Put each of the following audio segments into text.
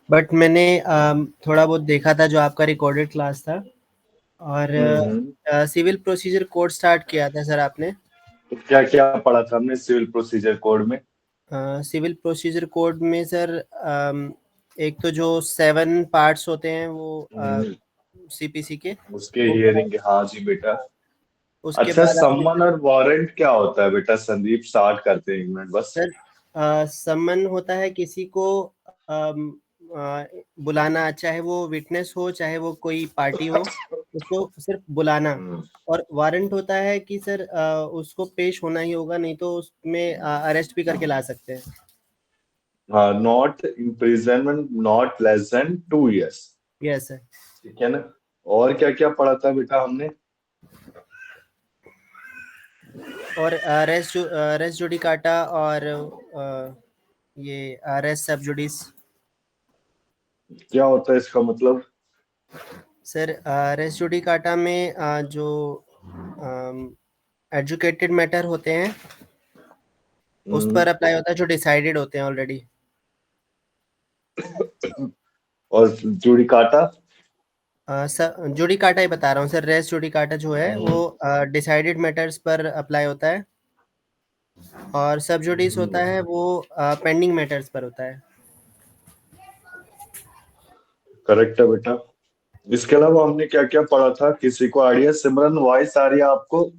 But मैंने थोड़ा बहुत देखा था जो आपका रिकॉर्डेड क्लास था, और सिविल प्रोसीजर कोड स्टार्ट किया था सर आपने। तो क्या क्या पढ़ा था हमने सिविल प्रोसीजर कोड में? सिविल प्रोसीजर कोड में सर एक तो जो 7 पार्ट्स होते हैं वो सीपीसी के, उसके वो पढ़ा। हियरिंग, हाँ जी बेटा। उसके अच्छा, बाद आपने सम्मन और वारंट क्या होता है बेटा? संदीप स्टार्ट करते हैं, 1 मिनट बस। सर सम्मन होता है किसी को अम, बुलाना, चाहे वो विटनेस हो चाहे वो कोई पार्टी हो, उसको सिर्फ बुलाना। और वारंट होता है कि सर उसको पेश होना ही होगा, नहीं तो उसमें अरेस्ट भी करके ला सकते हैं। हाँ, not imprisonment not less than 2 years। Yes sir. ठीक है ना? और क्या क्या पढ़ा था बेटा हमने? और रेस जुडिकाटा और ये रेस सब जुडिस। क्या होता है इसका मतलब? सर रेस जुडिकाटा में जो एजुकेटेड मैटर होते हैं उस पर अप्लाई होता है, जो डिसाइडेड होते हैं ऑलरेडी। और जुडिकाटा? सर जुडिकाटा ही बता रहा हूँ सर, रेस जुडिकाटा जो है वो डिसाइडेड मैटर्स पर अप्लाई होता है, और सब जुडिस होता है वो पेंडिंग मैटर्स पर होता है। करेक्ट है बेटा। इसके अलावा हमने क्या क्या पढ़ा था? किसी को आइडिया? सिमरन, वॉइस आ रही है आपको?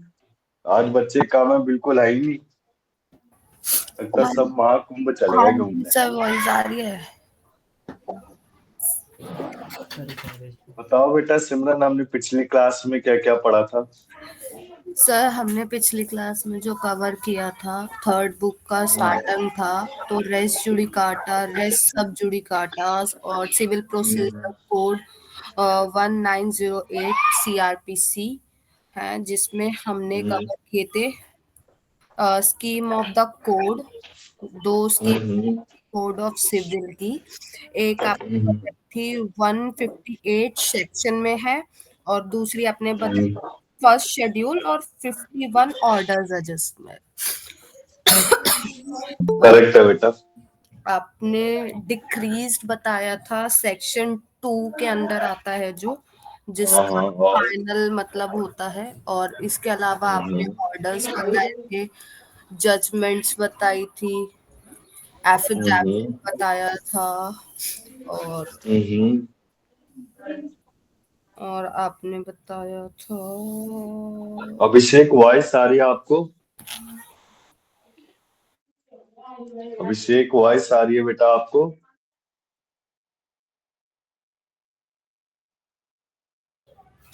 आज बच्चे का में बिल्कुल है ही नहीं, लगता सब महाकुंभ चले हाँ गए घूमने। सर, वॉइस आ रही है। बताओ बेटा सिमरन, हमने पिछली क्लास में क्या क्या पढ़ा था? सर हमने पिछली क्लास में जो कवर किया था, थर्ड बुक का स्टार्टिंग था, तो रेस जुडिकाटा, रेस सब जुडिकाटास और सिविल प्रोसीजर कोड 1908 सीआरपीसी है, जिसमें हमने कवर किए थे scheme of the code, 2 scheme code of civil की। एक आपने थी 158 सेक्शन में है, और दूसरी आपने बताई फर्स्ट शेड्यूल और 51 ऑर्डर्स एडजस्टमेंट। करेक्ट है बेटा। आपने डिक्रीज्ड बताया था, सेक्शन 2 के अंदर आता है जो, हाँ जिसका हाँ, और फाइनल मतलब होता है। और इसके अलावा आपने ऑर्डर्स बताए थे, जजमेंट्स बताई थी, एफिडेविट बताया था, और आपने बताया था। अभिषेक, वॉइस आ रही है आपको? अभिषेक, वॉइस आ रही है बेटा आपको?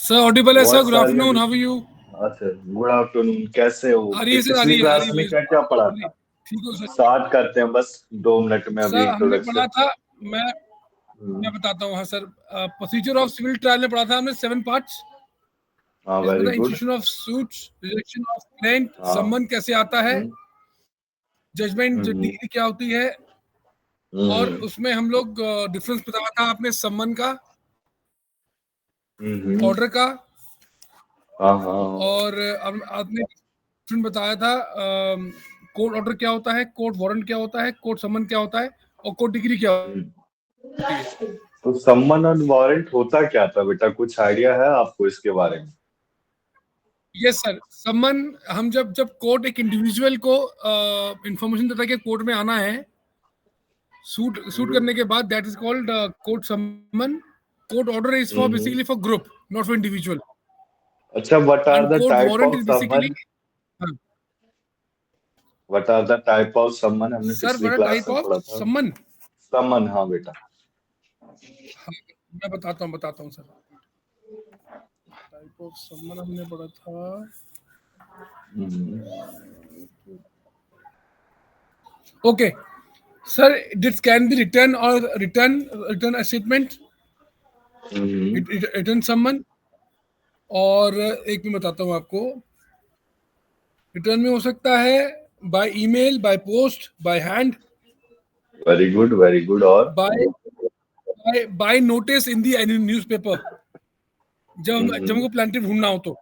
सर ऑडिबल है सर। वॉइस गुड आ रही है afternoon, how are Abhishek? You? अच्छा, गुड आफ्टरनून, कैसे हो? आ रही है सर, आ पिछली रही है, आ क्लास रही में है। क्या क्या पढ़ा था? ठीक हो सर? स्टार्ट करते हैं बस 2 मिनट में अभी सर हमने पढ़ा इंट्रोडक्शन। था, मैं बताता हूँ। हाँ sir, procedure of civil trial में पढ़ा था हमने 7 पार्ट्स। हाँ, इसमें वेरी था good. Institution of suits, rejection of claim, हाँ। सम्मन कैसे आता है, जजमेंट डिग्री क्या होती है, और उसमें हम लोग डिफरेंस बताया था आपने सम्मन का, ऑर्डर का, हाँ हाँ और आपने डिफरेंस बताया था कोर्ट ऑर्डर क्या होता है, कोर्ट वारंट क्या होता है, कोर्ट सम्मन क्या होता है, और कोर्ट डिग्री क्या होती है। तो सम्मन और वारंट होता क्या था बेटा? कुछ आइडिया है आपको इसके बारे में? यस सर, सम्मन हम जब जब कोर्ट एक इंडिविजुअल को इंफॉर्मेशन देता है कि कोर्ट में आना है, सूट करने के बाद, that is called court summon. Court order is for basically for group, not for individual. अच्छा, what are and the court type warrant of is basically, summon? What are the type of summon? हमने sir पिछली what class type में of पढ़ा था। सम्मन। सम्मन, हाँ बेटा। हाँ, मैं बताता हूँ सर। टाइप ऑफ सम्मन हमने पढ़ा था। Okay sir, this can be return और रिटर्न अ स्टेटमेंट, रिटर्न सम्मन। और एक मैं बताता हूँ आपको, रिटर्न में हो सकता है by email, by post, by hand, very good, very good. और by notice in the newspaper, जब हमको प्लांटिव ढूंढना हो तो।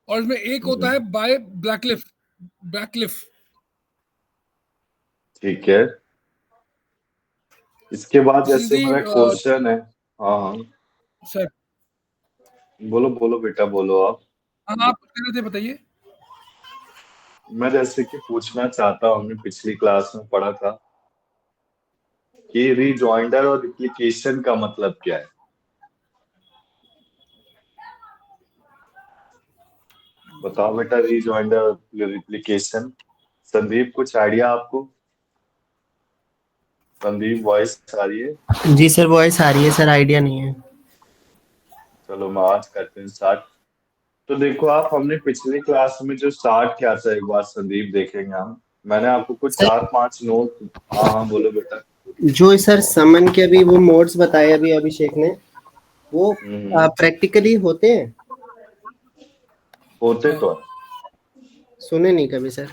और इसमें एक होता है बाय ब्लैकलिफ। ठीक है, इसके बाद This is जैसे मेरा the क्वेश्चन है। हाँ हाँ, sir. बोलो बोलो बेटा, बोलो आप। हाँ, आप कुछ कह रहे थे, बताइए। मैं जैसे कि पूछना चाहता हूँ, हमने पिछली क्लास में पढ़ा था कि रिजॉइंडर और रिप्लिकेशन का मतलब क्या है। बताओ बेटा, रिजॉइंडर और रिप्लिकेशन। संदीप, कुछ आइडिया आपको? संदीप, वॉइस आ रही है? जी सर, वॉइस आ रही है सर, आइडिया नहीं है। चलो मैं आज करते हैं स्टार्ट। तो देखो आप, हमने पिछली क्लास में जो स्टार्ट किया था, एक बार संदीप देखेंगे हम। मैंने आपको कुछ सर 4-5 नोट। हाँ हाँ, बोलो बेटा। जो सर समन के अभी वो मोड्स बताए अभी अभिषेक ने, वो हम्म। प्रैक्टिकली होते हैं? होते हाँ, तो है। सुने नहीं कभी सर,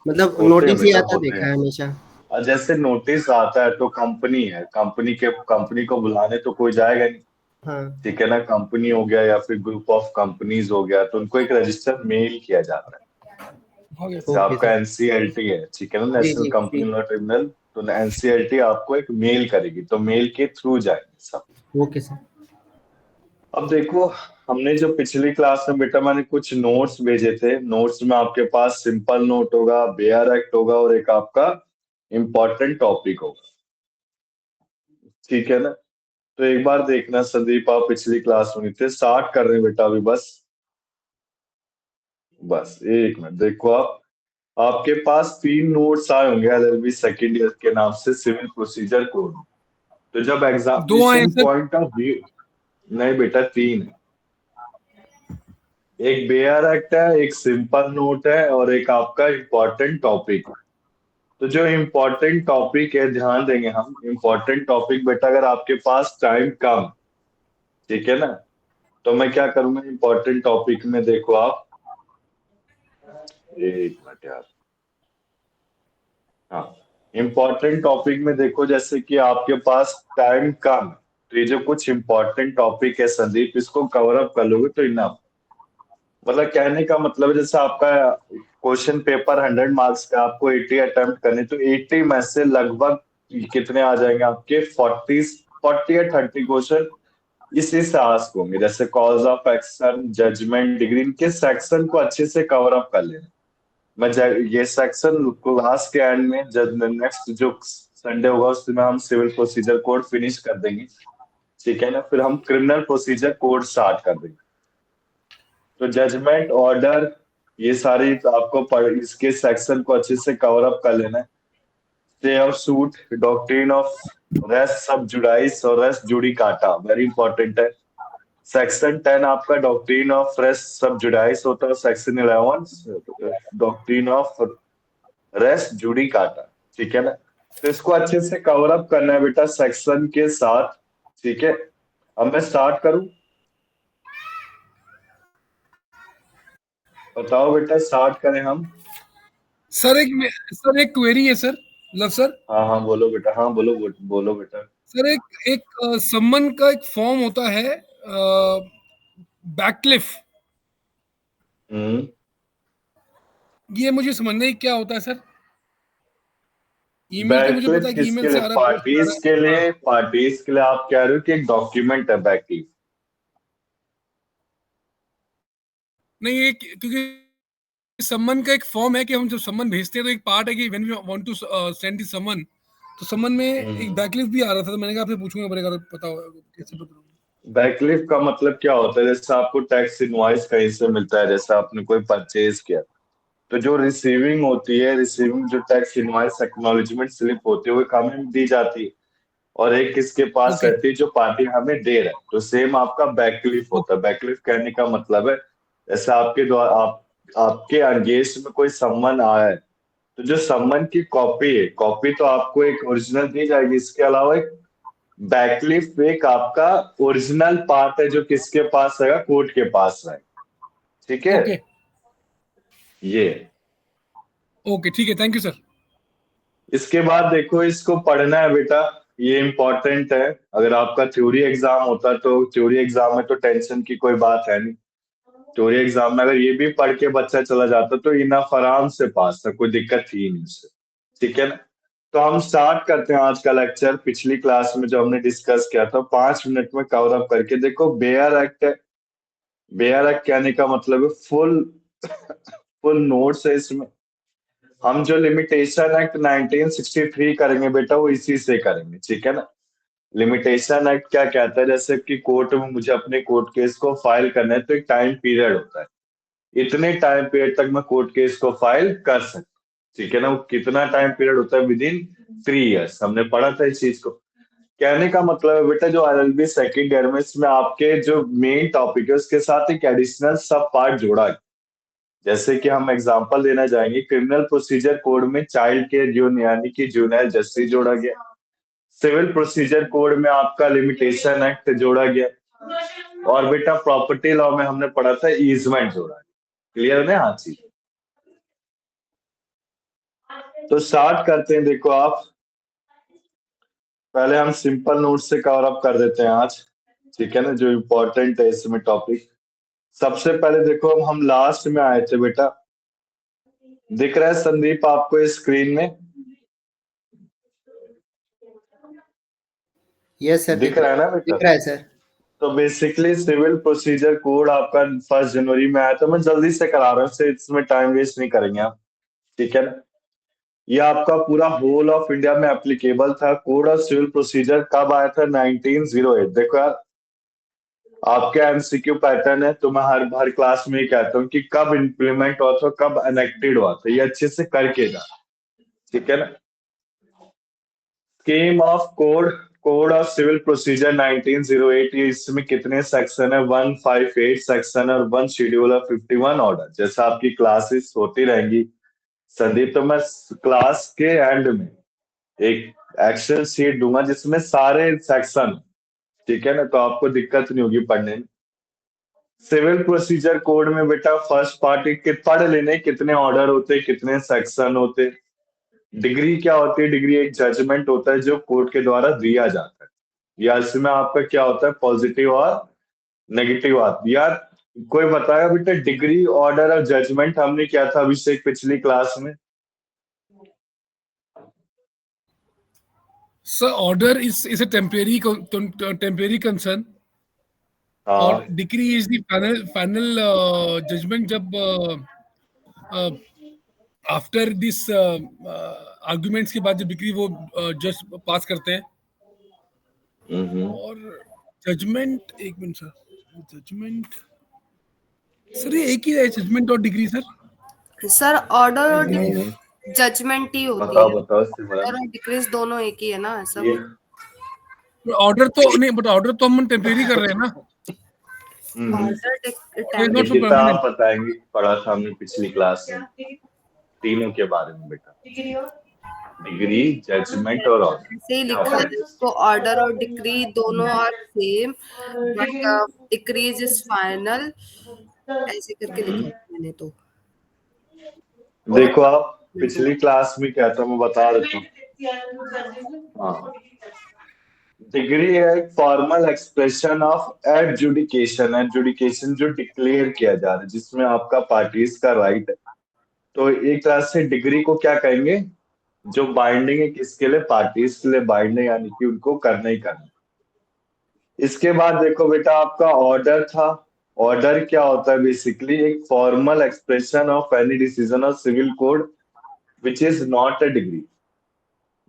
मतलब होते हैं नोटिस ही बेटा, आता होते देखा हैं। है हमेशा। और जैसे नोटिस आता है तो कंपनी है, कंपनी को बुलाने तो कोई जाएगा नहीं। हाँ। ठीक है ना, कंपनी हो गया या फिर ग्रुप ऑफ कंपनीज हो गया, तो उनको एक रजिस्टर मेल किया जाता है। हो गया। जैसे ओके आपका सर। एनसीएलटी है, ठीक है ना, जी नेशनल जी कंपनी जी। Law tribunal. तो एनसीएलटी आपको एक मेल करेगी, तो मेल के थ्रू जाएंगे सब। Okay sir. अब देखो, हमने जो पिछली क्लास में बेटा मैंने कुछ नोट्स भेजे थे, नोट्स में आपके पास सिंपल नोट होगा, बेयर एक्ट होगा, और एक आपका इम्पोर्टेंट टॉपिक होगा। ठीक है ना? तो एक बार देखना संदीप, आप पिछली क्लास में नहीं थे। स्टार्ट कर रहे हैं बेटा अभी, बस बस 1 मिनट। देखो आप, आपके पास 3 नोट्स आए होंगे एलएलबी सेकेंड ईयर के नाम से, सिविल प्रोसीजर कोड। तो जब 2 आए हैं examination sir. Point of view. नहीं बेटा, 3 है। एक बेयर एक्ट है, एक सिंपल नोट है, और एक आपका इम्पोर्टेंट टॉपिक। तो जो इम्पोर्टेंट टॉपिक है, ध्यान देंगे हम। इम्पोर्टेंट टॉपिक बेटा, अगर आपके पास टाइम कम, ठीक है ना, तो मैं क्या करूंगा इम्पोर्टेंट टॉपिक में, देखो आप। 1 मिनट यार। हाँ, इम्पोर्टेंट टॉपिक में देखो, जैसे कि आपके पास टाइम कम, तो ये जो कुछ इम्पोर्टेंट टॉपिक है संदीप, इसको कवर अप कर लोगे तो इनफ। मतलब कहने का मतलब है, जैसे आपका क्वेश्चन पेपर 100 मार्क्स का, आपको 80 अटेम्प्ट करने, तो 80 में से लगभग कितने आ जाएंगे आपके? 40 या 30 क्वेश्चन इसी से आस्क होंगे, जैसे cause of action, judgement, decree, इनके सेक्शन को अच्छे से कवर अप कर लेना। ये सेक्शन क्लास के एंड में, जब नेक्स्ट जो संडे होगा उसमें हम सिविल प्रोसीजर कोड फिनिश कर देंगे। ठीक है ना, फिर हम क्रिमिनल प्रोसीजर कोड स्टार्ट कर देंगे। तो जजमेंट, ऑर्डर, ये सारी तो आपको इसके सेक्शन को अच्छे से कवर अप कर लेना है। Stay of suit, doctrine of res sub judice और रेस जुडिकाटा, वेरी इंपॉर्टेंट है। सेक्शन 10 आपका doctrine of res sub judice होता है। Section 11 doctrine of res judicata. ठीक है ना, तो इसको अच्छे से कवर अप करना है बेटा सेक्शन के साथ। ठीक है, अब मैं स्टार्ट करूं? बताओ बेटा, स्टार्ट करें हम? सर एक क्वेरी है सर, लव सर। हाँ हाँ, बोलो बेटा। हाँ, बोलो बोलो बेटा। सर एक एक सम्मन का एक फॉर्म होता है, बैकलिफ। हम्म। ये मुझे समझना है क्या होता है सर। ईमेल का मुझे पता बैकलिफ है कि ईमेल किसके से लिए? आ रहा है, पोस्ट से आ रहा पार्टीज के है। हाँ, लिए, पार्टीज के लिए आप कह रहे हो कि एक डॉक्यूमेंट है बैकलिफ। नहीं ये क्योंकि सम्मन का एक फॉर्म है कि हम जब सम्मन भेजते हैं तो एक पार्ट है कि when we want to send the summon, तो सम्मन में एक हम्म। बैकलिफ भी आ रहा था, तो मैंने कहा आपसे पूछूंगा, बड़े पता होगा कैसे पता। बैकलिफ का मतलब क्या होता है? जैसे आपको टैक्स इनवॉइस कहीं से मिलता है, जैसे आपने कोई परचेज किया, तो जो रिसीविंग होती है, रिसीविंग जो टैक्स इनवॉइस एक्नॉलेजमेंट स्लिप होती है, वो हमें दी जाती है। और एक किसके पास ओके रहती है? जो पार्टी हमें दे रहा है। तो सेम आपका बैकलिफ होता ओके है। बैकलिफ कहने का मतलब है, जैसे आपके द्वारा आपके अगेंस्ट में कोई सम्मन आया है, तो जो सम्मन की कॉपी है, कॉपी तो आपको एक ओरिजिनल दी जाएगी, इसके अलावा एक बैकलिफ एक आपका ओरिजिनल पार्ट है, जो किसके पास रहेगा? कोर्ट के पास रहेगा। ठीक है, ओके ये। ओके, ठीक है, थैंक यू सर। इसके बाद देखो, इसको पढ़ना है बेटा, ये इंपॉर्टेंट है। अगर आपका थ्योरी एग्जाम होता तो थ्योरी एग्जाम में तो टेंशन की कोई बात है नहीं। थ्योरी एग्जाम में अगर ये भी पढ़ के बच्चा चला जाता तो इनफ, आराम से पास था, कोई दिक्कत थी नहीं उससे। ठीक है ना? तो हम स्टार्ट करते हैं आज का लेक्चर। पिछली क्लास में जो हमने डिस्कस किया था 5 मिनट में कवर अप करके देखो। बेयर एक्ट, बेयर एक्ट कहने का मतलब है फुल नोट्स है इसमें। हम जो लिमिटेशन एक्ट 1963 करेंगे बेटा वो इसी से करेंगे, ठीक है ना। लिमिटेशन एक्ट क्या कहता है, जैसे कि कोर्ट में मुझे अपने कोर्ट केस को फाइल करना है तो एक टाइम पीरियड होता है, इतने टाइम पीरियड तक मैं कोर्ट केस को फाइल कर सकता हूँ, ठीक है ना। वो कितना टाइम पीरियड होता है, विद इन 3 इयर्स। हमने पढ़ा था इस चीज को। कहने का मतलब है बेटा जो LLB सेकेंड ईयर में इसमें आपके जो मेन टॉपिक है उसके साथ एक एडिशनल सब पार्ट जोड़ा है। जैसे कि हम एग्जांपल देना जाएंगे, क्रिमिनल प्रोसीजर कोड में चाइल्ड केयर यूनियन यानी कि जुवेनाइल जस्टिस जोड़ा गया। सिविल प्रोसीजर कोड में आपका लिमिटेशन एक्ट जोड़ा गया। और बेटा प्रॉपर्टी लॉ में हमने पढ़ा था ईजमेंट जोड़ा। क्लियर है ना? हाँ जी। तो स्टार्ट करते हैं। देखो आप, पहले हम सिंपल नोट से कवर अप कर देते हैं आज, ठीक है ना, जो इम्पोर्टेंट है इसमें टॉपिक। सबसे पहले देखो हम लास्ट में आए थे बेटा, दिख रहा है संदीप आपको स्क्रीन में? यस सर, दिख रहा है ना बेटा? दिख रहा है सर। तो बेसिकली सिविल प्रोसीजर कोड आपका 1 जनवरी में आया, तो मैं जल्दी से करा रहा हूँ, इसमें टाइम वेस्ट नहीं करेंगे आप, ठीक है ना। ये आपका पूरा होल ऑफ इंडिया में एप्लीकेबल था। कोड ऑफ सिविल प्रोसीजर कब आया था? 1908। देखो यार, आपके MCQ पैटर्न है, तो मैं हर क्लास में ही कहता हूँ कि कब इम्प्लीमेंट हुआ था, कब एनेक्टेड हुआ था, ये अच्छे से करके जा, ठीक है ना। Scheme of code of civil procedure 1908। ये इसमें कितने सेक्शन है? 158 सेक्शन और 1 शेड्यूल और 51 ऑर्डर। जैसा आपकी क्लासेस होती रहेंगी संदीप, तो मैं क्लास के एंड में एक एक्सेल शीट दूंगा जिसमें सारे सेक्शन, ठीक है ना, तो आपको दिक्कत नहीं होगी पढ़ने में। सिविल प्रोसीजर कोड में बेटा फर्स्ट पार्ट पढ़ लेने, कितने ऑर्डर होते, कितने सेक्शन होते। डिग्री क्या होती है? डिग्री एक जजमेंट होता है जो कोर्ट के द्वारा दिया जाता है, या इसमें आपका क्या होता है, पॉजिटिव और नेगेटिव आती है। यार कोई बताया बेटा डिग्री, ऑर्डर और जजमेंट हमने क्या था अभिषेक पिछली क्लास में? Sir, order is a temporary concern. और decree is the final judgement जब आफ्टर दिस आर्गुमेंट्स के बाद जब डिक्री वो जज पास करते हैं। और जजमेंट, एक मिनट सर, जजमेंट सर ये एक ही है, जजमेंट और डिग्री सर ऑर्डर और जजमेंट ही होती है। बताओ ऑर्डर और डिक्रीज दोनों एक ही है ना, ऐसा कुछ? ऑर्डर तो नहीं, बट ऑर्डर तो हम टेम्परेरी कर रहे हैं ना। ऑर्डर आप बताएंगे, पढ़ा था हमने पिछली क्लास में तीनों के बारे में बेटा, डिग्री, जजमेंट और ऑर्डर। ऐसे ही लिखा है इसको, ऑर्डर और डिक्री दोनों are same but decrees is final, ऐसे करके लिखा है मैंने। तो देखो आप पिछली क्लास में क्या था मैं बता देता हूँ। हाँ, डिग्री है एक formal expression of adjudication. Adjudication जो डिक्लेयर किया जा रहा है, जिसमें आपका पार्टीज का राइट है। तो एक तरह से डिग्री को क्या कहेंगे, जो बाइंडिंग है किसके लिए? पार्टीज के लिए बाइंडिंग, यानी कि उनको करना ही करना। इसके बाद देखो बेटा आपका ऑर्डर था। ऑर्डर क्या होता है? बेसिकली एक formal expression of any decision of civil code which is not a decree.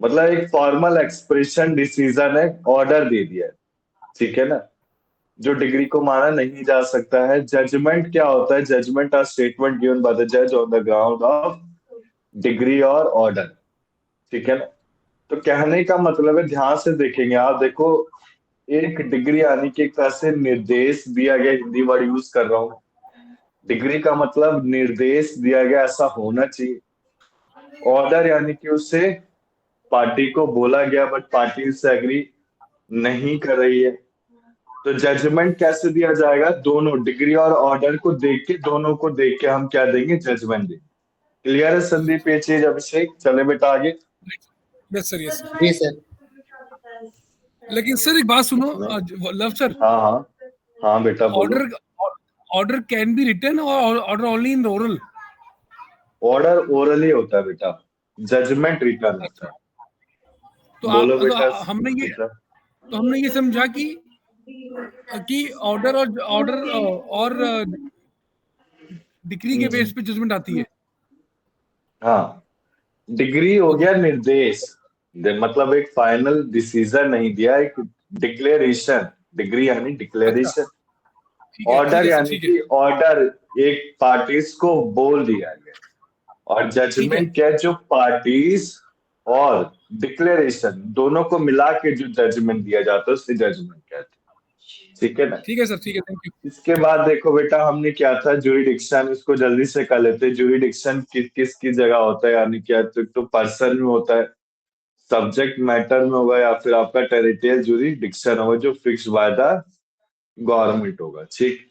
मतलब एक फॉर्मल एक्सप्रेशन डिसीजन है, ऑर्डर दे दिया है, ठीक है ना, जो डिग्री को माना नहीं जा सकता है। जजमेंट क्या होता है? Judgement are statement given by the जज on the ground of decree और ऑर्डर, ठीक है ना। तो कहने का मतलब है, ध्यान से देखेंगे आप, देखो एक डिग्री यानी कि एक तरह से निर्देश दिया गया, हिंदी वर्ड यूज कर रहा हूँ। डिग्री का मतलब निर्देश दिया गया, ऐसा होना चाहिए। ऑर्डर यानी कि उससे पार्टी को बोला गया बट पार्टी उससे एग्री नहीं कर रही है। तो जजमेंट कैसे दिया जाएगा? दोनों डिग्री और ऑर्डर को देख के, दोनों को देख के हम क्या देंगे? जजमेंट देंगे। क्लियर है संदीप ये चीज? अभिषेक चले बेटा आगे। यस सर, यस जी सर। लेकिन सर एक बात सुनो लव सर। हाँ बेटा बोलो। ऑर्डर कैन बी रिटन और order only in oral? Order orally होता है बेटा, जजमेंट रिटर्न होता है। तो बोलो आप बेटा। तो हमने ये समझा कि ऑर्डर और डिग्री के बेस पे जजमेंट आती है। हाँ, डिग्री हो गया निर्देश, मतलब एक फाइनल डिसीजन नहीं दिया, एक डिक्लेरेशन। डिग्री यानी डिक्लेरेशन। ठीक ऑर्डर है सर, यानी ठीक है, कि ऑर्डर एक पार्टीज को बोल दिया गया, और ठीक है, जजमेंट क्या है, जो पार्टीज और डिक्लेरेशन दोनों को मिला के जो जजमेंट दिया जाता है उससे जजमेंट कहते हैं। ठीक है ना। ठीक है सर, ठीक है, थैंक यू। इसके बाद देखो बेटा, हमने क्या था ज्यूरिडिक्शन, इसको जल्दी से कर लेते हैं। ज्यूरिडिक्शन किसकी जगह होता है, यानी क्या तो पर्सन में होता है, सब्जेक्ट मैटर में होगा, या फिर आपका टेरिtoriयल ज्यूरिडिक्शन होगा जो फिक्स बाय द गवर्नमेंट होगा। ठीक।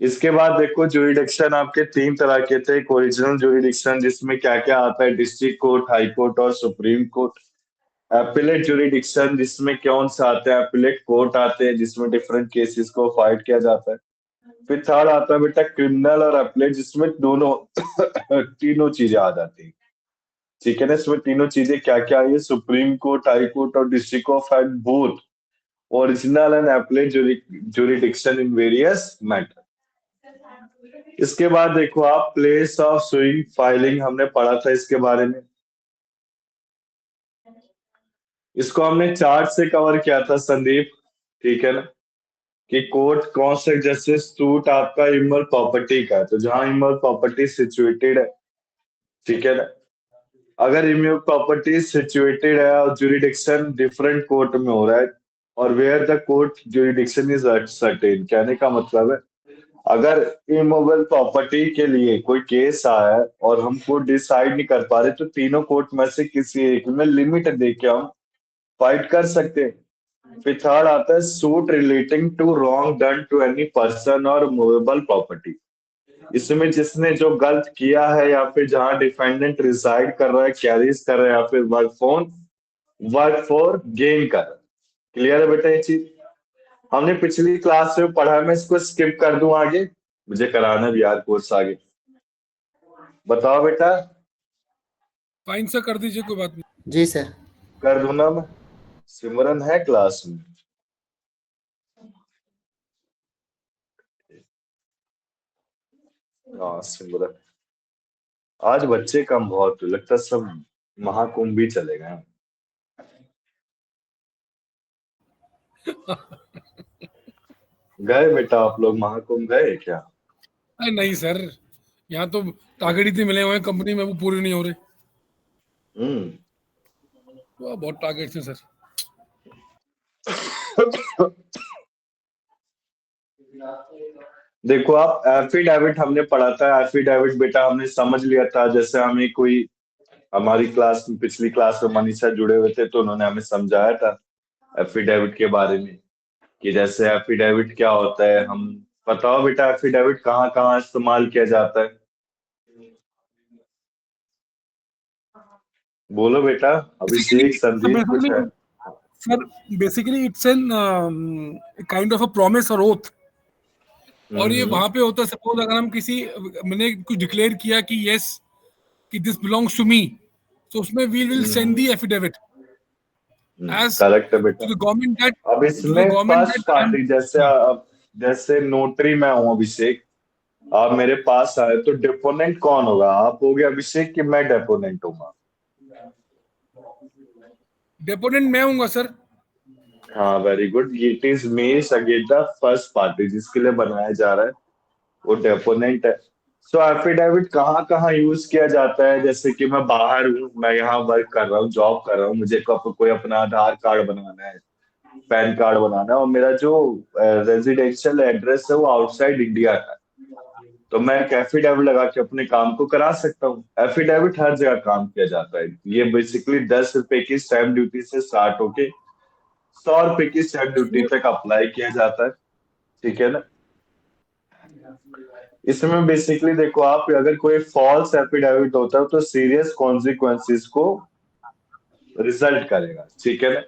इसके बाद देखो ज्यूरिडिक्शन आपके तीन तरह के थे। एक ओरिजिनल ज्यूरिडिक्शन जिसमें क्या क्या आता है, डिस्ट्रिक्ट कोर्ट, हाई कोर्ट और सुप्रीम कोर्ट। एपिलेट ज्यूरिडिक्शन जिसमें कौन सा आता है, एपिलेट कोर्ट आते हैं जिसमें डिफरेंट केसेस को फाइट किया जाता है। फिर थर्ड आता है बेटा क्रिमिनल और एपिलेट, जिसमें दोनों तीनों चीजें आ जाती हैं। ठीक है ना। इसमें तीनों चीजें क्या क्या है, सुप्रीम कोर्ट, हाई कोर्ट और district of and both original and appellate jurisdiction in various matter. इसके बाद देखो आप प्लेस ऑफ सुइंग फाइलिंग, हमने पढ़ा था इसके बारे में। इसको हमने चार्ट से कवर किया था संदीप। ठीक है ना, कि कोर्ट कौन से, जैसे सूट आपका इमल प्रॉपर्टी का है, तो जहां इमल प्रॉपर्टी सिचुएटेड है, ठीक है ना, अगर इमल प्रॉपर्टी सिचुएटेड है और ज्यूरिडिक्शन डिफरेंट कोर्ट में हो रहा है, और where the court jurisdiction is certain, कहने का मतलब है अगर इमूवेबल प्रॉपर्टी के लिए कोई केस आया है और हमको डिसाइड नहीं कर पा रहे, तो तीनों कोर्ट में से किसी एक में लिमिट देके हम फाइट कर सकते हैं। फिर थर्ड आता है suit relating to wrong done to any person और मूवेबल प्रॉपर्टी। इसमें जिसने जो गलत किया है, या फिर जहां डिफेंडेंट रिसाइड कर रहा है, कैरीज कर रहा है, या फिर वर्क फॉर गेन कर रहा है। क्लियर है बेटा ये चीज? हमने पिछली क्लास में पढ़ा है, मैं इसको स्किप कर दूं आगे, मुझे कराना भी यार कोर्स आगे। बताओ बेटा। फाइन सर, कर दीजिए, कोई बात नहीं। जी सर। कर दूं ना मैं? सिमरन है क्लास में? हाँ सिमरन। आज बच्चे कम बहुत, लगता सब महाकुंभ भी चले गए। गए बेटा आप लोग महाकुंभ गए क्या? अरे नहीं सर, यहाँ तो टारगेट इतने मिले हुए हैं कंपनी में, वो पूरे नहीं हो रहे। वो बहुत टारगेट है सर। देखो आप एफिडेविट हमने पढ़ा था। एफिडेविट बेटा हमने समझ लिया था, जैसे हमें कोई हमारी क्लास में, पिछली क्लास में मनीषा जुड़े हुए थे, तो उन्होंने हमें समझाया था एफिडेविट के बारे में, कि जैसे एफिडेविट क्या होता है। हम बताओ बेटा एफिडेविट कहाँ कहाँ इस्तेमाल किया जाता है? बोलो बेटा। अभिषेक, संदीप, कुछ है? Sir basically it's an kind of a promise और ओथ, और ये वहां पे होता है। सपोज अगर हम मैंने कुछ डिक्लेयर किया कि यस, कि दिस बिलोंग्स टू मी, तो उसमें we will send the affidavit as correct है बेटा। टू द गवर्नमेंट दैट अब इसमें फर्स्ट पार्टी, जैसे नोटरी मैं हूँ अभिषेक, आप मेरे पास आए, तो डेपोनेंट कौन होगा? आप होगे अभिषेक कि मैं डेपोनेंट होगा? डेपोनेंट मैं हूँगा सर। हाँ very good. It is me against the first party, जिसके लिए बनाया जा रहा है वो डेपोनेंट है। सो एफिडेविट कहाँ कहाँ यूज किया जाता है? जैसे कि मैं बाहर हूँ, मैं यहाँ वर्क कर रहा हूँ, जॉब कर रहा हूँ, मुझे कोई अपना आधार कार्ड बनाना है, पैन कार्ड बनाना है, और मेरा जो रेजिडेंशियल एड्रेस है वो आउटसाइड इंडिया का है, तो मैं एक एफिडेविट लगा के अपने काम को करा सकता हूँ। एफिडेविट हर जगह काम किया जाता है। ये बेसिकली 10 रुपए की स्टैम्प ड्यूटी से स्टार्ट होके 100 रुपए की स्टैम्प ड्यूटी तक अप्लाई किया जाता है। ठीक है ना। इसमें बेसिकली देखो आप, अगर कोई फॉल्स एफिडेविट होता है तो सीरियस कॉन्सिक्वेंसेस को रिजल्ट करेगा। ठीक है ना।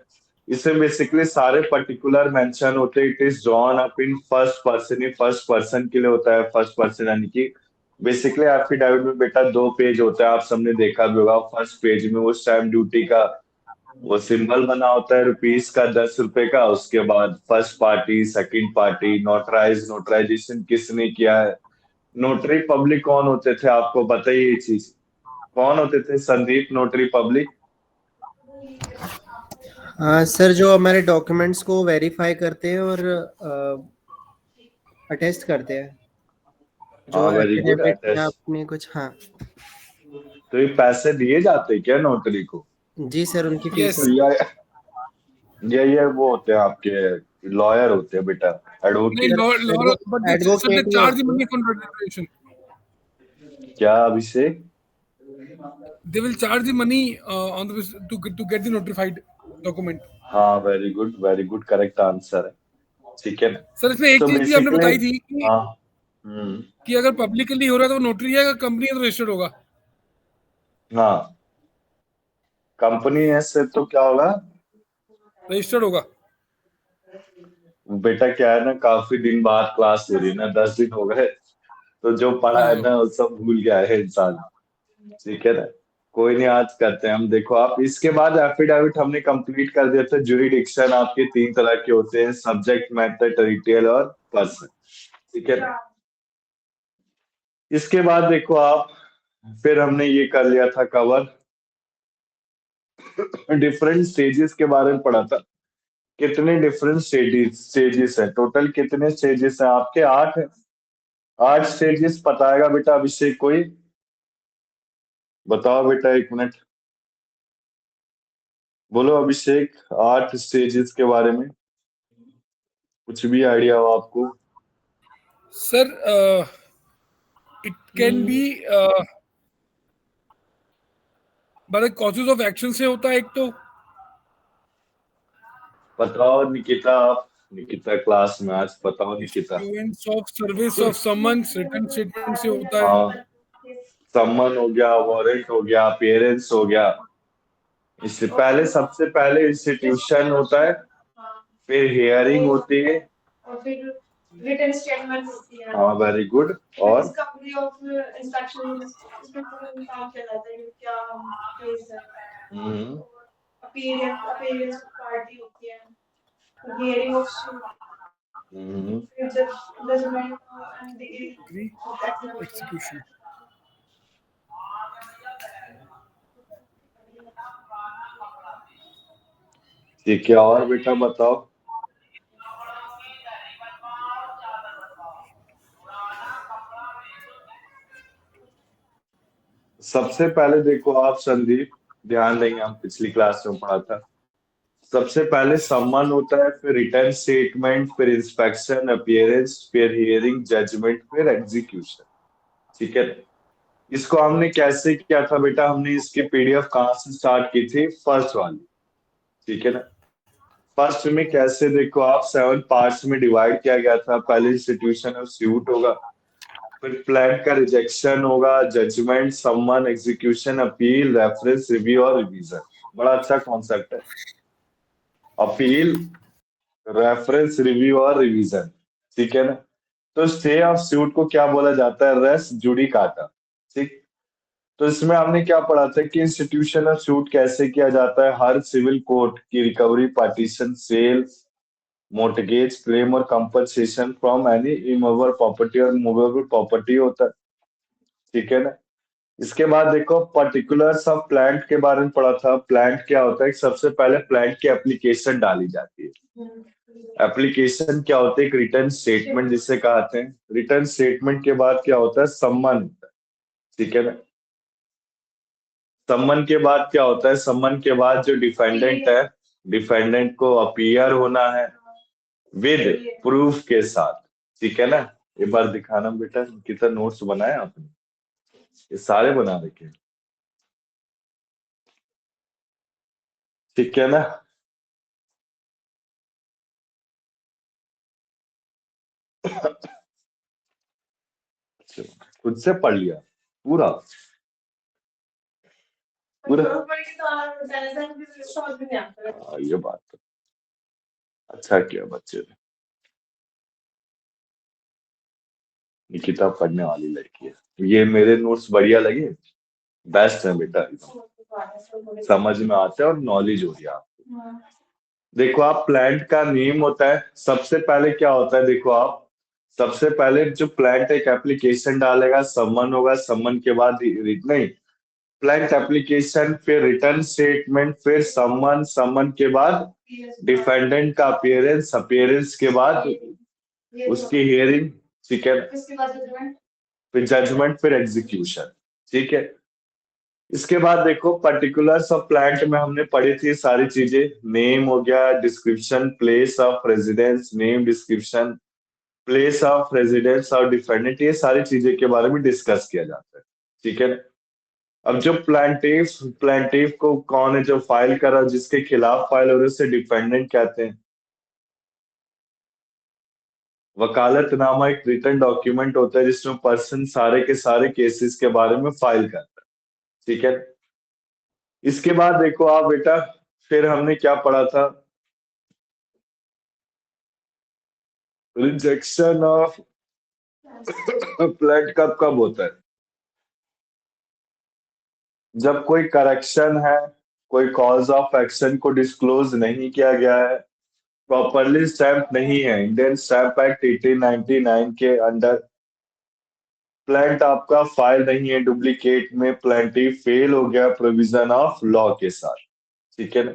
इसमें बेसिकली सारे पर्टिकुलर मेंशन होते हैं। It is drawn up in first person. He first person के लिए होता है। फर्स्ट पर्सन यानी कि बेसिकली एफिडेविट में बेटा 2 पेज होता है, आप सबने देखा भी होगा। फर्स्ट पेज में वो स्टैम्प ड्यूटी का वो सिंबल बना होता है रुपीस का, 10 रुपए का। उसके बाद first party, second party, notarization किसने किया है, नोटरी पब्लिक कौन होते थे, आपको बताइए ये चीज। कौन होते थे संदीप नोटरी पब्लिक? सर जो हमारे डॉक्यूमेंट्स को वेरीफाई करते हैं और अटेस्ट करते हैं, जो हाँ, वेरी गुड, एफिडेविट या अटेस्ट। अपने कुछ। हाँ तो ये पैसे दिए जाते क्या नोटरी को? जी सर, उनकी फीस यस। होती या ये वो होते हैं आपके लॉयर होते हैं बेटा, नहीं, advocate. Law but they advocate he charge होते हैं। Money for registration. क्या अभिषेक? They will charge the money on the to get the notified document. हाँ, वेरी गुड, करेक्ट आंसर है। ठीक है ना? सर इसमें एक तो चीज भी आपने बेसिकली बताई थी कि हाँ, अगर पब्लिकली हो रहा है तो नोटरी है, अगर कंपनी है तो रजिस्टर्ड होगा। हाँ, कंपनी है से तो क्या होगा रजिस्टर्ड होगा। बेटा? क्या है ना, काफी दिन बाद क्लास हो रही है ना, 10 दिन हो गए, तो जो पढ़ा है ना वो सब भूल गया है इंसान। ठीक है ना? कोई नहीं, आज करते हैं हम। देखो आप, इसके बाद एफिडेविट हमने कंप्लीट कर दिया था। जुरिडिक्शन आपके 3 तरह के होते हैं, सब्जेक्ट मैटर टेरिtorial और पर्सन। ठीक है ना? इसके बाद देखो आप, फिर हमने ये कर लिया था कवर, डिफरेंट स्टेजेस के बारे में पढ़ा था। कितने डिफरेंट स्टेजेस है टोटल? कितने स्टेजेस हैं आपके? 8 है। 8 स्टेजेस बताएगा बेटा अभिषेक? कोई बताओ बेटा, 1 मिनट बोलो अभिषेक, 8 स्टेजेस के बारे में कुछ भी आइडिया हो आपको? सर इट कैन बी मतलब कॉजेज ऑफ एक्शन से होता है एक तो। बताओ निकिता, आप निकिता क्लास में आज, बताओ Nikita. Events of service of summons return statement से होता है। हाँ, सम्मन हो गया, वारंट हो गया, अपीयरेंस हो गया। इससे पहले, सबसे पहले इंस्टीट्यूशन होता है, फिर हियरिंग होती है, और फिर रिटन स्टेटमेंट होती है। हाँ वेरी गुड, और डिस्कवरी ऑफ इंस्ट्रक्शंस, इसमें पूरा काम चलाता है कि क्या केस है। अपीयरेंस ऑफ पार्टी होती है, हियरिंग ऑफ सूट, फिर जजमेंट एंड द एग्जीक्यूशन। ठीक है, और बेटा बताओ। सबसे पहले देखो आप संदीप, ध्यान देंगे, हम पिछली क्लास में पढ़ा था। सबसे पहले सम्मन होता है, फिर रिटर्न स्टेटमेंट, फिर इंस्पेक्शन, अपीयरेंस, फिर हियरिंग, जजमेंट, फिर एग्जीक्यूशन। ठीक है? इसको हमने कैसे किया था बेटा? हमने इसकी पीडीएफ कहाँ से स्टार्ट की थी? फर्स्ट वाली। ठीक है ना? फर्स्ट में कैसे, देखो आप, 7 पार्ट्स में डिवाइड किया गया था। पहले इंस्टीट्यूशन ऑफ सूट होगा, फिर प्लान का रिजेक्शन होगा, जजमेंट, सम्मन, एग्जीक्यूशन, अपील, रेफरेंस, रिव्यू और रिवीजन। बड़ा अच्छा कॉन्सेप्ट है, अपील, रेफरेंस, रिव्यू और रिवीजन। ठीक है ना? तो स्टे ऑफ सूट को क्या बोला जाता है? Res judicata. ठीक। तो इसमें हमने क्या पढ़ा था कि इंस्टीट्यूशन ऑफ सूट कैसे किया जाता है? हर सिविल कोर्ट की recovery, partition, sale, mortgage, claim और compensation from any immovable property और मूवेबल प्रॉपर्टी होता है। ठीक है ना? इसके बाद देखो, पर्टिकुलर्स ऑफ प्लांट के बारे में पढ़ा था। प्लांट क्या होता है? सबसे पहले प्लांट की एप्लीकेशन डाली जाती है। एप्लीकेशन क्या होता है? एक रिटर्न स्टेटमेंट जिसे कहते हैं। रिटर्न स्टेटमेंट के बाद क्या होता है? सम्मन होता है। ठीक है ना? सम्मन के बाद क्या होता है? सम्मन के बाद जो डिफेंडेंट है, डिफेंडेंट को अपीयर होना है विद प्रूफ के साथ। ठीक है ना? एक बार दिखाना बेटा, कितना नोट्स बनाया आपने? ये सारे बना रखे। ठीक है ना? खुद से पढ़ लिया पूरा पूरा? ये बात तो अच्छा किया बच्चे ने। निकिता पढ़ने वाली लड़की है। ये मेरे नोट्स बढ़िया लगे? बेस्ट है बेटा एकदम। समझ में आता है और नॉलेज हो रही है आपको। देखो आप, प्लांट का नेम होता है, सबसे पहले क्या होता है, देखो आप, सबसे पहले जो प्लांट एक एप्लीकेशन डालेगा, समन होगा, समन के बाद नहीं, प्लांट एप्लीकेशन, फिर रिटर्न स्टेटमेंट, फिर समन, समन के बाद डिफेंडेंट का अपीयरेंस, अपीयरेंस के बाद उसकी हियरिंग, ठीक है, फिर जजमेंट, फिर एग्जीक्यूशन, ठीक है। इसके बाद देखो पर्टिकुलर्स ऑफ प्लांट में हमने पढ़ी थी सारी चीजें, नेम हो गया, description, place of residence, name, description, place of residence और डिफेंडेंट, ये सारी चीजें के बारे में डिस्कस किया जाता है, ठीक है। अब जो प्लांटिव को कौन है जो फाइल कर रहा है, जिसके खिलाफ फाइल हो रही है, उसे डिफेंडेंट कहते हैं। वकालतनामा एक रिटन डॉक्यूमेंट होता है जिसमें पर्सन सारे के सारे केसेस के बारे में फाइल करता है, ठीक है। इसके बाद देखो आप बेटा, फिर हमने क्या पढ़ा था, रिजेक्शन ऑफ प्लांट कब कब होता है, जब कोई करेक्शन है, कोई कॉज ऑफ एक्शन को डिस्क्लोज नहीं किया गया है, प्रॉपरली स्टैम्प नहीं है, इंडियन स्टैम्प एक्ट 1899 के अंडर प्लांट आपका फाइल नहीं है, डुप्लीकेट में प्लांटी फेल हो गया प्रोविजन ऑफ लॉ के साथ, ठीक है ना।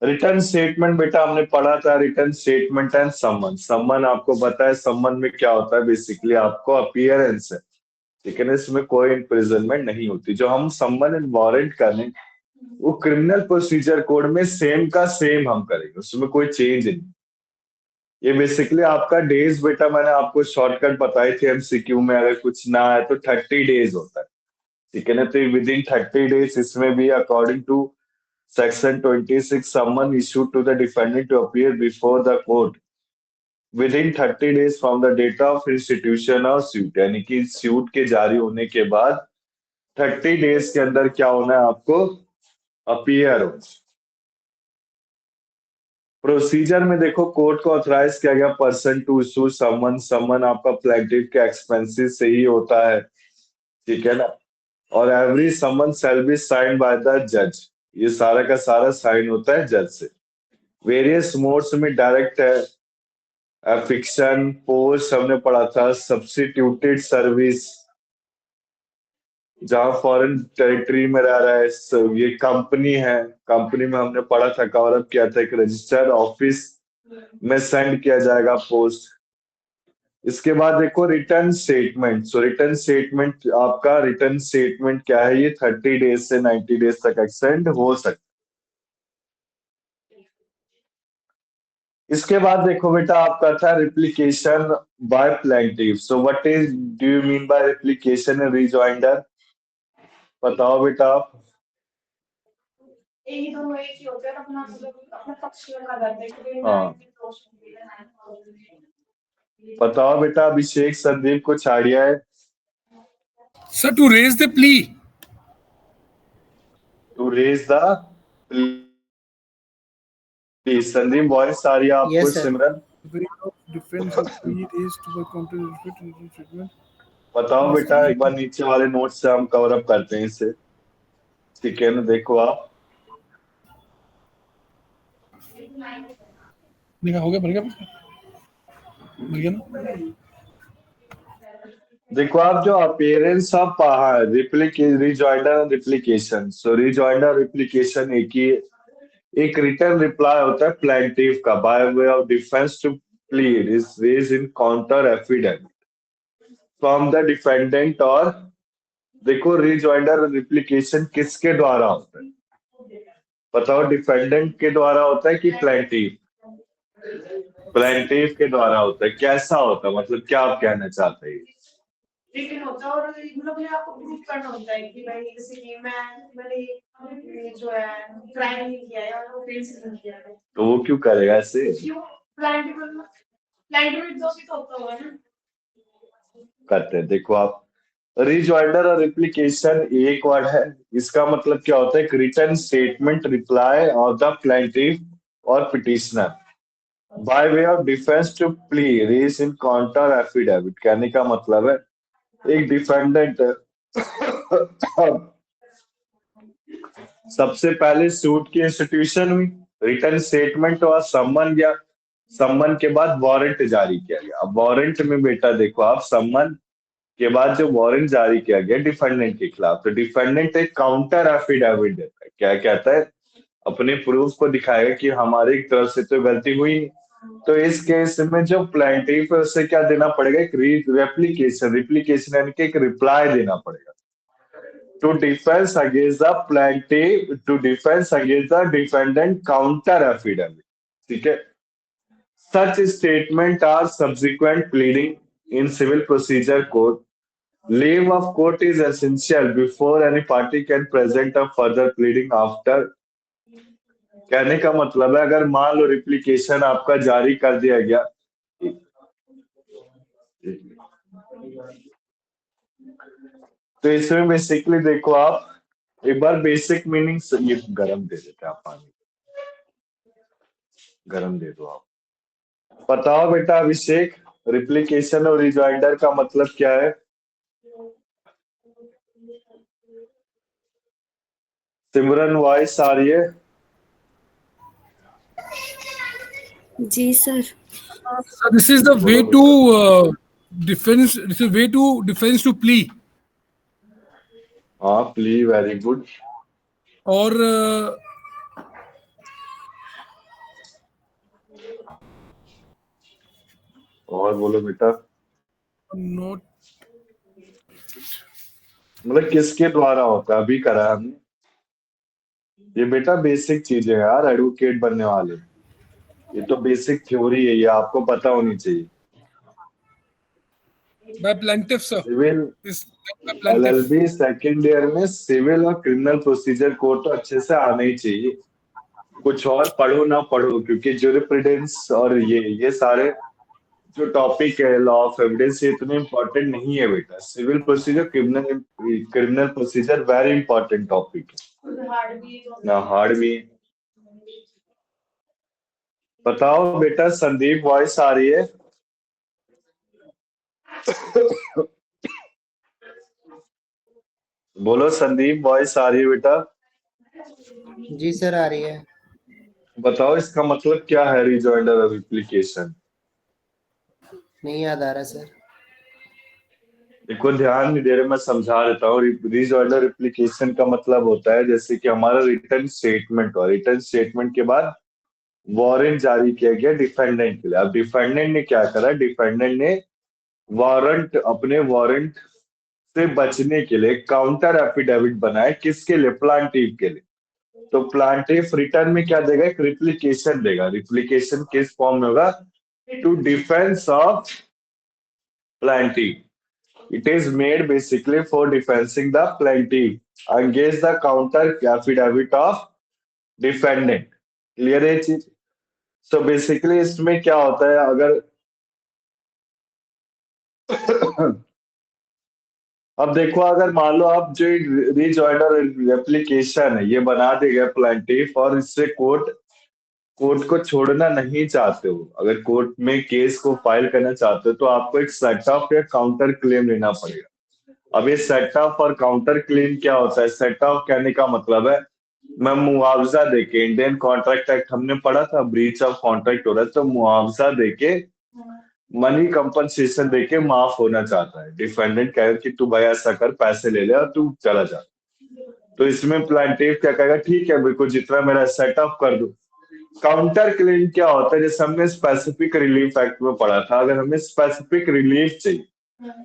रिटर्न स्टेटमेंट बेटा हमने पढ़ा था, रिटर्न स्टेटमेंट एंड समन, समन आपको पता है, समन में क्या होता है, बेसिकली आपको अपीयरेंस है, ठीक है ना, इसमें कोई इम्प्रिजनमेंट नहीं होती। जो हम समन एंड वारंट करें वो क्रिमिनल प्रोसीजर कोड में सेम का सेम हम करेंगे, उसमें कोई चेंज नहीं। ये बेसिकली आपका डेज बेटा मैंने आपको शॉर्टकट बताई थी एमसीक्यू में, अगर कुछ ना है तो 30 डेज होता है, ठीक है ना। तो विद इन 30 डेज इसमें भी according to section 26 summon issued to the defendant to appear before the court within 30 days from the date of institution of suit, यानी कि सूट के जारी होने के बाद 30 डेज के अंदर क्या होना है, आपको अपीयर हो। प्रोसीजर में देखो कोर्ट को ऑथराइज किया गया पर्सन टू इशू समन, समन आपका प्लेंटिफ के एक्सपेंसेस से ही होता है, ठीक है ना। और every summon shall be sign by the जज, ये सारा का सारा साइन होता है जज से। वेरियस मोड्स में डायरेक्ट है, एफिक्शन, पोस्ट हमने पढ़ा था, सब्स्टिट्यूटेड सर्विस, जहां फॉरेन टेरिटरी में रह रहा है, ये कंपनी है, कंपनी में हमने पढ़ा था, कवर अप किया था, एक रजिस्टर्ड ऑफिस में सेंड किया जाएगा पोस्ट। इसके बाद देखो रिटर्न स्टेटमेंट, सो रिटर्न स्टेटमेंट आपका, रिटर्न स्टेटमेंट क्या है, ये 30 डेज से 90 डेज तक एक्सटेंड हो सकता है। इसके बाद देखो बेटा आपका था replication by plaintiff, so what is do you mean by replication and rejoinder, बताओ बेटा आप। यही दोनों एक ही होते हैं, अपना अपना पक्ष लगा देते हैं। हाँ बताओ बेटा अभिषेक, संदीप, कुछ आइडिया है? Sir, to raise the plea. To raise the plea, Sandeep voice आ रही है आपको? Yes, sir. Simran Defense of plea raised to the counter statement. बताओ बेटा, एक बार नीचे वाले नोट से हम कवर अप करते हैं इसे, ठीक है ना। देखो आप, हो गया, भर गया ना। देखो आप, जो appearance of rejoinder and replication, so rejoinder replication एक रिटर्न रिप्लाई होता है प्लेंटिफ का by way of defence to plead is raise in counter affidavit from the defendant. और देखो रिजॉइंडर रिप्लिकेशन किसके द्वारा होता है, बताओ, डिफेंडेंट के द्वारा होता है कि प्लेंटिफ? प्लेंटिफ के द्वारा होता है। कैसा होता है, मतलब क्या आप कहना चाहते हैं? लेकिन होता है और मतलब ये आपको प्रूफ करना होता है कि भाई जैसे कि मैंने जो है क्राइम नहीं किया है और ऑफेंस नहीं किया है, तो वो क्यों करेगा ऐसे? क्यों? प्लांटेबल दोषी तो होता होगा ना, करते हैं। देखो आप, रिजॉइंडर और रिप्लिकेशन एक वर्ड है, इसका मतलब क्या होता है, एक return statement reply of the plaintiff और petitioner by way of defence to plea raise in counter affidavit. कहने का मतलब है एक डिफेंडेंट सबसे पहले सूट की इंस्टीट्यूशन हुई, रिटर्न स्टेटमेंट हुआ, सम्मन गया, सम्मन के बाद वारंट जारी किया गया। अब वारंट में बेटा देखो आप, सम्मन के बाद जो वारंट जारी किया गया डिफेंडेंट के खिलाफ, तो डिफेंडेंट एक काउंटर एफिडेविट देता है। क्या कहता है? अपने प्रूफ को दिखाएगा कि हमारी तरफ से तो गलती हुई नहीं। तो इस केस में जो प्लेंटिफ है उसे क्या देना पड़ेगा? एक रेप्लिकेशन, रिप्लिकेशन यानी कि एक रिप्लाई देना पड़ेगा to defence against the plaintiff, to defence against the defendant counter affidavit. ठीक है, such statement are subsequent pleading in civil procedure court. Leave of court is essential before any party can present a further pleading after। कहने का मतलब है अगर मान लो replication आपका जारी कर दिया गया, तो इसमें बेसिकली देखो आप एक बार बेसिक मीनिंग, ये गरम दे देते हैं आप, पानी गरम दे दो आप। बताओ बेटा अभिषेक, रिप्लिकेशन और रिजॉइंडर का मतलब क्या है? सिमरन वॉइस आ रही है? जी sir. So this is the way to defense. This is way to defense to plea. हाँ, प्ली, वेरी गुड। और बोलो बेटा। नोट मतलब किसके द्वारा होता है? अभी करा है हमने ये बेटा, बेसिक चीजें हैं यार एडवोकेट बनने वाले, ये तो बेसिक थ्योरी है, ये आपको पता होनी चाहिए। by plaintiff sir. Civil Is by plaintiff. LLB second year में सिविल और क्रिमिनल प्रोसीजर कोड तो अच्छे से आना ही चाहिए। कुछ और पढ़ो ना पढ़ो, क्योंकि ज्यूरिस्प्रूडेंस और ये सारे जो टॉपिक है लॉ ऑफ एविडेंस, ये इतने इंपॉर्टेंट नहीं है बेटा। Civil procedure, criminal procedure very important topic है ना, हार्ड भी। बताओ बेटा संदीप, वॉइस आ रही है? बोलो संदीप, वॉइस आ रही है बेटा? जी सर आ रही है। बताओ इसका मतलब क्या है रिजॉइंडर और रिप्लिकेशन? नहीं याद आ रहा सर। देखो ध्यान नहीं दे रहे, मैं समझा देता हूँ। रिजॉइंडर रिप्लिकेशन का मतलब होता है जैसे कि हमारा रिटर्न स्टेटमेंट और रिटर्न स्टेटमेंट के बाद वारंट जारी किया गया डिफेंडेंट के लिए। अब डिफेंडेंट ने क्या करा? डिफेंडेंट ने वारंट, अपने वारंट से बचने के लिए काउंटर एफिडेविट बनाया। किसके लिए? प्लांटिफ के लिए। तो प्लांटिफ रिटर्न में क्या देगा? एक रिप्लिकेशन देगा। रिप्लिकेशन किस फॉर्म में होगा? To defence of plaintiff. It is made basically for defending the plaintiff against the counter affidavit of defendant। Clear है चीज? सो बेसिकली इसमें क्या होता है, अगर अब देखो अगर मान लो आप जो रिजॉइंडर एप्लीकेशन है ये बना देगा प्लांटिफ, और इससे कोर्ट को छोड़ना नहीं चाहते हो, अगर कोर्ट में केस को फाइल करना चाहते हो, तो आपको एक सेट ऑफ या काउंटर क्लेम लेना पड़ेगा। अब ये सेट ऑफ और काउंटर क्लेम क्या होता है? सेट ऑफ कहने का मतलब है मैं मुआवजा देके, इंडियन कॉन्ट्रैक्ट एक्ट हमने पढ़ा था, ब्रीच ऑफ कॉन्ट्रैक्ट हो रहा है, तो मुआवजा देके, मनी कंपनसेशन देके माफ होना चाहता है। डिफेंडेंट कहेगा कि तू भाई ऐसा कर, पैसे ले ले और तू चला जा। तो इसमें प्लांटिफ क्या कहेगा? ठीक है, बिल्कुल जितना मेरा सेट ऑफ कर दो। काउंटर क्लेम क्या होता है? जैसे हमने स्पेसिफिक रिलीफ एक्ट में पढ़ा था, अगर हमें स्पेसिफिक रिलीफ चाहिए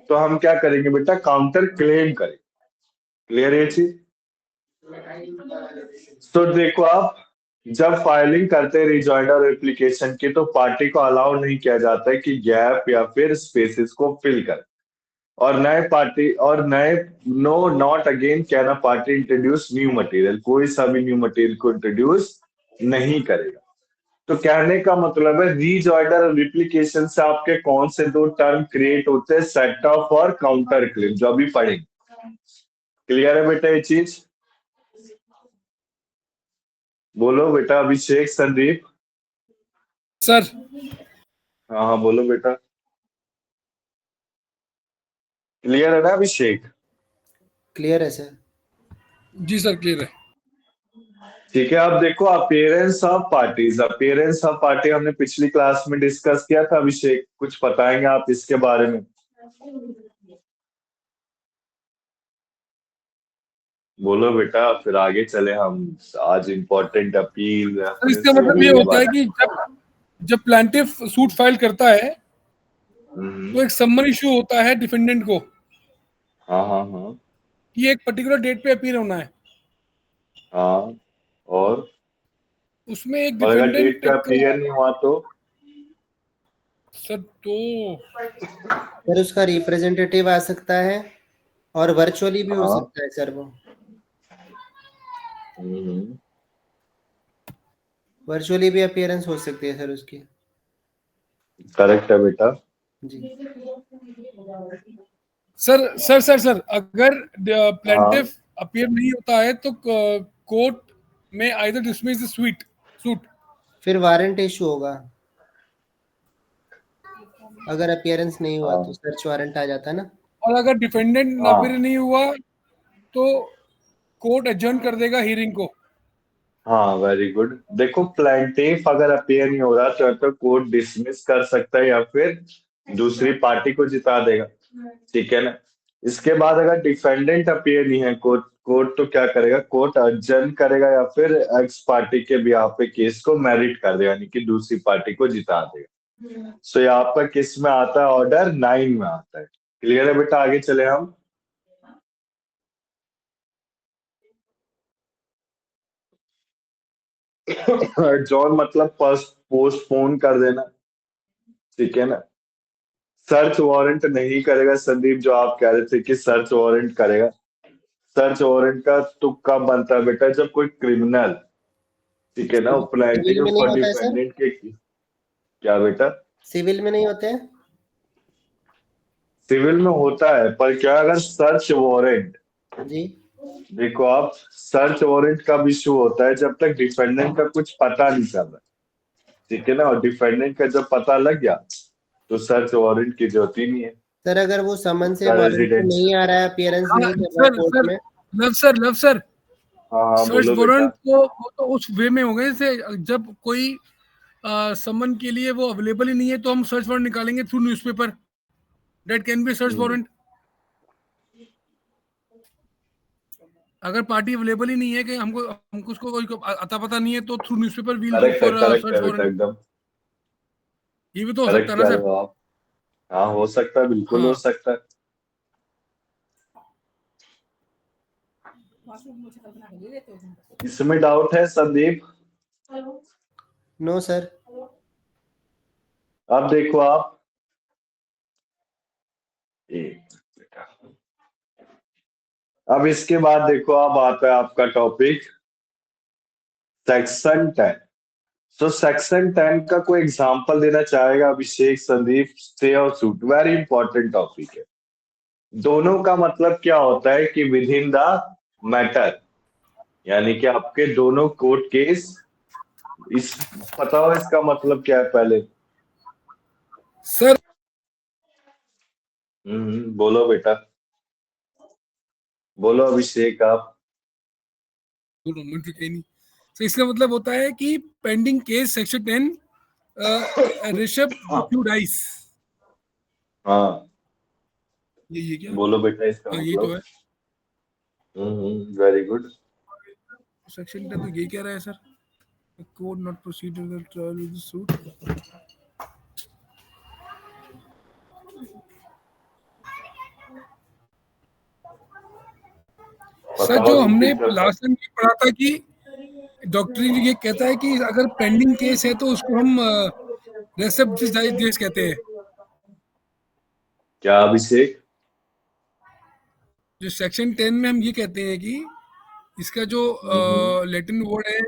तो हम क्या करेंगे बेटा? काउंटर क्लेम करेंगे। क्लियर है चीज? तो देखो आप जब फाइलिंग करते हैं रिजॉइंडर एप्लीकेशन की, तो पार्टी को अलाउ नहीं किया जाता है कि गैप या फिर स्पेसेस को फिल कर, और नए no not again can a party introduce new material. कोई सा भी न्यू मटेरियल को इंट्रोड्यूस नहीं करेगा। तो कहने का मतलब है रिजॉइंडर और रिप्लिकेशन से आपके कौन से दो टर्म क्रिएट होते हैं? सेट ऑफ और काउंटर क्लेम, जो अभी पढ़ेंगे। क्लियर है बेटा ये चीज? बोलो बेटा अभिषेक, संदीप। सर हाँ बोलो बेटा। क्लियर है ना अभिषेक? क्लियर है सर। जी सर क्लियर है। ठीक है। अब देखो appearance of parties. Appearance of party हमने पिछली क्लास में डिस्कस किया था। अभिषेक कुछ बताएंगे आप इसके बारे में? बोलो बेटा, फिर आगे चले हम। आज इम्पोर्टेंट अपील सर इसका मतलब ये होता है कि जब प्लांटिफ सूट फाइल करता है तो एक समन इशू होता है डिफेंडेंट को हाँ हाँ हाँ कि एक पर्टिकुलर डेट पे अपीयर होना है। हाँ। और उसमें एक अगर डेट डिफेंडेंट का अपीयर नहीं हुआ तो? सर तो सर उसका रिप्रेजेंटेटिव आ सकता है और वर्चुअली भी हो हाँ। सकता है सर। वो वर्चुअली भी अपीयरेंस हो सकती है सर उसकी। करेक्ट है बेटा जी सर अगर प्लेंटिफ अपीयर नहीं होता है तो कोर्ट में आइदर डिसमिस द सूट। फिर वारंट इशू होगा। अगर अपीयरेंस नहीं हुआ तो सर्च वारंट आ जाता है ना। और अगर डिफेंडेंट अपीयर नहीं हुआ तो कोर्ट एडजर्न कर देगा हियरिंग को। हाँ वेरी गुड। देखो प्लेंटिफ अगर अपीयर नहीं हो रहा तो कोर्ट डिसमिस कर सकता है या फिर दूसरी पार्टी को जिता देगा। ठीक है ना। इसके बाद अगर डिफेंडेंट अपीयर नहीं है कोर्ट तो क्या करेगा? कोर्ट एडजर्न करेगा या फिर एक्स पार्टी के बिहाफ पे केस को मेरिट कर देगा, यानी कि दूसरी पार्टी को जिता देगा। सो यहाँ पर किस में आता है? ऑर्डर 9 में आता है। क्लियर है बेटा? आगे चले हम। जॉन मतलब पोस्टपोन कर देना। ठीक है ना। सर्च वारंट नहीं करेगा संदीप, जो आप कह रहे थे कि सर्च वारंट करेगा। सर्च वारंट का तुक्का बनता है बेटा जब कोई क्रिमिनल, ठीक है ना, सिविल में नहीं फॉर होता है सर। डिफेंडेंट के। क्या बेटा? सिविल में नहीं होते हैं। सिविल में होता है, पर क्या अगर सर्च वारंट, जी देखो आप सर्च वारंट कब इशू होता है? जब तक डिफेंडेंट का कुछ पता नहीं चल रहा। ठीक है ना। और डिफेंडेंट का जब पता लग गया तो सर्च वारंट की जरूरत ही नहीं है। सर अगर वो समन से उसका वारंट रेजिडेंस। नहीं आ रहा है, अपीयरेंस नहीं कर रहा है कोर्ट में। लव सर हाँ सर्च बोलो बेटा। वारंट को तो उस वे में हो गए जैसे जब कोई समन के लिए वो अवेलेबल ही नहीं है तो हम सर्च वारंट निकालेंगे through newspaper. That can be search warrant. अगर पार्टी अवेलेबल ही नहीं है कि हमको उसको अता पता नहीं है तो through newspaper we'll go for correct search है बेटा वारंट। एकदम ये भी तो हो करेक्ट सकता है कह ना रहे सर। हो आप। हाँ हो सकता है, बिल्कुल हो हाँ सकता है। इसमें डाउट है संदीप? No sir. अब देखो आप बेटा, अब इसके बाद देखो अब आता है आपका टॉपिक सेक्शन 10। सो सेक्शन 10 का कोई एग्जांपल देना चाहेगा अभिषेक, संदीप? स्टे और सूट वेरी इंपॉर्टेंट टॉपिक है। दोनों का मतलब क्या होता है कि विद इन द मैटर, यानी कि आपके दोनों कोर्ट केस। इस पता हो इसका मतलब क्या है पहले? सर बोलो बेटा, बोलो अभिषेक आप। तो इसका मतलब होता है कि पेंडिंग केस सेक्शन 10 ऋषभ जुडाइस। हाँ ये क्या? बोलो बेटा इसका हाँ यही तो मतलब। है वेरी गुड। सेक्शन 10 तो यही कह रहा है sir. Court not procedural trial with suit. Sir जो हमने लास्ट टाइम पढ़ा था कि डॉक्टर ये कहता है कि अगर पेंडिंग केस है तो उसको हम रेसिप्ट कहते हैं। क्या अभिषेक? जो सेक्शन 10 में हम ये कहते हैं कि इसका जो लैटिन वर्ड है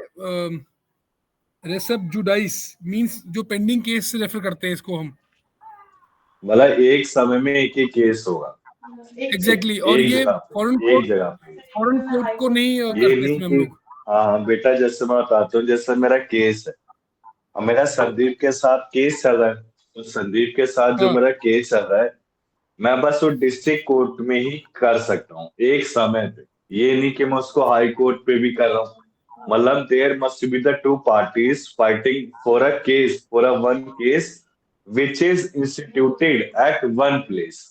रेसेप जुडाइस मींस जो पेंडिंग केस से रेफर करते हैं इसको हम। मतलब एक समय में एक ही केस होगा। एग्जैक्टली और एक ये जगह पे, एक जगह पे। फॉरेन कोर्ट को नहीं ये करते नहीं इसमें हम कि लोग। हाँ बेटा, जैसे मैं बताता हूँ, जैसे मेरा केस है और मेरा संदीप के साथ केस चल रहा है, तो संदीप के साथ जो हाँ मेरा केस चल रहा है मैं बस वो डिस्ट्रिक्ट कोर्ट में ही कर सकता हूँ एक समय पे। ये नहीं कि मैं उसको हाई कोर्ट पे भी कर रहा हूँ। मतलब there must be the two parties fighting for a case, for a one case which is instituted at one place.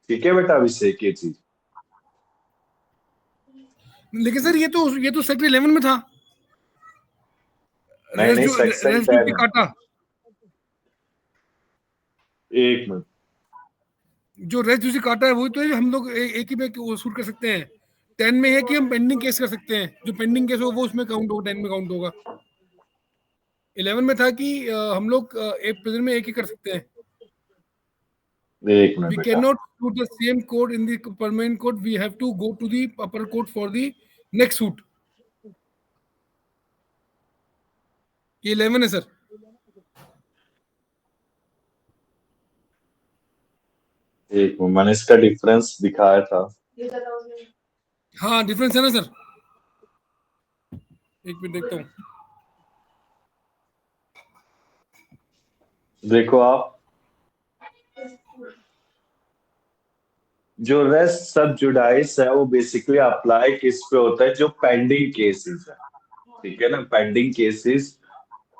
ठीक है बेटा अभिषेक, ये चीज। लेकिन सर ये तो सेक्टर 11 में था। नहीं नहीं, सेक्शन रेस जो 10 है। काटा, एक मिनट, जो रेस काटा है वही तो है जो हम लोग एक ही में शूट कर सकते हैं। 10 में है कि हम पेंडिंग केस कर सकते हैं, जो पेंडिंग केस हो वो उसमें काउंट होगा, 10 में काउंट होगा। 11 में था कि हम लोग एक प्रेजेंट में एक ही कर सकते हैं। एक मिनट We बेटा। cannot shoot the same code in the permanent code. We have to go to the upper code for the next suit. ये 11 है सर। एक मिनट, मैंने इसका डिफरेंस दिखाया था। हाँ डिफरेंस है ना सर, एक मिनट देखता हूँ। देखो आप, जो रेस्ट सब जुडाइस है वो बेसिकली अप्लाई किस पे होता है, जो पेंडिंग केसेस है। ठीक है ना, पेंडिंग केसेस।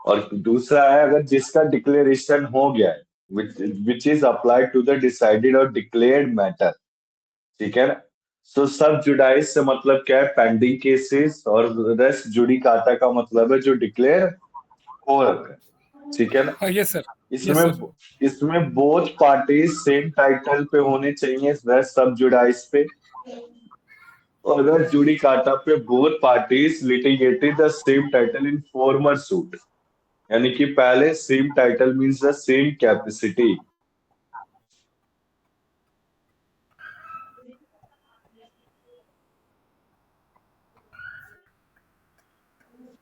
और दूसरा है अगर जिसका डिक्लेरेशन हो गया है, which is applied to the decided और डिक्लेयर्ड मैटर। ठीक है ना। सो सब जुडाइस से मतलब क्या है, पेंडिंग केसेस, और रेस्ट जुडिकाटा का मतलब है जो डिक्लेयर हो रखा है। ठीक है ना। हाँ यस सर, इसमें इसमें बोथ पार्टीज सेम टाइटल पे होने चाहिए रेस्ट सब जुडाइस पे, और अगर जुडिकाटा पे both parties litigated the same title in farmer suit, यानी कि पहले same title means the same capacity.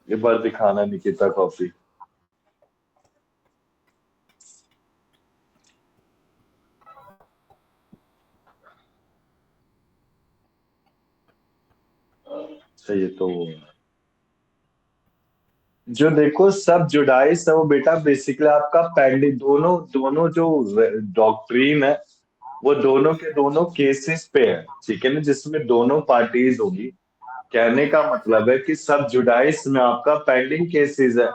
एक बार दिखाना निकिता कॉपी। ये तो जो देखो सब जुडाइस है वो बेटा बेसिकली आपका पेंडिंग, दोनों दोनों जो डॉक्ट्रीन है वो दोनों के दोनों केसेस पे है। ठीक है ना, जिसमें दोनों पार्टीज होगी। कहने का मतलब है कि सब जुडाइस में आपका पेंडिंग केसेस है।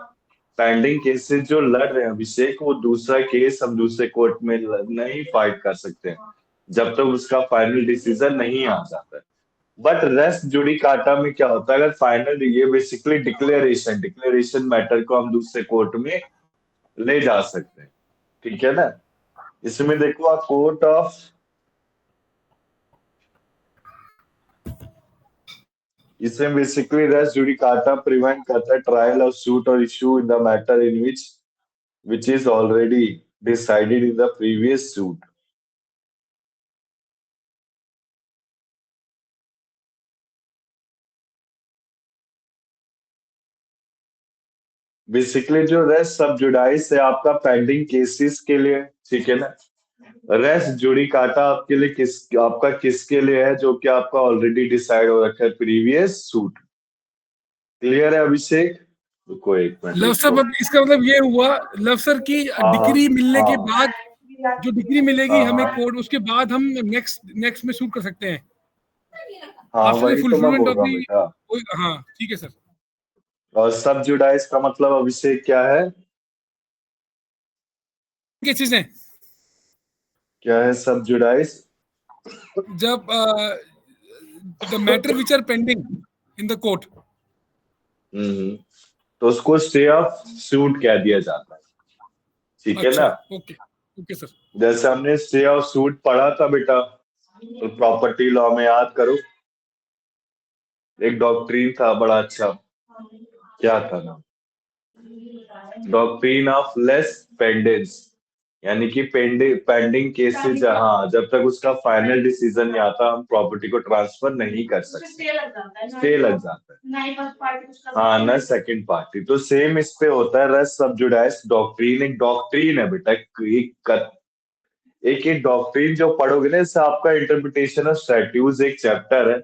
पेंडिंग केसेस जो लड़ रहे हैं अभिषेक, वो दूसरा केस हम दूसरे कोर्ट में नहीं फाइट कर सकते हैं जब तक उसका फाइनल डिसीजन नहीं आ जाता है। बट रेस्ट जुडिकाटा में क्या होता है, अगर फाइनल, ये बेसिकली डिक्लेरेशन डिक्लेरेशन मैटर को हम दूसरे कोर्ट में ले जा सकते हैं। ठीक है ना। इसमें देखो आप कोर्ट ऑफ, इसमें बेसिकली रेस्ट जुडिकाटा प्रिवेंट करता है ट्रायल ऑफ सूट और issue in the matter in which is already decided in the previous suit. Basically जो रेस्ट सब जुडाइस है आपका पेंडिंग केसेस के लिए। ठीक है ना। रेस्ट जुडिकाटा आपके लिए आपका किसके लिए है, जो कि आपका ऑलरेडी डिसाइड हो रखा है प्रीवियस सूट। क्लियर है अभिषेक? रुको एक मिनट लव सर, इसका मतलब ये हुआ लव सर की डिग्री मिलने के बाद, जो डिग्री मिलेगी हमें कोर्ट, उसके बाद हम नेक्स्ट में शूट कर सकते हैं। हाँ आफ्टर द वही तो मैं फुलफिलमेंट बोल ऑफ रहा हूँ द, बेटा। हाँ ठीक है सर। और सब जुडाइस का मतलब अभिषेक क्या है? केसेस हैं क्या है सब जुडाइस? जब the matter which are pending in the court. तो उसको स्टे ऑफ सूट कह दिया जाता है। ठीक है ना। Okay okay sir. जैसे हमने स्टे ऑफ सूट पढ़ा था बेटा, तो प्रॉपर्टी लॉ में याद करो, एक डॉक्ट्रीन था बड़ा अच्छा, क्या था नाम, डॉक्ट्रीन ऑफ लेस पेंडेंस, यानी कि पेंडिंग केसेस जहां जब तक उसका फाइनल डिसीजन नहीं आता हम प्रॉपर्टी को ट्रांसफर नहीं कर सकते, स्टे लग जाता है। हाँ ना, सेकंड पार्टी। तो सेम इस पे होता है रेस्ट सब जुडाइस डॉक्ट्रीन। एक डॉक्ट्रीन है बेटा, एक डॉक्ट्रीन जो पढ़ोगे ना, इससे आपका इंटरप्रिटेशन ऑफ स्टैट्यूज एक चैप्टर है,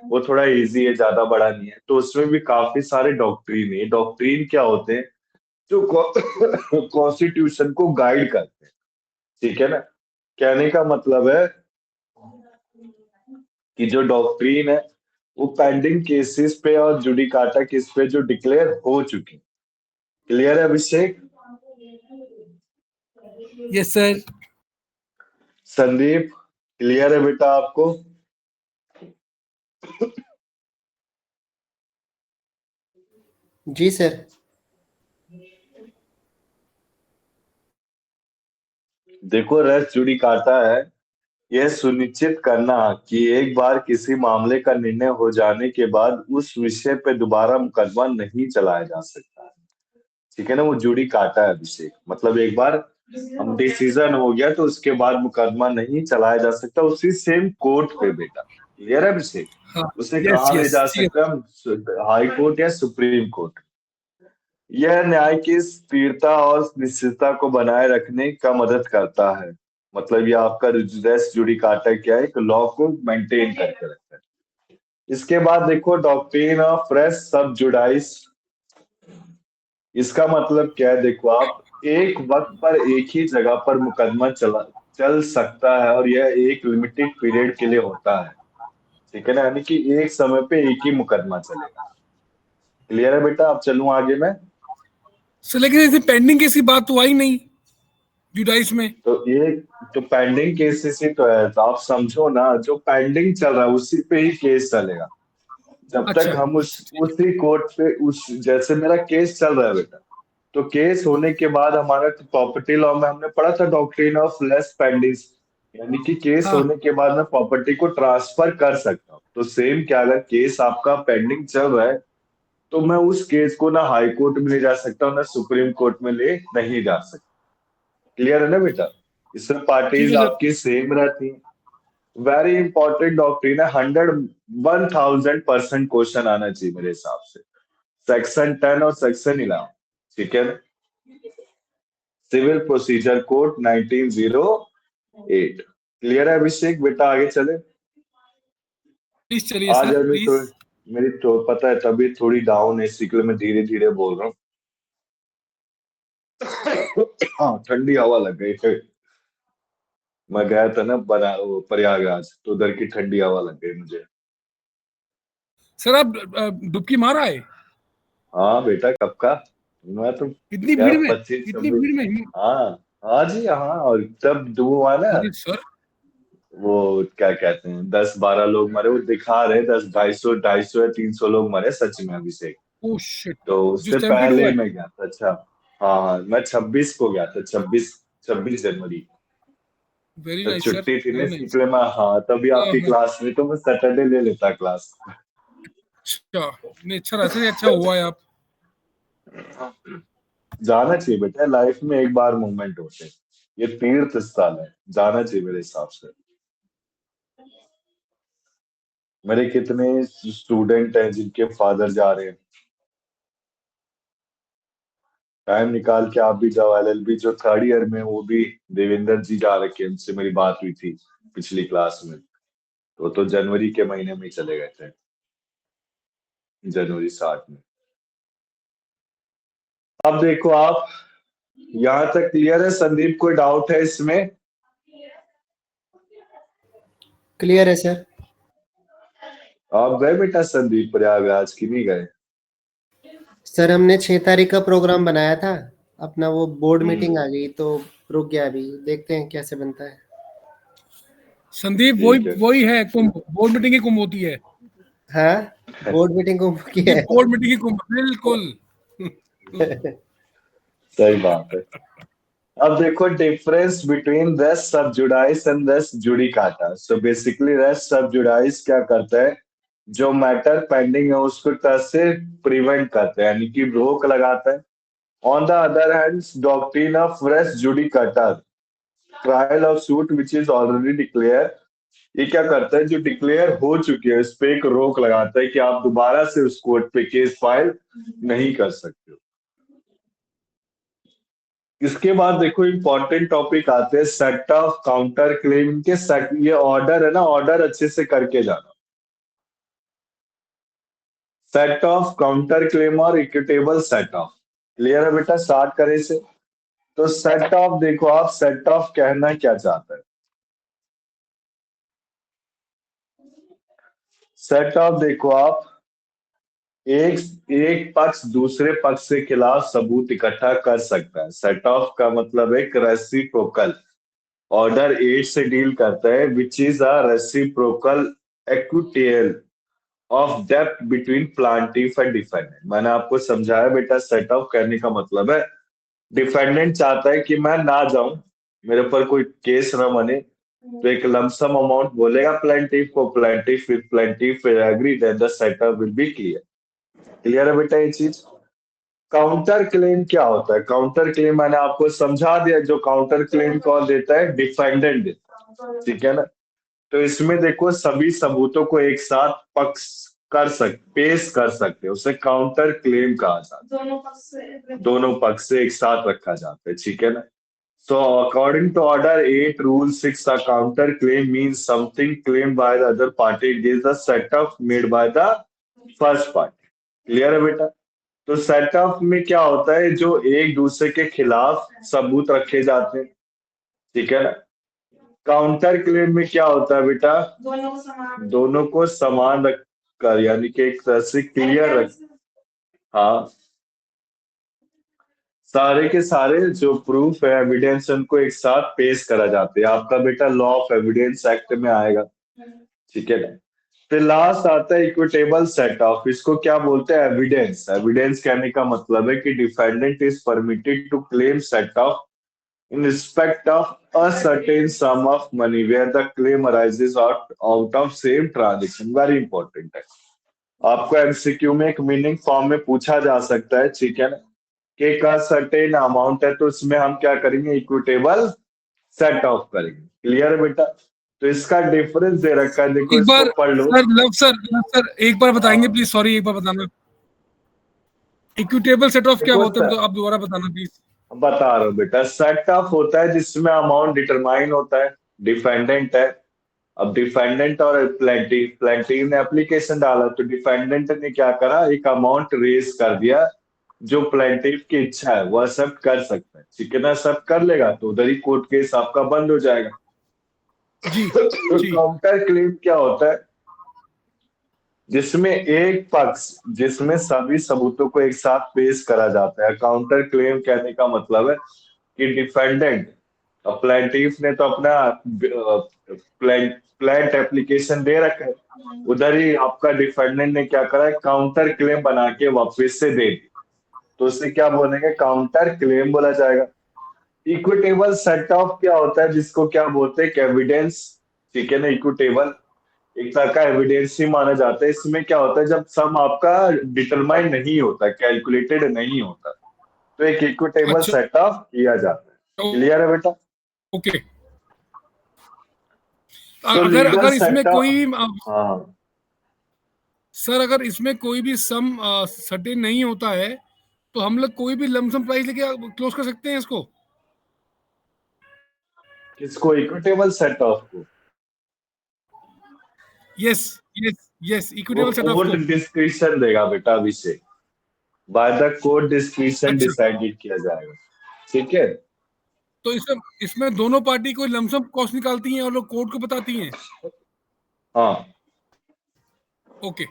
वो थोड़ा इजी है, ज्यादा बड़ा नहीं है। तो उसमें भी काफी सारे डॉक्ट्रीन है। डॉक्ट्रीन क्या होते हैं, जो कॉन्स्टिट्यूशन को गाइड करते हैं। ठीक है ना। कहने का मतलब है कि जो डॉक्ट्रीन है वो पेंडिंग केसेस पे और जुडिकाटा केस पे जो डिक्लेयर हो चुके। क्लियर है Abhishek? Yes sir. Sandeep clear है बेटा आपको? जी सर। देखो रेस जुडिकाटा है यह सुनिश्चित करना कि एक बार किसी मामले का निर्णय हो जाने के बाद उस विषय पे दोबारा मुकदमा नहीं चलाया जा सकता है। ठीक है ना? वो जुडिकाटा है अभिषेक, मतलब एक बार हम डिसीजन हो गया तो उसके बाद मुकदमा नहीं चलाया जा सकता उसी सेम कोर्ट पे बेटा। क्लियर है अभिषेक? हाँ उसे यस कहाँ ले यस जा ठीक है। सकते हैं हम? हाई कोर्ट या सुप्रीम कोर्ट। यह न्याय की स्थिरता और निश्चितता को बनाए रखने का मदद करता है। मतलब ये आपका रेस जुडिकाटा क्या है? एक लॉ को मेंटेन करके रखता है। इसके बाद देखो डॉक्ट्रिन ऑफ रेस सब जुडाइस। इसका मतलब क्या है? देखो आप एक वक्त पर एक ही जगह पर मुकदमा चल सकता है और यह एक लिमिटेड पीरियड के लिए होता है। ठीक है ना? यानी कि एक समय पे एक ही मुकदमा चलेगा। क्लियर है बेटा? अब चलूं आगे मैं? सर लेकिन ऐसी पेंडिंग केस की बात तो आई नहीं जुडाइस में। तो ये तो पेंडिंग केसेस ही तो है, तो आप समझो ना, जो पेंडिंग चल रहा है उसी पे ही केस चलेगा। जब तक अच्छा हम उसी कोर्ट पे उस जैसे मेरा केस चल रहा है बेटा, तो केस होने के बाद हमारा प्रॉपर्टी लॉ में हमने पढ़ा था डॉक्ट्रिन ऑफ लेस पेंडिंग्स, यानी कि केस हाँ होने के बाद मैं प्रॉपर्टी को ट्रांसफर कर सकता हूँ। तो सेम क्या, अगर केस आपका पेंडिंग चल रहा है तो मैं उस केस को ना हाई कोर्ट में ले जा सकता हूँ ना सुप्रीम कोर्ट में ले नहीं जा सकता। क्लियर है ना बेटा? इसमें ठीक पार्टीज है सर। आपकी सेम रहती हैं। वेरी इंपॉर्टेंट डॉक्ट्रिन है, 1000% क्वेश्चन आना चाहिए मेरे हिसाब से, सेक्शन 10 और सेक्शन 11। ठीक है? Civil procedure code 1908। क्लियर है अभिषेक? बेटा आगे चले। प्लीज चलिए आज सर अभी प्लीज। तो मेरी तो पता है तबीयत थोड़ी डाउन है, इसी के लिए मैं धीरे धीरे बोल रहा हूँ। हाँ ठंडी हवा लग गई है। मैं गया था ना प्रयागराज, तो उधर की ठंडी हवा लग गई मुझे। सर आप डुबकी मार आए? हाँ बेटा कब का, मैं तो इतनी क्या भीड़ में? 25-26। हाँ हाँ जी हाँ, और तब डूब हुआ ना, अरे सर। वो क्या कहते हैं 10-12 लोग मरे, वो दिखा रहे 250 या 300 लोग मरे सच में अभिषेक। Oh shit. तो जो उससे स्टैम्पेड हुआ पहले है। मैं गया था। अच्छा हाँ हाँ, मैं 26 को गया था, 26 जनवरी। वेरी तो नाइस सर छुट्टी थी ना, वेरी इसकी नाइस। के लिए मैं, हाँ तभी हाँ आपकी हाँ। क्लास में, तो मैं सैटरडे ले लेता क्लास। अच्छा नहीं अच्छा ऐसे ही अच्छा हुआ है आप। जाना चाहिए बेटा, लाइफ में एक बार मूवमेंट होते हैं, ये तीर्थ स्थल है, जाना चाहिए मेरे हिसाब से। मेरे कितने स्टूडेंट हैं जिनके फादर जा रहे हैं, टाइम निकाल के आप भी जाओ। एलएलबी जो थर्ड ईयर में, वो भी देवेंद्र जी जा रखे हैं, उनसे मेरी बात हुई थी पिछली क्लास में। तो जनवरी के महीने में ही चले गए थे, जनवरी 60 में। अब देखो आप, यहाँ तक क्लियर है संदीप? कोई डाउट है इसमें? क्लियर है सर। आप गए बेटा संदीप प्रयागराज की नहीं गए? सर हमने 6 तारीख का प्रोग्राम बनाया था अपना, वो बोर्ड मीटिंग आ हम्म, गई तो रुक गया। अभी देखते हैं कैसे बनता है। संदीप वही ठीक है। वही है कुंभ, बोर्ड मीटिंग की कुंभ होती है। हाँ बोर्ड मीटिंग को ये किया बोर्ड मीटिंग की कुंभ बिल्कुल। सही बात है। अब देखो difference between res sub judice and res judicata. So basically res sub judice क्या करता है, जो मैटर पेंडिंग है उसको तरह से प्रिवेंट करता है, यानी कि रोक लगाता है। On the other hand doctrine of res judicata, trial of suit which is already declare, ये क्या करता है, जो डिक्लेयर हो चुकी है उस पे एक रोक लगाता है कि आप दोबारा से उस कोर्ट पे केस फाइल नहीं कर सकते हो। इसके बाद देखो इंपॉर्टेंट टॉपिक आते हैं सेट ऑफ काउंटर क्लेम के। सेट, ये ऑर्डर है ना, ऑर्डर अच्छे से करके जाना। सेट ऑफ काउंटर क्लेम और इक्विटेबल सेट ऑफ। क्लियर है बेटा? स्टार्ट करें से। तो सेट ऑफ देखो आप, सेट ऑफ कहना क्या चाहता है? सेट ऑफ देखो आप, एक पक्ष दूसरे पक्ष के खिलाफ सबूत इकट्ठा कर सकता है। सेट ऑफ का मतलब एक रेसिप्रोकल। ऑर्डर 8 से डील करता है which is a reciprocal acquittal of डेप्थ बिटवीन प्लांटिफ एंड डिफेंडेंट। मैंने आपको समझाया बेटा, सेट ऑफ करने का मतलब है डिफेंडेंट चाहता है कि मैं ना जाऊं, मेरे पर कोई केस ना बने, तो एक लमसम अमाउंट बोलेगा प्लेंटिफ को, plaintiff with plaintiff agree, then the set off will be clear. Clear है बेटा ये चीज? काउंटर क्लेम क्या होता है? काउंटर क्लेम मैंने आपको समझा दिया। जो काउंटर क्लेम कौन देता है? डिफेंडेंट देता है, ठीक है ना। तो इसमें देखो सभी सबूतों को एक साथ पेश कर सकते हैं, उसे काउंटर क्लेम कहा जाता है। दोनों पक्ष से एक साथ रखा जाता है, ठीक है ना। So according to order 8 rule 6, a counter claim means something claimed by the other party against the set off made by the first party. Clear है बेटा? तो सेट ऑफ में क्या होता है? जो एक दूसरे के खिलाफ सबूत रखे जाते हैं, ठीक है ना। काउंटर क्लेम में क्या होता है बेटा? दोनों को समान रख कर, यानी कि एक तरह से क्लियर रख, हाँ, सारे के सारे जो प्रूफ है, एविडेंस, उनको एक साथ पेश करा जाते हैं। आपका बेटा लॉ ऑफ एविडेंस एक्ट में आएगा, ठीक है ना। फिर लास्ट आता है इक्विटेबल सेट ऑफ। इसको क्या बोलते हैं? एविडेंस। एविडेंस कहने का मतलब है कि defendant is permitted to claim set off in respect of a certain sum of money where the claim arises out of same transaction. Very important है। आपको एमसीक्यू में एक मीनिंग फॉर्म में पूछा जा सकता है, ठीक है ना, कि एक सर्टेन अमाउंट है तो इसमें हम क्या करेंगे? इक्विटेबल सेट ऑफ करेंगे। क्लियर है बेटा? तो इसका डिफरेंस दे रखा है, देखो, एक बार इसको पढ़ लो। सर एक बार बताएंगे प्लीज, सॉरी एक बार बताना, इक्विटेबल सेट ऑफ क्या होता है, तो आप दोबारा बताना प्लीज। बता रहा हूँ बेटा, सेट ऑफ होता है जिसमें अमाउंट डिटरमाइन होता है, डिफेंडेंट है। अब डिफेंडेंट और प्लेंटिफ ने एप्लीकेशन डाला, तो डिफेंडेंट ने क्या करा? एक अमाउंट रेज कर दिया जो प्लेंटिफ की इच्छा है वो एक्सेप्ट कर सकता है, ठीक है ना। एक्सेप्ट कर लेगा तो उधर ही कोर्ट केस आपका बंद हो जाएगा। जी, काउंटर क्लेम क्या होता है? जिसमें एक पक्ष, जिसमें सभी सबूतों को एक साथ पेश करा जाता है। काउंटर क्लेम कहने का मतलब है कि डिफेंडेंट, प्लेंटिफ ने तो अपना प्लेंट एप्लीकेशन दे रखा है, उधर ही आपका डिफेंडेंट ने क्या करा? काउंटर क्लेम बना के वापस से दे दी, तो उसे क्या बोलेंगे? काउंटर क्लेम बोला जाएगा। इक्विटेबल सेट ऑफ क्या होता है? जिसको क्या बोलते हैं? एविडेंस, ठीक है ना। इक्विटेबल एक तरह का एविडेंस ही माना जाता है। इसमें क्या होता है? जब सम आपका डिटरमाइन नहीं होता, कैलकुलेटेड नहीं होता, तो एक इक्विटेबल सेट ऑफ किया जाता है। क्लियर है बेटा? ओके। अगर इसमें कोई सर, अगर इसमें कोई भी सम सर्टेन नहीं होता है तो हम लोग कोई भी लमसम प्राइस लेके क्लोज कर सकते हैं इसको? किसको? इक्विटेबल सेट ऑफ को? यस, इक्विटेबल सेट ऑफ को कोर्ट डिस्क्रिप्शन देगा बेटा, Abhishek. By the court discretion decided किया जाएगा, ठीक है। तो इसमें दोनों पार्टी कोई लमसम कॉस्ट निकालती हैं और लोग कोर्ट को बताती हैं? हाँ, okay.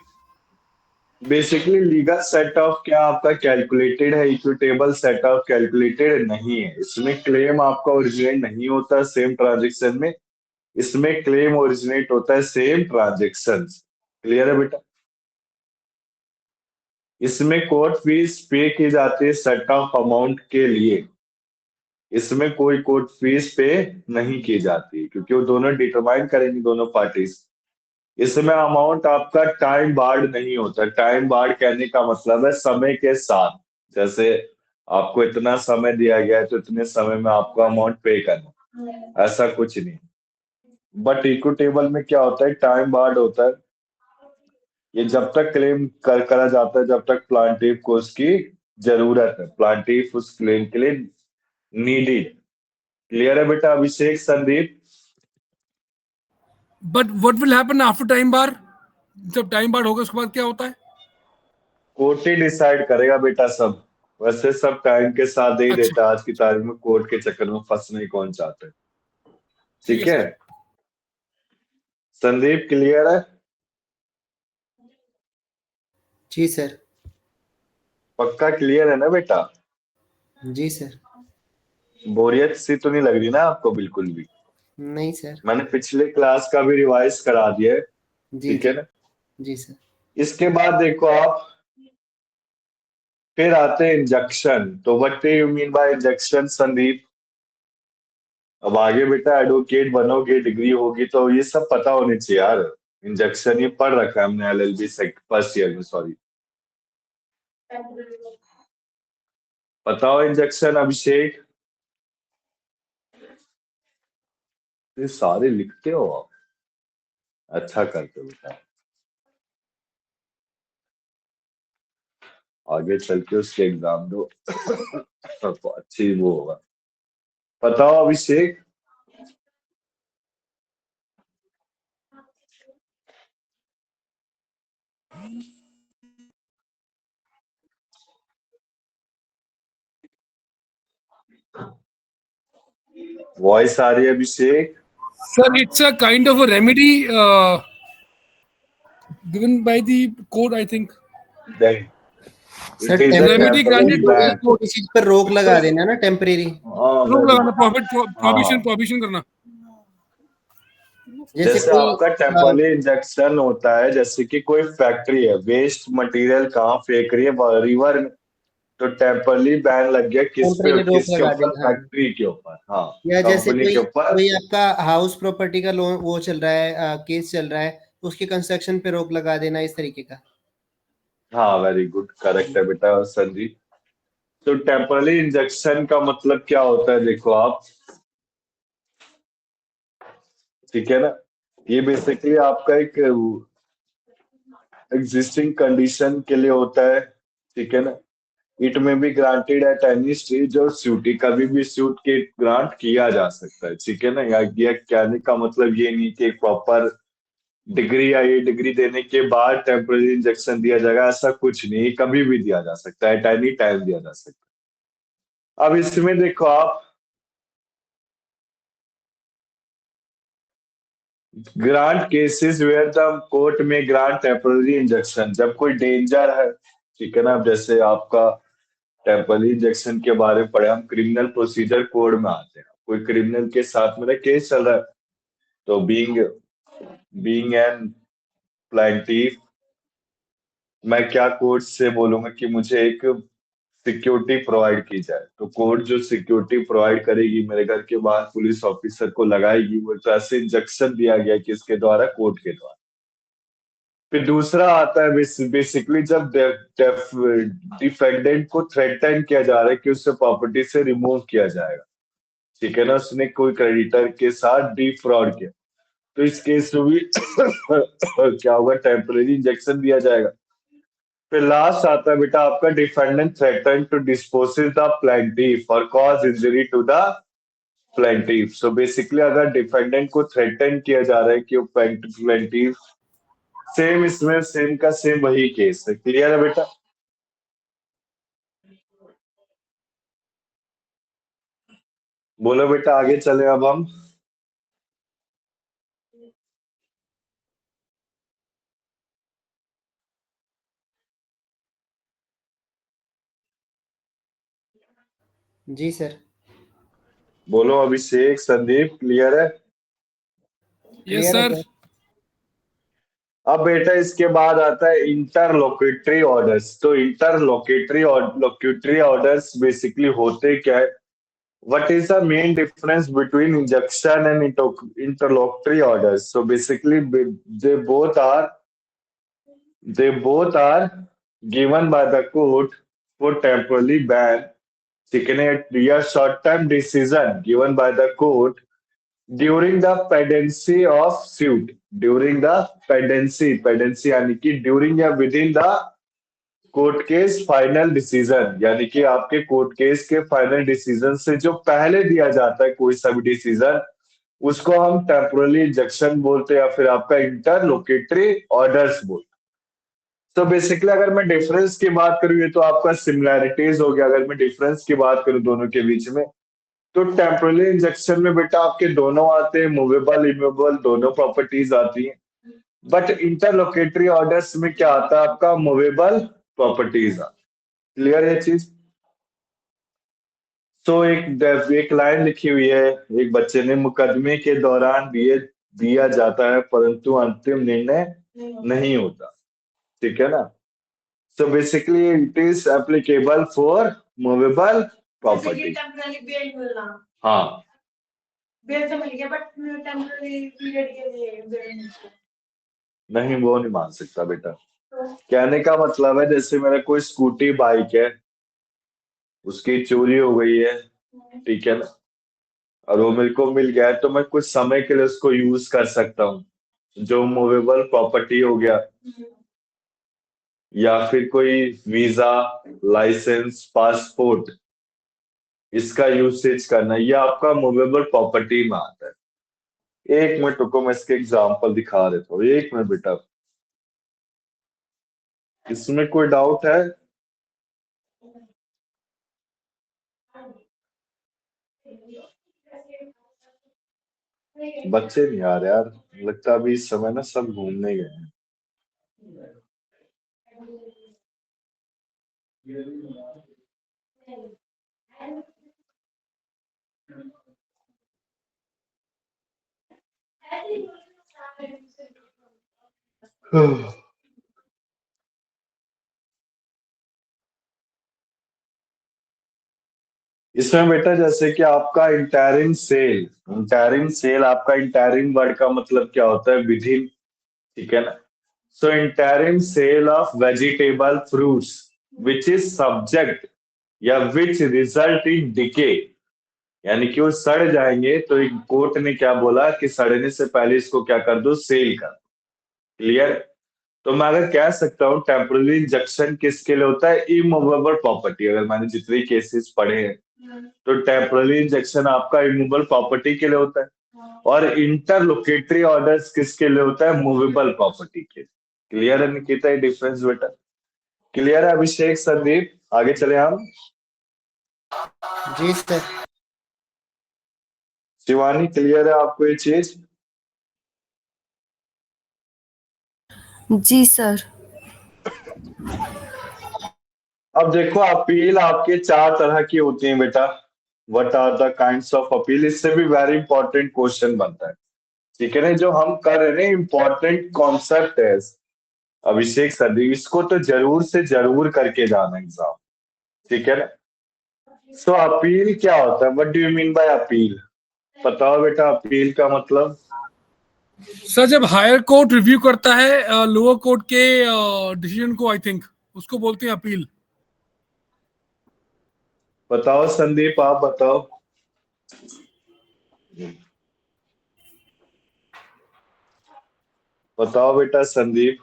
Basically legal set of क्या आपका कैलकुलेटेड है, इक्विटेबल सेट ऑफ कैलकुलेटेड नहीं है। इसमें क्लेम आपका ओरिजिनेट नहीं होता सेम ट्रांजेक्शन में, इसमें क्लेम ओरिजिनेट होता है सेम ट्रांजेक्शन। क्लियर है बेटा? इसमें कोर्ट फीस पे की जाती है सेट ऑफ अमाउंट के लिए, इसमें कोई कोर्ट फीस पे नहीं की जाती क्योंकि वो दोनों डिटरमाइन करेंगी, दोनों पार्टीज। इसमें अमाउंट आपका टाइम बार्ड नहीं होता। टाइम बार्ड कहने का मतलब है समय के साथ, जैसे आपको इतना समय दिया गया है तो इतने समय में आपको अमाउंट पे करना, ऐसा कुछ नहीं। बट इक्विटेबल में क्या होता है? टाइम बार्ड होता है। ये जब तक क्लेम करा जाता है जब तक प्लांटिफ को उसकी जरूरत है, प्लांटिफ उस क्लेम के लिए नीडेड। क्लियर है बेटा Abhishek, Sandeep? But what will happen after time bar? जब टाइम बार होगा उसके बाद क्या होता है? कोर्ट ही डिसाइड करेगा बेटा सब। वैसे सब टाइम के साथ दे देता, आज की तारीख में कोर्ट के चक्कर में फंसने कौन चाहते, ठीक है। संदीप क्लियर है? जी सर। पक्का क्लियर है ना बेटा? जी सर। बोरियत सी तो नहीं लग रही ना आपको बिल्कुल भी? नहीं सर। मैंने पिछले क्लास का भी रिवाइज करा दिया है, जी ठीक है जी। ना? जी सर। इसके बाद देखो आप, फिर आते हैं इंजेक्शन। तो what do you mean bye injection Sandeep? अब आगे बेटा एडवोकेट बनोगे, डिग्री होगी, तो ये सब पता होने चाहिए यार। इंजेक्शन ये पढ़ रखा है हमने एलएलबी फर्स्ट ईयर में, सॉरी। बताओ इंजेक्शन अभिषेक। ये सारे लिखते हो आप, अच्छा करते हो बेटा। आगे चल के उसके एग्जाम दो तो अच्छी वो होगा। बताओ अभिषेक। वॉइस आ रही है अभिषेक? Sir, it's a kind of a remedy given by the court, I think. नहीं, sir it is a Remedy temporary granted by the ban. court. किसी पर रोक लगा देना ना, टेम्परेरी। हाँ रोक very लगाना, good. हाँ, prohibition करना। जैसे जैसे कोई आपका टेम्पररी इंजेक्शन होता है, जैसे कि कोई फैक्ट्री है, वेस्ट मटेरियल कहाँ फेंक रही है, रिवर में, तो टेम्पररी बैन लग गया किस पे? टेम्परेरी रोक किसके लगा ऊपर? देना, हाँ। फैक्ट्री के ऊपर, हाँ, या जैसे कंपनी कोई के ऊपर। कोई आपका हाउस प्रॉपर्टी का लोन वो चल रहा है, केस चल रहा है, तो उसके कंस्ट्रक्शन पे रोक लगा देना, इस तरीके का। हाँ वेरी गुड, करेक्ट है बेटा संजीव। तो टेम्पररी इंजेक्शन का मतलब क्या होता है, देखो आप, ठीक है ना? ये बेसिकली आपका एक एग्जिस्टिंग कंडीशन के लिए होता है, ठीक है ना? इट में be granted at any stage, और सूटी कभी भी सूट के ग्रांट किया जा सकता है, ठीक है ना? या ये कहने का मतलब ये नहीं कि एक प्रॉपर डिग्री या ये डिग्री देने के बाद टेम्पररी इंजेक्शन दिया जाएगा, ऐसा कुछ नहीं, कभी भी दिया जा सकता है, एट एनी टाइम दिया जा सकता है। अब इसमें देखो आप, grant cases where the court में ग्रांट टेम्पररी इंजेक्शन, जब कोई डेंजर है, ठीक है ना? अब जैसे आपका टेम्पररी इंजेक्शन के बारे में पढ़े हम, क्रिमिनल प्रोसीजर कोड में आते हैं, कोई क्रिमिनल के साथ मेरा केस चल रहा है, तो बीइंग एन प्लेंटिफ, मैं क्या कोर्ट से बोलूंगा कि मुझे एक सिक्योरिटी प्रोवाइड की जाए, तो कोर्ट जो सिक्योरिटी प्रोवाइड करेगी मेरे घर के बाहर पुलिस ऑफिसर को लगाएगी, वो तो ऐसे इंजेक्शन दिया गया कि इसके द्वारा, कोर्ट के द्वारा। फिर दूसरा आता है बेसिकली जब डिफेंडेंट को थ्रेटन किया जा रहा है कि उससे प्रॉपर्टी से रिमूव किया जाएगा, ठीक है ना? उसने कोई क्रेडिटर के साथ डीप फ्रॉड किया, तो इस केस में भी क्या होगा? टेम्पररी इंजेक्शन दिया जाएगा। फिर लास्ट आता है बेटा आपका, defendant threaten to dispose the plaintiff और cause injury to the plaintiff. So basically अगर डिफेंडेंट को थ्रेटन किया जा रहा है कि वो प्लेंटिफ, सेम इसमें सेम का सेम वही केस है। क्लियर है बेटा? बोलो बेटा, आगे चले अब हम। जी सर। बोलो अभिषेक, संदीप, क्लियर है? Yes, क्लियर है sir. सर। अब बेटा इसके बाद आता है इंटरलोकेटरी ऑर्डर्स। तो इंटरलोकेटरी ऑर्डर्स बेसिकली होते क्या है? What is the main difference between injunction and interlocutory orders? So basically, they both are they both are given by the court for temporarily ban. Taken a short-term decision given by the court during the pendency of suit. During the pendency यानी कि during या within the court case final decision, यानी कि आपके court case के final decision से जो पहले दिया जाता है कोई सा भी डिसीजन, उसको हम टेम्पोररी इंजेक्शन बोलते हैं, या फिर आपका इंटरलोकेटरी ऑर्डर्स बोलते हैं। तो बेसिकली अगर मैं डिफरेंस की बात करूं, ये तो आपका सिमिलैरिटीज हो गया। अगर मैं डिफरेंस की बात करूं दोनों के बीच में, तो टेम्पोररी इंजेक्शन में बेटा आपके दोनों आते हैं, मूवेबल इमूवेबल दोनों प्रॉपर्टीज आती हैं। बट इंटरलोकेटरी ऑर्डर्स में क्या आता है आपका, मूवेबल प्रॉपर्टीज। क्लियर ये चीज। तो एक लाइन लिखी हुई है एक बच्चे ने, मुकदमे के दौरान दिया जाता है परंतु अंतिम निर्णय नहीं होता। ठीक है ना। So basically it is applicable for movable property. Temporary bail मिलना, हाँ, बेल तो मिल गया बट टेम्पररी पीरियड के लिए बेल मिलता नहीं वो नहीं मान सकता बेटा। कहने का मतलब है जैसे मेरा कोई स्कूटी बाइक है, उसकी चोरी हो गई है, ठीक है ना, और वो मेरे को मिल गया है, तो मैं कुछ समय के लिए उसको यूज कर सकता हूँ, जो मूवेबल प्रॉपर्टी हो गया। या फिर कोई वीजा, लाइसेंस, पासपोर्ट, इसका यूसेज करना, ये आपका मूवेबल प्रॉपर्टी में आता है। एक मिनट रुको, मैं इसके एग्जांपल दिखा देता हूँ, एक मिनट बेटा। इसमें कोई डाउट है? बच्चे नहीं आ रहे यार, लगता है अभी इस समय ना सब घूमने गए हैं। इसमें बेटा जैसे कि आपका इंटरिम सेल आपका इंटरिम वर्ड का मतलब क्या होता है, विधिन। ठीक है ना। So interim sale of vegetable fruits which is subject या विच रिजल्ट इन डिके, यानी कि वो सड़ जाएंगे, तो एक कोर्ट ने क्या बोला कि सड़ने से पहले इसको क्या कर दो, सेल कर। क्लियर। तो मैं अगर कह सकता हूँ टेम्पररी इंजक्शन किसके लिए होता है, इमूवेबल प्रॉपर्टी। अगर मैंने जितने केसेस पढ़े हैं तो टेम्पररी इंजेक्शन आपका इमूवेबल प्रॉपर्टी के लिए होता है, और इंटरलोकेटरी ऑर्डर्स किसके लिए होता है, मूवेबल प्रॉपर्टी के। क्लियर है निकिता ये डिफरेंस बेटा? क्लियर है अभिषेक, संदीप? आगे चले हम। जी सर। शिवानी क्लियर है आपको ये चीज? जी सर। अब देखो अपील आपके 4 तरह की होती है बेटा। What are the kinds of appeal, इससे भी वेरी इंपॉर्टेंट क्वेश्चन बनता है। ठीक है ना, जो हम कर रहे हैं इंपॉर्टेंट कॉन्सेप्ट है अभिषेक सर, इसको तो जरूर से जरूर करके जाना एग्जाम। ठीक है ना। सो अपील क्या होता है, what do you mean bye appeal? बताओ बेटा अपील का मतलब। सर जब हायर कोर्ट रिव्यू करता है लोअर कोर्ट के डिसीजन को, आई थिंक उसको बोलते हैं अपील। बताओ संदीप, आप बताओ। बताओ बेटा संदीप।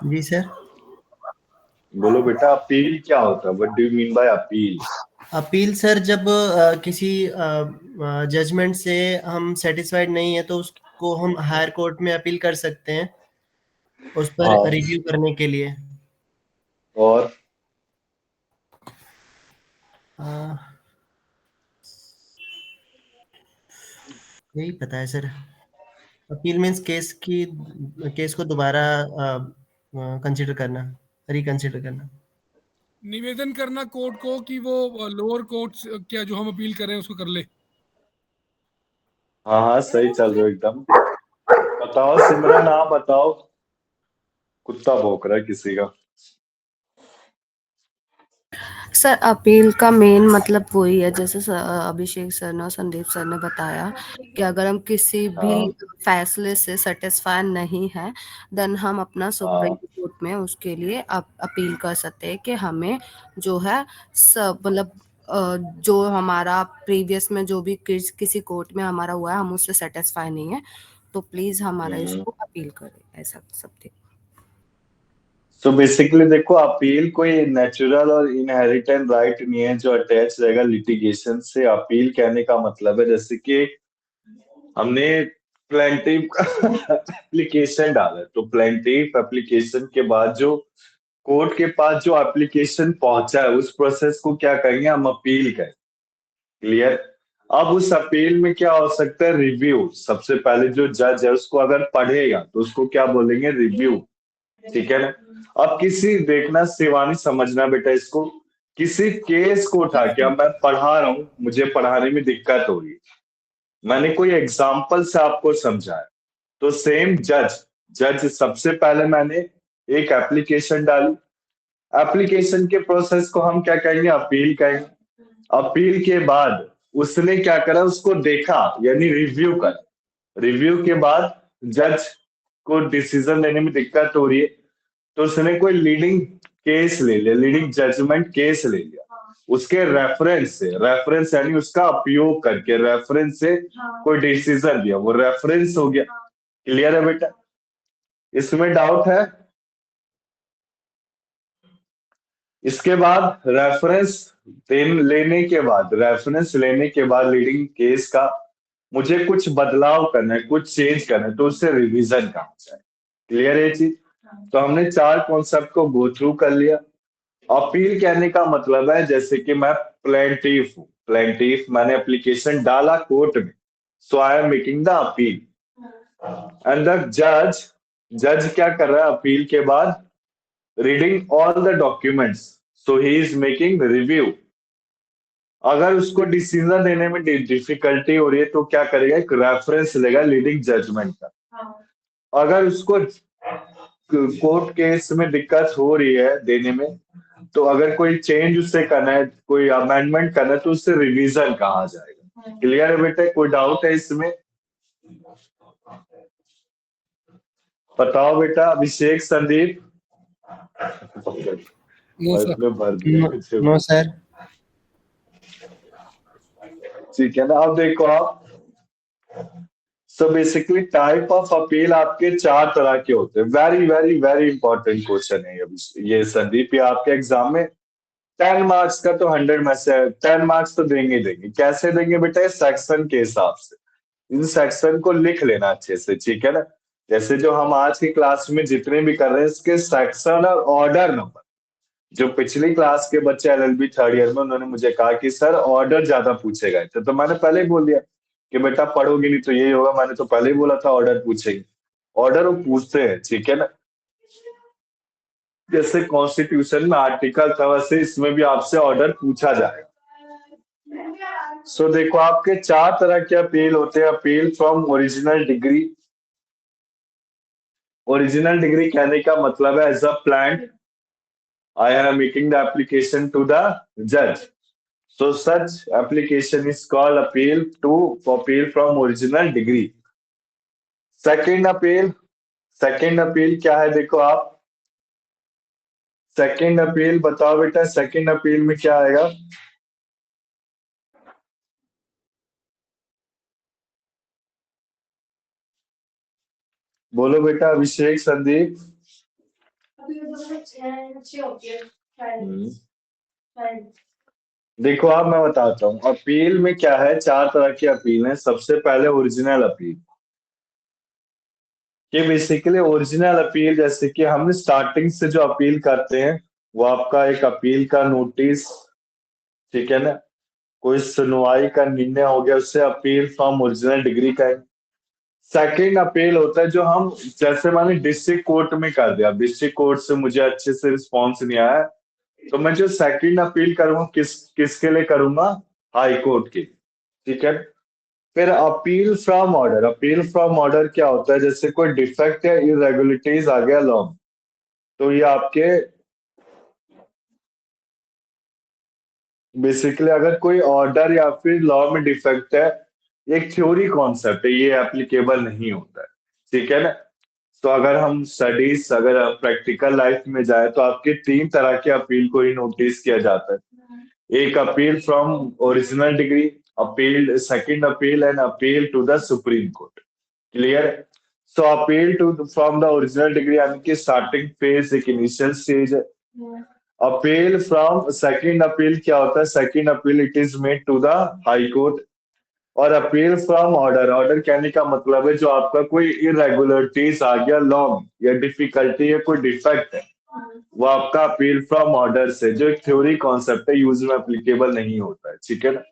जी सर। बोलो बेटा अपील क्या होता है, what do you mean bye appeal? Appeal sir, जब किसी जजमेंट से हम सेटिस्फाइड नहीं है तो उसको हम हायर कोर्ट में अपील कर सकते हैं उस पर हाँ। रिव्यू करने के लिए। और यही पता है सर। अपील मीन्स केस को दोबारा कंसिडर करना, रिकंसिडर करना। निवेदन करना कोर्ट को कि वो लोअर कोर्ट क्या जो हम अपील कर रहे हैं उसको कर ले। हाँ हाँ सही चल रहे हो एकदम। बताओ सिमरन, आप बताओ। कुत्ता भौंक रहा है किसी का। सर अपील का मेन मतलब वही है, जैसे अभिषेक सर ने और संदीप सर ने बताया कि अगर हम किसी भी हाँ फैसले से सेटिस्फाई नहीं है, देन हम अपना सुप्रीम हाँ। कोर्ट में उसके लिए अपील कर सकते हैं कि हमें जो है सब मतलब जो हमारा प्रीवियस में जो भी किसी कोर्ट में हमारा हुआ है हम उससे सेटिस्फाई नहीं है, तो प्लीज हमारा इसको अपील करें, ऐसा सब। सो बेसिकली देखो अपील कोई नेचुरल और इनहेरिटेंट राइट नहीं है जो अटैच रहेगा लिटिगेशन से। अपील कहने का मतलब है जैसे कि हमने प्लेंटिव एप्लीकेशन डाला, तो प्लेंटिव एप्लीकेशन के बाद जो कोर्ट के पास जो एप्लीकेशन पहुंचा है उस प्रोसेस को क्या कहेंगे हम, अपील कहें। क्लियर। अब उस अपील में क्या हो सकता है? रिव्यू। सबसे पहले जो जज है उसको अगर पढ़ेगा तो उसको क्या बोलेंगे? रिव्यू। ठीक है ना? अब किसी, देखना शिवानी, समझना बेटा इसको, किसी केस को उठा के, अब मैं पढ़ा रहा हूं, मुझे पढ़ाने में दिक्कत हो रही है, मैंने कोई एग्जाम्पल से आपको समझाया, तो सेम जज सबसे पहले मैंने एक एप्लीकेशन डाली, एप्लीकेशन के प्रोसेस को हम क्या कहेंगे? अपील कहेंगे। अपील के बाद उसने क्या करा? उसको देखा, यानी रिव्यू कर। रिव्यू के बाद जज को डिसीजन लेने में दिक्कत हो रही है, तो उसने कोई लीडिंग केस ले लिया, लीडिंग जजमेंट केस ले लिया, उसके रेफरेंस से, रेफरेंस यानी उसका उपयोग करके रेफरेंस से कोई डिसीजन दिया, वो रेफरेंस हो गया। क्लियर है बेटा? इसमें डाउट है? इसके बाद रेफरेंस लेने के बाद लीडिंग केस का मुझे कुछ बदलाव करना है, कुछ चेंज करना है, तो उससे रिवीजन कहा जाए। क्लियर है ये चीज? तो हमने 4 कॉन्सेप्ट को गो थ्रू कर लिया। अपील कहने का मतलब है, जैसे कि मैं प्लेंटिफ हूं, प्लेंटिफ, मैंने एप्लीकेशन डाला कोर्ट में, so I am making the appeal, and the जज क्या कर रहा है? अपील के बाद reading all the documents, so he is making review. अगर उसको डिसीजन देने में डिफिकल्टी हो रही है तो क्या करेगा? एक रेफरेंस लेगा लीडिंग जजमेंट का। अगर उसको कोर्ट केस में दिक्कत हो रही है देने में, तो अगर कोई चेंज उससे करना है, कोई अमेंडमेंट करना है, तो उससे रिवीजन कहा जाएगा। क्लियर है बेटे? कोई डाउट है इसमें? बताओ बेटा। अभिषेक, संदीप? No sir. इसमें भर दिया। No sir. ठीक है ना? अब देखो आप, so basically type of appeal आपके 4 तरह के होते हैं। Very very very important question है ये संदीप, ये आपके एग्जाम में 10 मार्क्स का, तो 100 में से 10 मार्क्स तो देंगे देंगे। कैसे देंगे बेटा? सेक्शन के हिसाब से। इन सेक्शन को लिख लेना अच्छे से, ठीक है ना? जैसे जो हम आज की क्लास में जितने भी कर रहे हैं, इसके सेक्शन और ऑर्डर नंबर, जो पिछली क्लास के बच्चे एलएलबी 3rd ईयर में, उन्होंने मुझे कहा कि सर ऑर्डर ज्यादा पूछे गए थे, तो मैंने पहले ही बोल दिया कि बेटा पढ़ोगे नहीं तो यही होगा। मैंने तो पहले ही बोला था ऑर्डर पूछेंगे, ऑर्डर वो पूछते हैं, ठीक है ना? जैसे कॉन्स्टिट्यूशन में आर्टिकल था, वैसे इसमें भी आपसे ऑर्डर पूछा जाएगा। सो देखो, आपके 4 तरह के अपील होते हैं। Appeal from original decree. Original decree कहने का मतलब है, as a plaint I am making the application to the judge. So such application is called appeal from original degree. Second appeal क्या है? देखो आप, सेकेंड अपील बताओ बेटा, सेकेंड अपील में क्या आएगा? बोलो बेटा। अभिषेक, संदीप? देखो आप, मैं बताता हूँ अपील में क्या है। 4 तरह की अपील है। सबसे पहले ओरिजिनल अपील, कि बेसिकली ओरिजिनल अपील, जैसे कि हम स्टार्टिंग से जो अपील करते हैं वो आपका एक अपील का नोटिस, ठीक है ना, कोई सुनवाई का निर्णय हो गया, उससे अपील फ्रॉम ओरिजिनल डिग्री का है। सेकेंड अपील होता है जो हम, जैसे मैंने डिस्ट्रिक्ट कोर्ट में कर दिया, डिस्ट्रिक्ट कोर्ट से मुझे अच्छे से रिस्पॉन्स नहीं आया, तो मैं जो सेकेंड अपील करूंगा किसके लिए करूंगा? हाई कोर्ट की, ठीक है। फिर appeal from order. Appeal from order क्या होता है? जैसे कोई डिफेक्ट या इरेगुलरिटीज आ गया लॉ में, तो ये आपके बेसिकली अगर कोई ऑर्डर या फिर लॉ में डिफेक्ट है, एक थ्योरी कॉन्सेप्ट है, ये एप्लीकेबल नहीं होता है, ठीक है ना। तो अगर हम स्टडीज, अगर प्रैक्टिकल लाइफ में जाए, तो आपके 3 तरह के अपील को ही नोटिस किया जाता है। एक appeal from original decree, appeal, second appeal and appeal to the supreme court. Clear? So appeal to from the original decree यानी कि स्टार्टिंग फेज, एक इनिशियल स्टेज है। अपील फ्रॉम सेकंड अपील क्या होता है? Second appeal it is made to the high court. और appeal from order, order कहने का मतलब है जो आपका कोई इरेगुलरिटीज आ गया लॉ या डिफिकल्टी है, कोई डिफेक्ट है, वो आपका अपील फ्रॉम ऑर्डर से, जो एक थ्योरी कॉन्सेप्ट है, यूज में एप्लीकेबल नहीं होता है, ठीक है ना।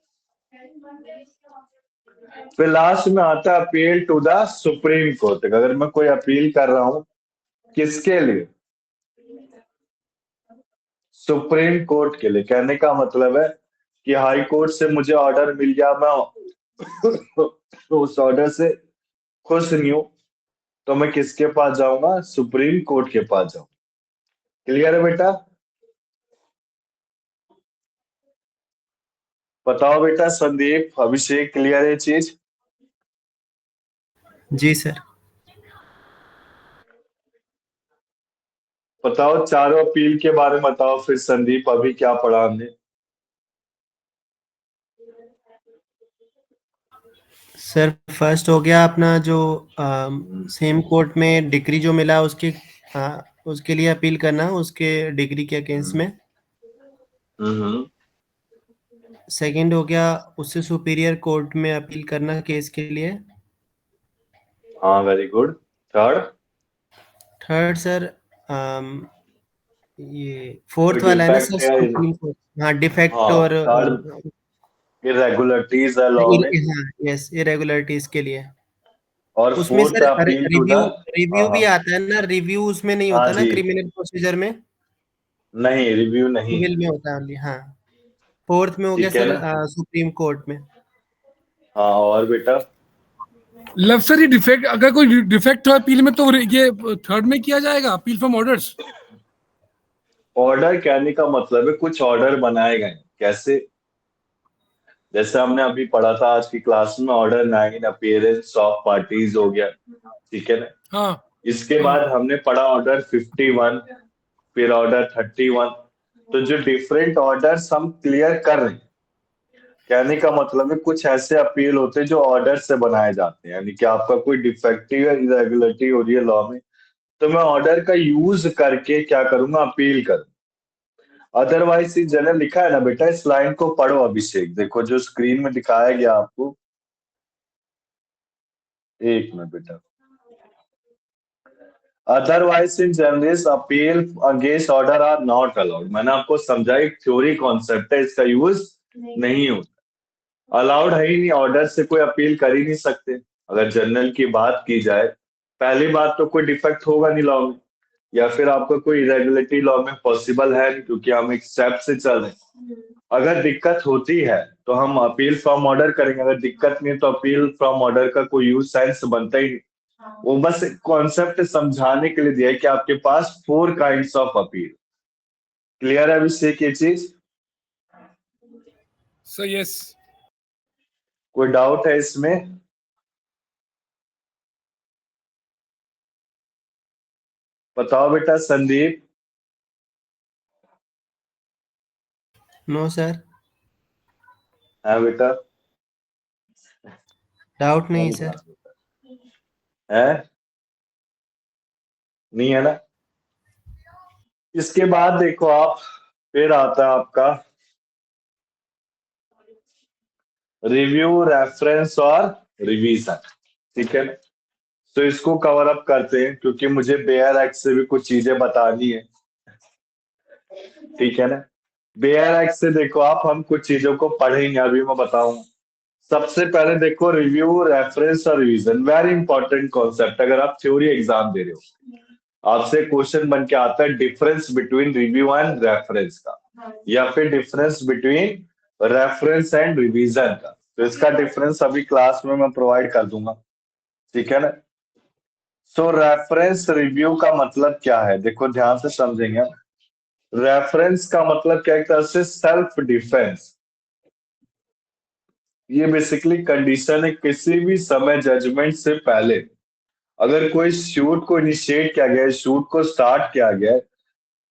फिर लास्ट में आता है appeal to the supreme court. अगर मैं कोई अपील कर रहा हूं किसके लिए? सुप्रीम कोर्ट के लिए। कहने का मतलब है कि हाई कोर्ट से मुझे ऑर्डर मिल गया, मैं उस ऑर्डर से खुश नहीं हूं, तो मैं किसके पास जाऊंगा? सुप्रीम कोर्ट के पास जाऊंगा। क्लियर है बेटा? बताओ बेटा, संदीप, अभिषेक, क्लियर है चीज? जी सर। बताओ चारों अपील के बारे में बताओ फिर संदीप, अभी क्या पढ़ा हमने? सर फर्स्ट हो गया अपना जो सेम कोर्ट में डिग्री जो मिला उसके लिए अपील करना उसके डिग्री के अगेंस्ट में। सेकंड हो गया उससे सुपीरियर कोर्ट में अपील करना केस के लिए। हाँ, वेरी गुड। थर्ड सर ये फोर्थ कोई वाला है ना सर, डिफेक्ट है? Supreme court. हाँ, डिफेक्ट हाँ, और थर्ड इरेगुलरिटीज है लॉ में। हाँ यस, इरेगुलरिटीज के लिए। और उसमें fourth sir appeal to the, review review भी हाँ आता है ना, रिव्यू उसमें नहीं हाँ होता ना जी, क्रिमिनल प्रोसीजर में, नहीं रिव्यू नहीं है। सिविल में होता है ओनली। हाँ, फोर्थ में हो गया ठीक है सर ना? सुप्रीम कोर्ट में। हाँ, और बेटा? लव सर, ये डिफेक्ट, अगर कोई डिफेक्ट हो अपील में तो ये थर्ड में किया जाएगा, अपील फ्रॉम ऑर्डर्स। ऑर्डर कहने का मतलब है कुछ ऑर्डर बनाए गए। कैसे? जैसे हमने अभी पढ़ा था आज की क्लास में, ऑर्डर 9 अपीयरेंस ऑफ पार्टीज हो गया। ठीक है ना? हाँ इसके हाँ। बाद हमने पढ़ा ऑर्डर 51, फिर ऑर्डर 31। तो जो डिफरेंट ऑर्डर्स हम क्लियर कर रहे हैं, कहने का मतलब है कुछ ऐसे अपील होते हैं जो ऑर्डर से बनाए जाते हैं। यानी कि आपका कोई डिफेक्टिव या इरेगुलरिटी हो रही है लॉ में, तो मैं ऑर्डर का यूज करके क्या करूंगा? अपील करूंगा। अदरवाइज इस जगह लिखा है ना बेटा, इस लाइन को पढ़ो अभिषेक, देखो जो स्क्रीन में दिखाया गया आपको। एक मिनट बेटा। Otherwise in general appeal against order are not allowed. मैंने आपको समझा, एक थ्योरी कॉन्सेप्ट है, इसका यूज नहीं होता। अलाउड है ही नहीं, ऑर्डर से कोई अपील कर ही नहीं सकते। अगर जनरल की बात की जाए, पहली बात तो कोई डिफेक्ट होगा नहीं लॉ में, या फिर आपको कोई इरेगुलरिटी लॉ में पॉसिबल है नहीं, क्योंकि हम एक स्टेप से चल रहे हैं। अगर दिक्कत होती है तो हम अपील फ्रॉम ऑर्डर करेंगे, अगर दिक्कत नहीं है तो अपील फ्रॉम ऑर्डर का कोई यूज सेंस बनता ही नहीं। वो बस कॉन्सेप्ट समझाने के लिए दिया है कि आपके पास 4 काइंड्स ऑफ अपील। क्लियर है अभिषेक ये चीज? So yes. कोई डाउट है इसमें? बताओ बेटा संदीप। नो सर, है बेटा? डाउट नहीं सर। है? नहीं है ना? इसके बाद देखो आप, फिर आता है आपका रिव्यू, रेफरेंस और रिवीजन। ठीक है? तो इसको कवर अप करते हैं, क्योंकि मुझे बेयर एक्ट से भी कुछ चीजें बतानी है। ठीक है ना? बेयर एक्ट से देखो आप, हम कुछ चीजों को पढ़ेंगे, अभी मैं बताऊंगा। सबसे पहले देखो रिव्यू, रेफरेंस और रिवीजन, वेरी इंपॉर्टेंट कॉन्सेप्ट। अगर आप थ्योरी एग्जाम दे रहे हो, आपसे क्वेश्चन बन के आता है difference between review and reference का, या फिर difference between reference and revision का। तो इसका डिफरेंस अभी क्लास में मैं प्रोवाइड कर दूंगा। ठीक है ना? सो रेफरेंस रिव्यू का मतलब क्या है, देखो ध्यान से समझेंगे। रेफरेंस का मतलब क्या है? एक तरह से सेल्फ डिफेंस। ये बेसिकली कंडीशन है किसी भी समय जजमेंट से पहले अगर कोई शूट को इनिशिएट किया गया है, शूट को स्टार्ट किया गया है,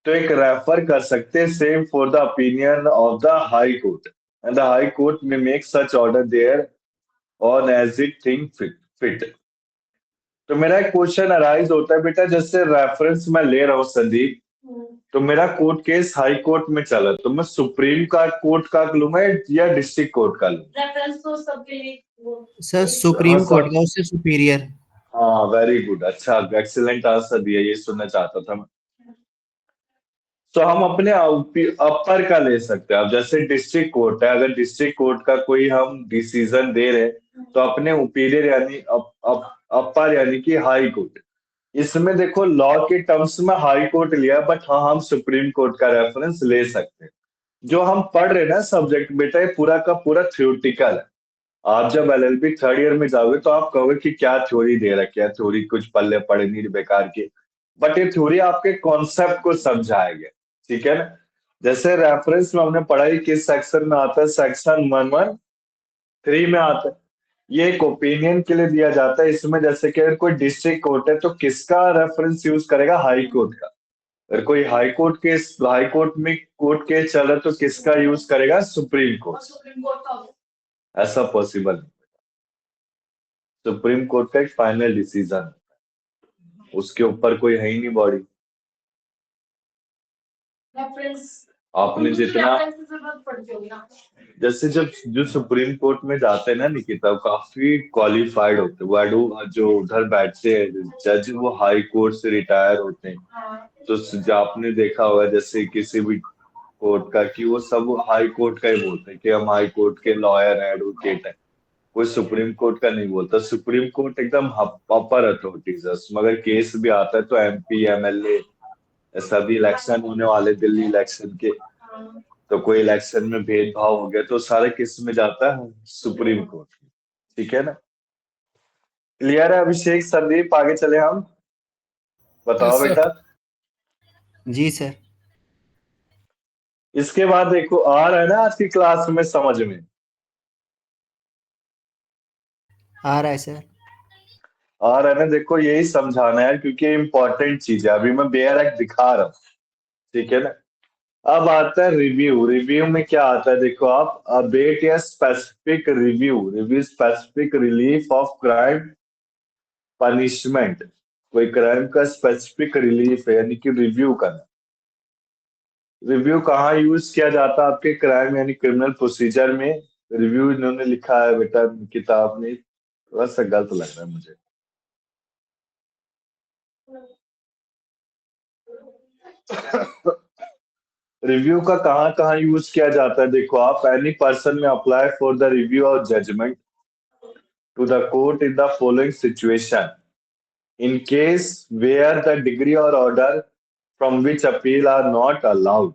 तो एक रेफर कर सकते हैं same for the opinion of the high court, and the high court may make such order thereon as it think fit. तो मेरा एक क्वेश्चन अराइज होता है बेटा, जैसे रेफरेंस मैं ले रहा हूँ संदीप, तो मेरा कोर्ट केस हाई कोर्ट में चला, तो मैं सुप्रीम कोर्ट का लूंगा या डिस्ट्रिक्ट कोर्ट का लूंगा? रेफरेंस तो सबके लिए सर सुप्रीम हाँ, कोर्ट का, उससे सुपीरियर। हाँ वेरी गुड, अच्छा एक्सीलेंट आंसर दिया, ये सुनना चाहता था मैं। तो हम अपने अपर का ले सकते हैं। अब जैसे डिस्ट्रिक्ट कोर्ट है, अगर डिस्ट्रिक्ट कोर्ट का कोई हम डिसीजन दे रहे हैं तो अपने ओपिनियन यानी अपर यानी कि हाई कोर्ट। इसमें देखो लॉ के टर्म्स में हाई कोर्ट लिया, बट हाँ हम सुप्रीम कोर्ट का रेफरेंस ले सकते हैं। जो हम पढ़ रहे हैं ना सब्जेक्ट बेटा, ये पूरा का पूरा थ्योरेटिकल है। आप जब एलएलबी थर्ड ईयर में जाओगे तो आप कहोगे कि क्या थ्योरी दे रखी है, थ्योरी कुछ पल्ले पड़े नहीं, बेकार की। बट ये थ्योरी आपके कॉन्सेप्ट को समझाएगा, ठीक है ना। जैसे रेफरेंस में हमने पढ़ा ही किस सेक्शन में आता है, सेक्शन 113 में आता है। ये एक ओपिनियन के लिए दिया जाता है। इसमें जैसे कि अगर कोई डिस्ट्रिक्ट कोर्ट है तो किसका रेफरेंस यूज करेगा, हाई कोर्ट का। अगर कोई हाई कोर्ट में कोर्ट केस चल रहा है तो किसका यूज करेगा, सुप्रीम कोर्ट। सुप्रीम कोर्ट का ऐसा पॉसिबल नहीं। सुप्रीम कोर्ट का एक फाइनल डिसीजन, उसके ऊपर कोई है ही नहीं बॉडी। रेफरेंस आपने जितना रेफरेंस की जरूरत पड़ती होगी ना। जैसे जब जो सुप्रीम कोर्ट में जाते हैं ना निकिता, वो काफी क्वालिफाइड होते हैं। वो जो उधर बैठते हैं जज, वो हाई कोर्ट से रिटायर होते हैं। हाँ तो जो आपने देखा होगा जैसे किसी भी कोर्ट का, कि वो सब हाई कोर्ट का ही बोलते हैं कि हम हाई कोर्ट के लॉयर हैं, एडवोकेट हैं। कोई सुप्रीम कोर्ट का नहीं बोलता। सुप्रीम कोर्ट एकदम अपर अथॉरिटीज है, उसमें अगर केस भी आता है तो एमपी एमएलए सभी इलेक्शन होने वाले दिल्ली इलेक्शन के, हाँ तो कोई इलेक्शन में भेदभाव हो गया तो सारे किस में जाता है, सुप्रीम कोर्ट। ठीक है ना, क्लियर है अभिषेक, संदीप, आगे चले हम। बताओ Yes, sir. बेटा। जी सर। इसके बाद देखो आ रहा है ना आज की क्लास में समझ में, आ रहा है सर। आ रहा है ना। देखो यही समझाना है क्योंकि इंपॉर्टेंट चीज है। अभी मैं बेयर एक्ट दिखा रहा हूँ, ठीक है ना। अब आता है रिव्यू। रिव्यू में क्या आता है, देखो आप, अबेट या specific review specific relief of crime punishment. कोई क्राइम का स्पेसिफिक रिलीफ है यानी कि रिव्यू करना। रिव्यू कहाँ यूज किया जाता है, आपके क्राइम यानी क्रिमिनल प्रोसीजर में। रिव्यू इन्होंने लिखा है बेटा किताब में, थोड़ा सा गलत लग रहा है मुझे। रिव्यू का कहाँ कहाँ यूज किया जाता है, देखो आप, any person may apply for the review of judgment to the court in the following situation, in case where the degree or order from which appeal are not allowed।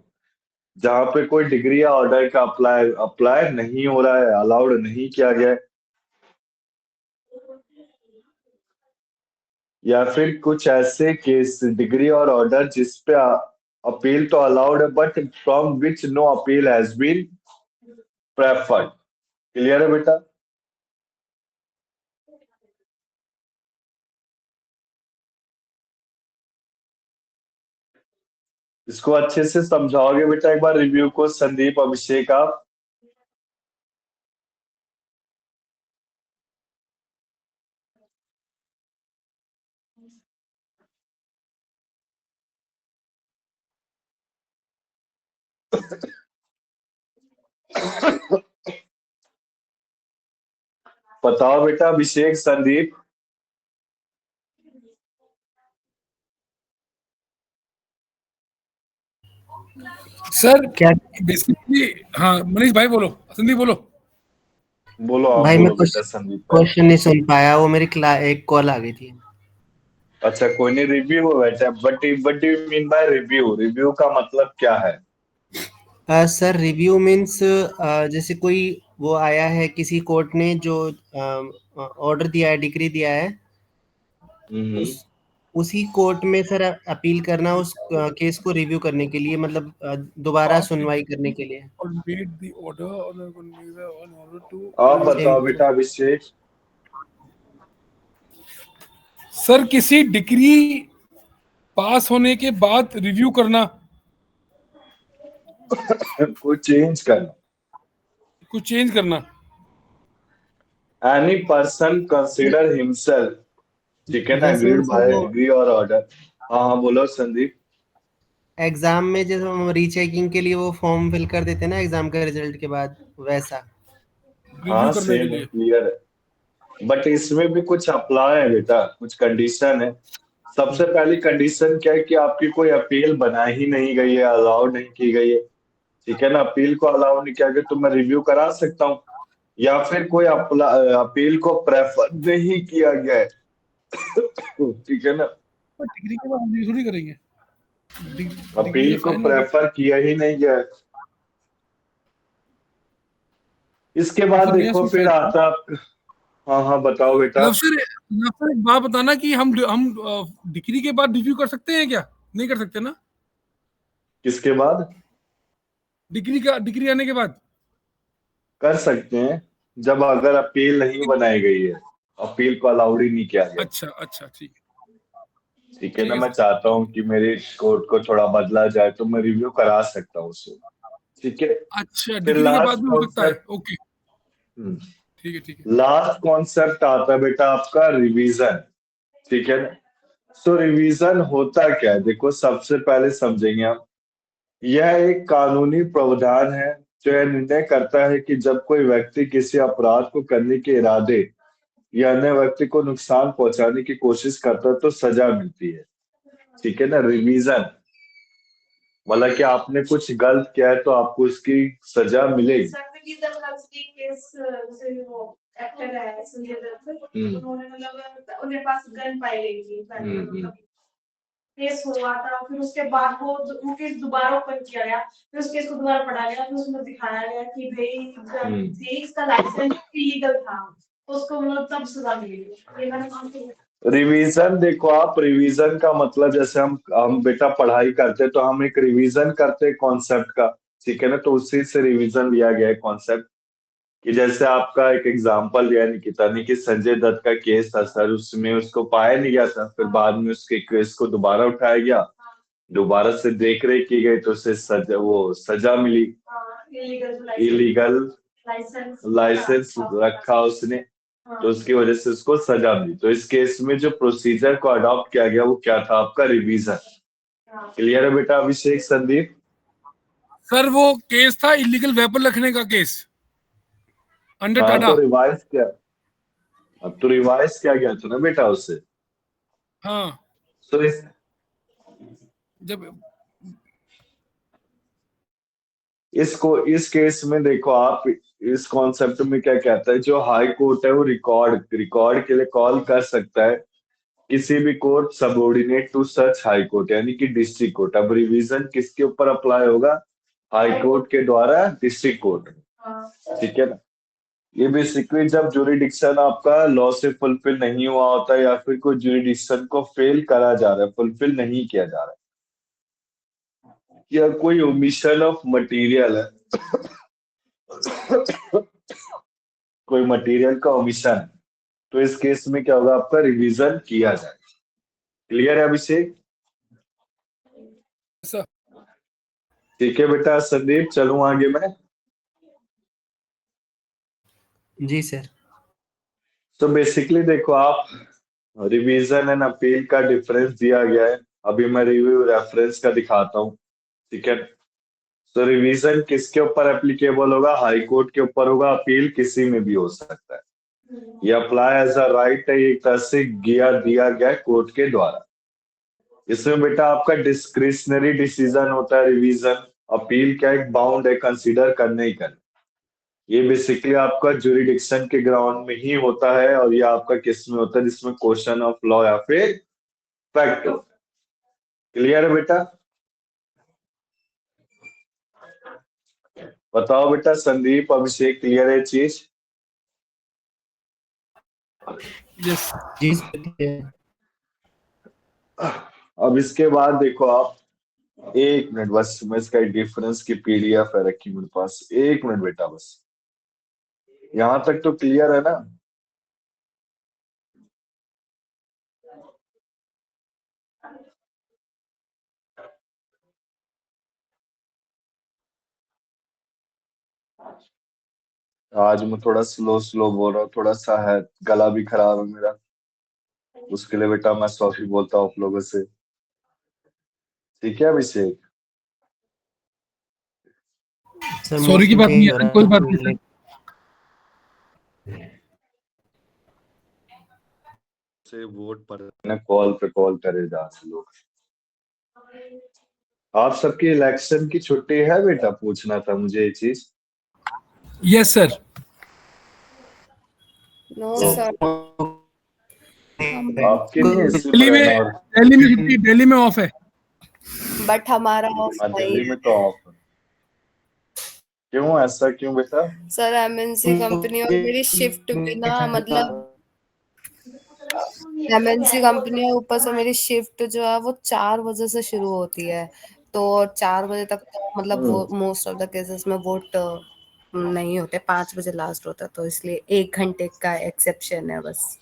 जहां पे कोई डिग्री या order का apply नहीं हो रहा है, allowed नहीं किया गया है, या फिर कुछ ऐसे केस डिग्री और ऑर्डर जिस पे अपील तो अलाउड है but from which no appeal has been preferred. Clear है बेटा। इसको अच्छे से समझाओगे बेटा एक बार रिव्यू को, संदीप अभिषेक आप। बताओ बेटा अभिषेक, संदीप। सर क्या बेसिकली, हाँ मनीष भाई बोलो, संदीप बोलो। बोलो आप, भाई मैं बोलो बेटा संदीप पहले। क्वेश्चन नहीं सुन पाया, वो मेरी एक कॉल आ गई थी। अच्छा कोई नहीं, रिव्यू बेटा, but what do you mean bye review, review का मतलब क्या है। सर रिव्यू मीन्स जैसे कोई वो आया है, किसी कोर्ट ने जो ऑर्डर दिया है, डिक्री दिया है, उसी कोर्ट में सर अपील करना, उस केस को रिव्यू करने के लिए, मतलब दोबारा सुनवाई करने के लिए। or made the order or in order to आप बताओ बेटा अभिषेक। सर किसी डिग्री पास होने के बाद रिव्यू करना, को चेंज करना। कुछ चेंज करना। एनी पर्सन कंसिडर हिमसेल्फ, ठीक है ना, जैसे अग्रीड सर बाय वो डिग्री और ऑर्डर। हाँ हाँ बोलो संदीप। एग्जाम में जैसे हम रीचेकिंग के लिए वो फॉर्म फिल कर देते हैं ना एग्जाम के रिजल्ट के बाद, वैसा। रिव्यू हाँ करने के सेम है, लिए। क्लियर है। बट इसमें भी कुछ अप्लाई है बेटा, कुछ कंडीशन है। सबसे पहली कंडीशन क्या है कि आपकी कोई अपील बनाई ही नहीं गई है, अलाउ नहीं की गई है, ठीक है ना। अपील को अलाउ नहीं किया गया तो मैं रिव्यू करा सकता हूँ। या फिर कोई अपील को प्रेफर नहीं किया गया है। ठीक है ना, डिग्री के बाद हम ये थोड़ी करेंगे, अपील को प्रेफर किया ही नहीं गया है। इसके बाद देखो फिर आता, हाँ हाँ बताओ बेटा। सर एक बात बताना कि हम डिग्री के बाद रिव्यू कर सकते हैं क्या? नहीं कर सकते ना? किसके बाद? डिग्री आने के बाद कर सकते हैं, जब अगर अपील नहीं बनाई गई है, अपील को अलाउड ही नहीं किया गया। अच्छा ठीक है ना, मैं चाहता हूँ कि मेरे कोड को थोड़ा बदला जाए तो मैं रिव्यू करा सकता हूँ उसको। ठीक है, अच्छा, फिर डिग्री के बाद भी हो सकता है। लास्ट ओके, ठीक है। लास्ट कॉन्सेप्ट आता है बेटा आपका रिवीजन। ठीक है ना, सो रिवीजन होता क्या है, देखो सबसे पहले समझेंगे हम, यह एक कानूनी प्रावधान है जो यह निर्णय करता है कि जब कोई व्यक्ति किसी अपराध को करने के इरादे या अन्य व्यक्ति को नुकसान पहुंचाने की कोशिश करता है तो सजा मिलती है। ठीक है ना, रिवीजन मतलब कि आपने कुछ गलत किया है तो आपको उसकी सजा मिलेगी। एक्टर है संजय दत्त, उन्होंने मतलब उनके पास गन पाई गई थी, केस हुआ था, फिर उसके बाद वो केस दोबारा ओपन किया गया, फिर उस केस को दोबारा पढ़ा गया, फिर उसमें दिखाया गया कि भाई इसका लाइसेंस इलीगल था, तो उसको मतलब तब सजा मिलेगी। ये मैंने रिवीजन देखो आप, रिवीजन का मतलब जैसे हम बेटा पढ़ाई करते तो हम एक रिवीजन करते कॉन्सेप्ट का। ठीक है ना, तो उसी से रिवीजन लिया गया है कॉन्सेप्ट, कि जैसे आपका एक एग्जांपल लिया निकिता ने कि संजय दत्त का केस था सर, उसमें उसको पाया नहीं गया था, फिर बाद में उसके केस को दोबारा उठाया गया, दोबारा से देख रेख की गई तो उसे सजा मिली, इलीगल लाइसेंस रखा उसने, तो उसकी वजह से उसको सजा मिली। तो इस केस में जो प्रोसीजर को अडॉप्ट किया गया वो क्या था, आपका रिवीजन। क्लियर है बेटा अभिषेक, संदीप? सर वो केस था इलीगल वेपन रखने का केस अंडर टाटा। तो रिवाइज किया, अब तो रिवाइज किया गया था ना बेटा उससे। हाँ, तो जब इस केस में देखो आप, इस कॉन्सेप्ट में क्या कहता है, जो हाई कोर्ट है वो रिकॉर्ड के लिए कॉल कर सकता है किसी भी court subordinate to such high court, यानी कि डिस्ट्रिक्ट कोर्ट। अब रिवीजन किसके ऊपर अप्लाई होगा, हाई कोर्ट के द्वारा डिस्ट्रिक्ट कोर्ट। ठीक है ना, ये बेसिकली जब जुरिडिक्शन आपका लॉ से फुलफिल नहीं हुआ होता है या फिर कोई जुरिडिक्शन को फेल करा जा रहा है, फुलफिल नहीं किया जा रहा है, या कोई ओमिशन ऑफ मटेरियल है, कोई मटेरियल का ओमिशन, तो इस केस में क्या होगा, आपका रिवीजन किया जाए। क्लियर है अभिषेक? सर ठीक है बेटा संदीप, चलूं आगे मैं? जी सर। तो बेसिकली देखो आप, रिवीजन एंड अपील का डिफरेंस दिया गया है, अभी मैं रिव्यू रेफरेंस का दिखाता हूँ। ठीक है, तो रिवीजन किसके ऊपर एप्लीकेबल होगा, हाई कोर्ट के ऊपर होगा, अपील किसी में भी हो सकता है। ये अप्लाई एज अ राइट है, एक तरह से दिया गया कोर्ट के द्वारा। इसमें बेटा आपका डिस्क्रिशनरी डिसीजन होता है रिवीजन, अपील क्या एक बाउंड है, कंसीडर करने ही करने। ये बेसिकली आपका जुरिडिक्शन के ग्राउंड में ही होता है, और ये आपका किस में होता है, जिसमें क्वेश्चन ऑफ लॉ या फिर फैक्ट होता है। क्लियर है बेटा? बताओ बेटा संदीप अभिषेक, क्लियर है चीज? यस जी सर। अब इसके बाद देखो आप, एक मिनट बस, मैं इसका डिफरेंस की पीडीएफ है रखी मेरे पास, एक मिनट बेटा बस। यहां तक तो क्लियर है ना? आज मैं थोड़ा स्लो बोल रहा हूँ, थोड़ा सा है, गला भी खराब है मेरा, उसके लिए बेटा मैं सॉरी बोलता हूँ आप लोगों से। ठीक है अभिषेक? सॉरी की बात नहीं है, कोई बात नहीं। से वोट पर कॉल पे कॉल करे जा से लोग। आप सबकी इलेक्शन की छुट्टी है बेटा, पूछना था मुझे ये चीज। Yes sir. नो सर, आपके लिए इसी दिल्ली में और दिल्ली में छुट्टी, दिल्ली में ऑफ है। बट हमारा ऑफ नहीं दिल्ली है में तो ऑफ है। क्यों ऐसा क्यों बेटा? सर। एमएनसी कंपनी और मेरी शिफ्ट भी ना, मतलब एमएनसी कंपनी है, ऊपर से मेरी शिफ्ट जो है वो 4 बजे से शुरू होती है, तो 4 बजे तक तो मतलब वो मोस्ट ऑफ द केसेस में वोट नहीं होते, 5 बजे लास्ट होता है, तो इसलिए 1 घंटे का एक्सेप्शन है बस।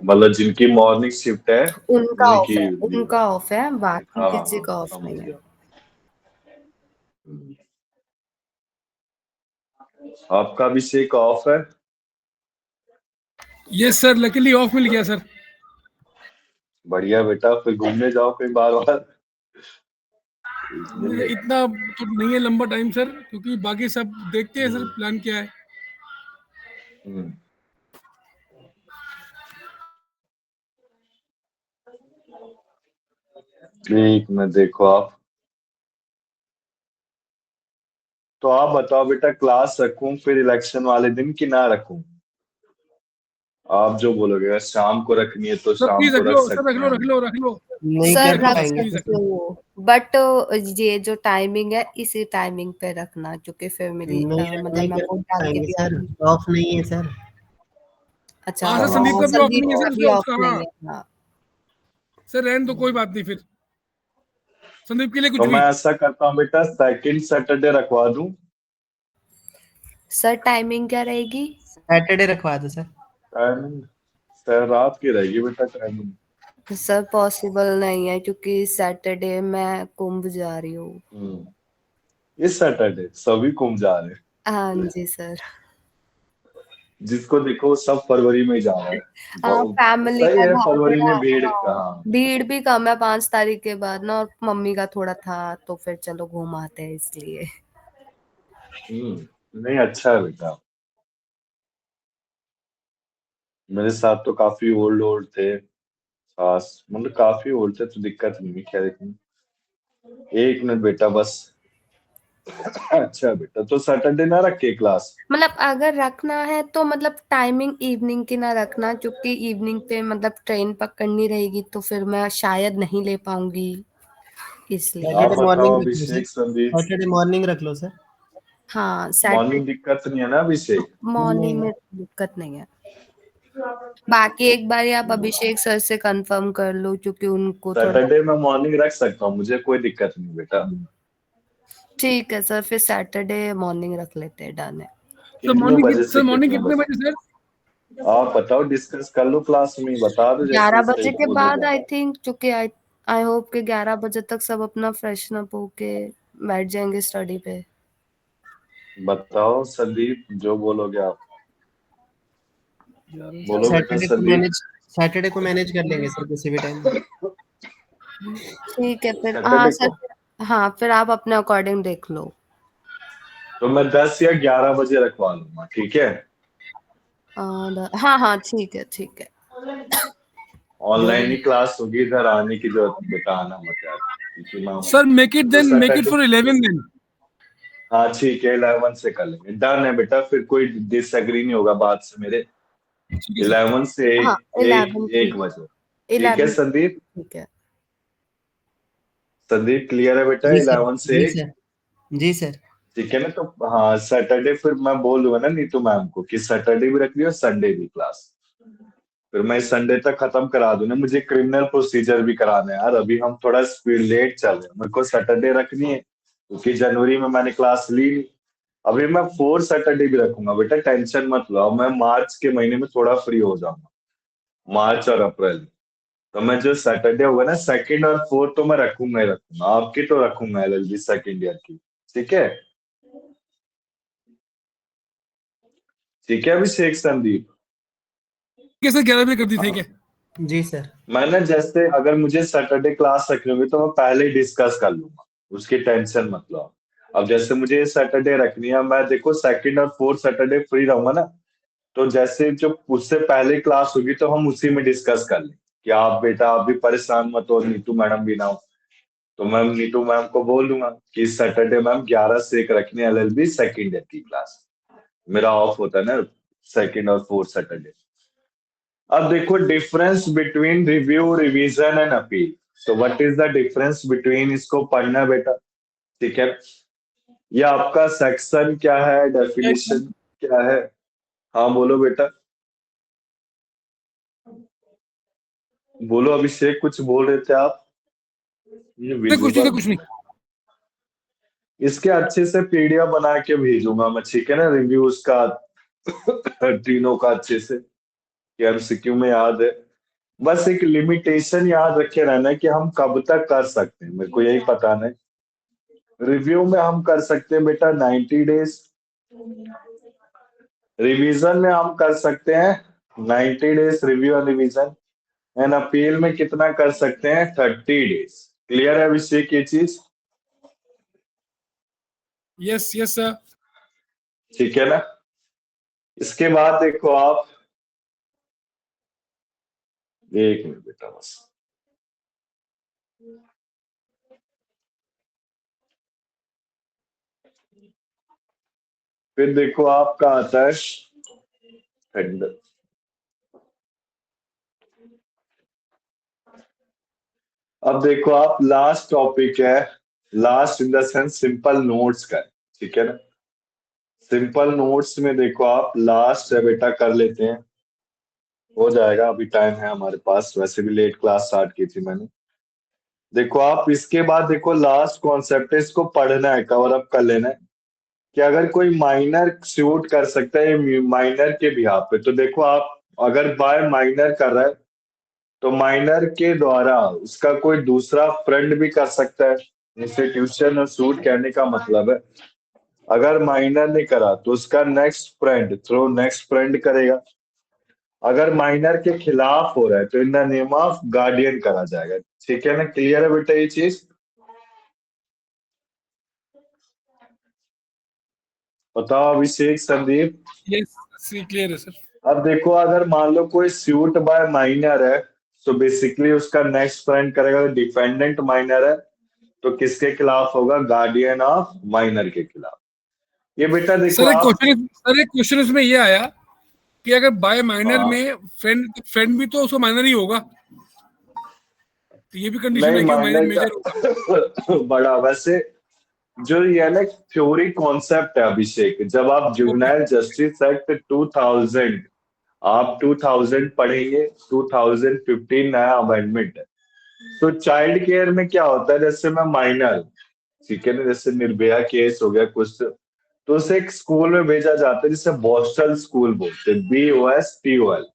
मतलब जिनकी मॉर्निंग शिफ्ट है उनका उन्हीं ऑफ की है, लीव है। उनका ऑफ है, बाकी हाँ किसी हाँ का ऑफ समझ नहीं है। गया। आपका अभिषेक ऑफ है? यस सर, लकीली ऑफ मिल गया सर। बढ़िया बेटा, फिर घूमने जाओ कहीं बार बार। इतना तो नहीं है लंबा टाइम सर, क्योंकि बाकी सब देखते हैं सर प्लान क्या है। हम्म। ठीक, मैं देखो आप तो आप बताओ बेटा, क्लास रखूं फिर इलेक्शन वाले दिन कि ना रखूं? आप जो बोलोगे, अगर शाम को रखनी है तो सर शाम प्लीज को रख रख लो सर, रख सकते हैं लो रख हम। लो रख लो। नहीं सर कर रख लो सर, रख पाएंगे प्लीज रख सर। लो। लो, बट ये जो टाइमिंग है इसी टाइमिंग पे रखना, क्योंकि फिर मेरी मतलब नहीं मैं कर वोट डाल के पाएंगे भी सर, आऊंगी। ऑफ नहीं है सर। अच्छा हाँ सर, हाँ संदीप हाँ, का भी ऑफ संदीप नहीं है का सर, भी उसका ऑफ उसका नहीं हाँ। है। हाँ सर रहने तो कोई बात नहीं, फिर संदीप के लिए कुछ तो भी। मैं ऐसा करता हूँ बेटा, सेकंड सैटरडे रखवा दूं। सर टाइमिंग क्या रहेगी? सैटरडे रखवा दो सर। टाइमिंग सर रात की रहेगी बेटा टाइमिंग। सर पॉसिबल नहीं है, क्योंकि सैटरडे मैं कुंभ जा रही हूँ। इस सैटरडे सभी कुंभ जा रहे हैं। हाँ जी सर। जिसको देखो सब फरवरी में ही जा रहा है। हाँ, फैमिली सही का है, था फरवरी थोड़ा। में भीड़ हाँ, कहाँ। भीड़ भी कम है 5 तारीख के बाद ना, और मम्मी का थोड़ा था, तो फिर चलो घूम आते हैं इसलिए। नहीं अच्छा है बेटा। मेरे साथ तो काफी ओल्ड ओल्ड थे, खास मतलब काफी ओल्ड थे, तो दिक्कत नहीं हुई। खैर एक मिनट बेटा बस। अच्छा बेटा, तो सैटरडे ना रखे क्लास? मतलब अगर रखना है तो मतलब टाइमिंग इवनिंग की ना रखना, क्योंकि इवनिंग पे मतलब ट्रेन पकड़नी रहेगी, तो फिर मैं शायद नहीं ले पाऊंगी, इसलिए। आप सैटरडे बताओ मॉर्निंग रख लो सर। अभिषेक, संदीप। सैटरडे मॉर्निंग रख लो सर। हाँ मॉर्निंग सैटरडे दिक्कत नहीं है ना अभिषेक? मॉर्निंग में दिक्कत नहीं है। बाकी एक बार आप अभिषेक सर से कंफर्म कर लो, क्योंकि उनको थोड़ा। सैटरडे में मॉर्निंग रख सकता हूँ, मुझे कोई दिक्कत नहीं बेटा। ठीक है सर, फिर सैटरडे मॉर्निंग रख लेते हैं, डन है। कितने बजे से सर मॉर्निंग कितने कितने बजे? बजे सर? आप बताओ, डिस्कस कर लो क्लास में, बता दो जैसे 11 बजे सही के बाद बोलेगा। आई थिंक, क्योंकि आई होप कि 11 बजे तक सब अपना फ्रेशन अप होके बैठ जाएंगे स्टडी पे। बताओ संदीप, जो बोलोगे आप। बोलो बेटा संदीप। सैटरडे को मैनेज कर लेंगे सर किसी भी टाइम। ठीक है फिर, हाँ सैटरडे सर। को हाँ फिर आप अपने अकॉर्डिंग देख लो। तो मैं 10 या 11 बजे रखवा लूंगा, ठीक है? हाँ हाँ ठीक है, ठीक है। ऑनलाइन ही क्लास होगी, इधर आने की जरूरत नहीं बेटा, आना मत यार, क्योंकि मैं sir make it two then, make it Saturday. For 11 then. हाँ ठीक है, 11 से कर लेंगे, डन है बेटा, फिर कोई डिसएग्री नहीं होगा बात से मेरे। ठीक है सर। 11 से हाँ एक 11 एक ठीक बजे। है, ठीक है 11 संदीप। ठीक है। संदीप क्लियर है बेटा, जी सर। 11 से जी 1। सर। जी सर। ठीक है ना? तो हाँ, सैटरडे फिर मैं बोल दूंगा ना नीतू मैम को कि सैटरडे भी रख लियो, संडे भी क्लास। फिर मैं संडे तक खत्म करा दूंगा, मुझे क्रिमिनल प्रोसीजर भी कराना है यार, अभी हम थोड़ा स्पीड लेट चल रहे हैं, मेरे को सैटरडे रखनी है क्योंकि जनवरी में मैंने क्लास ली नहीं। अभी मैं 4 सैटरडे भी रखूंगा बेटा, टेंशन मत लो, अब मैं मार्च के महीने में थोड़ा फ्री हो जाऊंगा, मार्च और अप्रैल। तो मैं जो सैटरडे होगा ना, सेकंड और फोर्थ, तो मैं रखूंगा ही रखूंगा, आपकी तो रखूंगा एलएलबी सेकंड ईयर की। ठीक है? ठीक है अभिषेक, संदीप। ठीक है सर, 11 बजे कर दी, ठीक है। जी सर। मैंने जैसे अगर मुझे सैटरडे क्लास रखनी होगी तो मैं पहले ही डिस्कस कर लूंगा, उसकी टेंशन मत लो। अब जैसे मुझे ये सैटरडे रखनी है, मैं देखो सेकंड और फोर्थ सैटरडे फ्री रहूंगा ना, तो जैसे जो उससे पहले क्लास होगी तो हम उसी में डिस्कस कर लें कि आप बेटा आप भी परेशान मत हो, नीतू मैडम भी ना हो। तो मैं नीतू मैम को बोल दूंगा कि सैटरडे मैम 11 से 1 रखनी है एलएलबी सेकंड ईयर की क्लास, मेरा ऑफ होता है ना सेकंड और फोर्थ सैटरडे। अब देखो difference between review, revision and appeal. तो what is the difference between, इसको पढ़ना बेटा, ठीक है। ये आपका सेक्शन क्या है, डेफिनेशन क्या है? हाँ बोलो बेटा, बोलो अभिषेक, कुछ बोल रहे थे आप? ये कुछ visual, नहीं। इसके अच्छे से पीडीएफ बना के भेजूंगा मैं, ठीक है ना, रिव्यूज का तीनों का अच्छे से, कि एमसीक्यू में याद है। बस एक लिमिटेशन याद रखे रहना कि हम कब तक कर सकते हैं, मेरे को यही पता नहीं। रिव्यू में हम कर सकते हैं बेटा 90 डेज, रिवीजन में हम कर सकते हैं 90 डेज रिव्यू और रिवीजन, एंड अपील में कितना कर सकते हैं 30 डेज। क्लियर है अभिषेक ये चीज? Yes sir. ठीक है ना। इसके बाद देखो आप, एक मिनट बेटा बस, फिर देखो आपका आता है हेडर। अब देखो आप, लास्ट टॉपिक है, last in the sense simple notes का, ठीक है ना। सिंपल नोट्स में देखो आप, लास्ट है बेटा, कर लेते हैं, हो जाएगा, अभी टाइम है हमारे पास, वैसे भी लेट क्लास स्टार्ट की थी मैंने। देखो आप, इसके बाद देखो लास्ट कॉन्सेप्ट है, इसको पढ़ना है, कवर अप कर लेना है कि अगर कोई माइनर शूट कर सकता है माइनर के बिहाफ पे, तो देखो आप अगर बाय माइनर कर रहा है तो माइनर के द्वारा उसका कोई दूसरा फ्रेंड भी कर सकता है। इंस्टीट्यूशन और सूट कहने का मतलब है, अगर माइनर ने करा तो उसका next friend through next friend करेगा। अगर माइनर के खिलाफ हो रहा है तो in the name of guardian करा जाएगा, ठीक है ना। क्लियर है बेटा ये चीज? बताओ अभिषेक, संदीप। यस क्लियर है सर। अब देखो अगर मान लो कोई सूट बाय माइनर है, तो बेसिकली उसका नेक्स्ट फ्रेंड करेगा, डिफेंडेंट माइनर है तो किसके खिलाफ होगा, गार्डियन ऑफ माइनर के खिलाफ। ये बेटा देखो सर एक क्वेश्चन इसमें ये आया कि अगर बाय माइनर हाँ। में फ्रेंड भी तो उसको माइनर ही होगा, तो ये भी कंडीशन नहीं है कि माइनर मेजर का बड़ा, वैसे जो ये ना थ्योरी कॉन्सेप्ट है अभिषेक, जब आप जुवेनाइल जस्टिस एक्ट 2000 आप 2000 पढ़ेंगे, 2015 नया अमेंडमेंट है। तो चाइल्ड केयर में क्या होता है, जैसे मैं माइनर, ठीक है ना, जैसे निर्भया केस हो गया कुछ, तो उसे एक स्कूल में भेजा जाता है जिसे बॉस्टल स्कूल बोलते हैं, BOSTOL।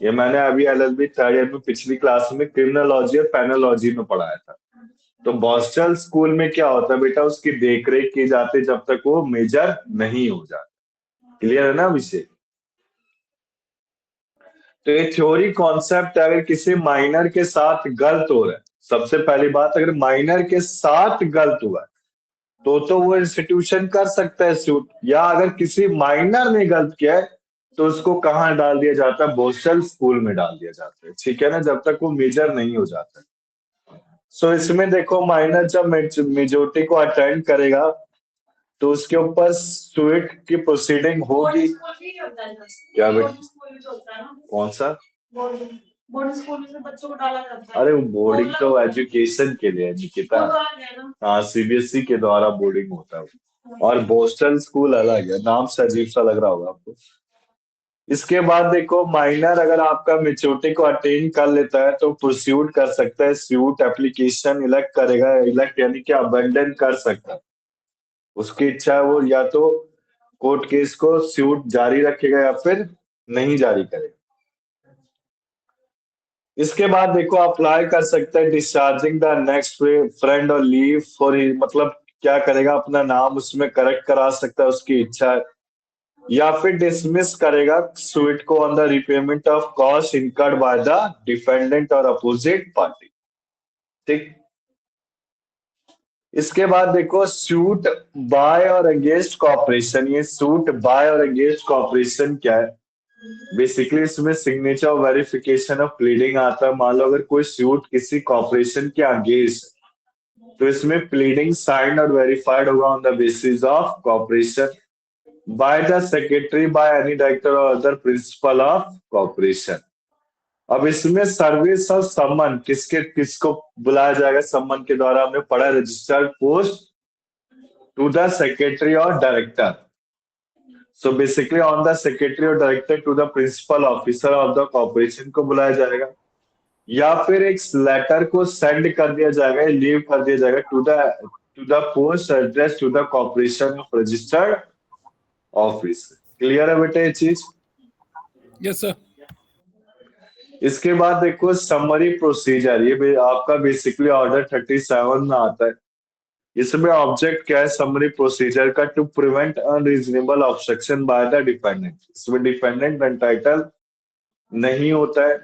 ये मैंने अभी LLB थर्ड ईयर में पिछली क्लास में क्रिमिनोलॉजी और पेनोलॉजी में पढ़ाया था। तो बॉस्टल स्कूल में क्या होता है बेटा, उसकी देखरेख की जाती है जब तक वो मेजर नहीं हो जाता। क्लियर है ना अभिषेक? तो ये थ्योरी कॉन्सेप्ट है, अगर किसी माइनर के साथ गलत हो रहा है, सबसे पहली बात, अगर माइनर के साथ गलत हुआ है तो वो इंस्टीट्यूशन कर सकता है सूट, या अगर किसी माइनर ने गलत किया है तो उसको कहाँ डाल दिया जाता है, बॉस्टल स्कूल में डाल दिया जाता है, ठीक है ना, जब तक वो मेजर नहीं हो जाता। सो इसमें देखो माइनर जब मेजोरिटी को अटेंड करेगा तो उसके ऊपर स्वीट की प्रोसीडिंग होगी। क्या बेटा? कौन सा बोर्डिंग स्कूल में बच्चों को डाला जाता है? अरे वो बोर्डिंग तो एजुकेशन के लिए है निकिता, हाँ CBSE के द्वारा बोर्डिंग होता है, और बॉस्टल स्कूल अलग है, नाम से अजीब सा लग रहा होगा आपको। इसके बाद देखो माइनर अगर आपका मेच्योरिटी को अटेन कर लेता है तो प्रोसीड कर सकता है, सूट एप्लीकेशन इलेक्ट करेगा, इलेक्ट यानी कि अबेंडन कर सकता है, उसकी इच्छा है, वो या तो कोर्ट केस को सूट जारी रखेगा या फिर नहीं जारी करेगा। इसके बाद देखो अप्लाई कर सकते हैं डिस्चार्जिंग द नेक्स्ट फ्रेंड और लीव फॉर, मतलब क्या करेगा, अपना नाम उसमें करेक्ट करा सकता है, उसकी इच्छा है, या फिर डिसमिस करेगा सूट को on the repayment of cost incurred by the defendant और अपोजिट पार्टी, ठीक। इसके बाद देखो सूट बाय और अगेंस्ट कॉर्पोरेशन। ये सूट बाय और अगेंस्ट कॉर्पोरेशन क्या है, बेसिकली इसमें सिग्नेचर और वेरिफिकेशन ऑफ प्लीडिंग आता है। मान लो अगर कोई सूट किसी कॉर्पोरेशन के अगेंस्ट, तो इसमें प्लीडिंग साइंड और वेरीफाइड होगा on the basis of corporation. By the secretary, by any director और अदर प्रिंसिपल ऑफ कॉर्पोरेशन। अब इसमें सर्विस ऑफ सम्मन किसको बुलाया जाएगा? सम्मन के द्वारा हमने पढ़ा, registered post to the secretary और director. So basically on the secretary और director to the principal officer of the corporation को बुलाया जाएगा, या फिर एक लेटर को सेंड कर दिया जाएगा, लीव कर दिया जाएगा to the post address to the corporation of registered office. Clear है बेटा ये चीज? Yes sir. इसके बाद देखो समरी प्रोसीजर, ये आपका बेसिकली ऑर्डर 37 में आता है। इसमें ऑब्जेक्ट क्या है समरी प्रोसीजर का? To prevent unreasonable obstruction by the dependent. इसमें डिपेंडेंट एंटाइटल नहीं होता है।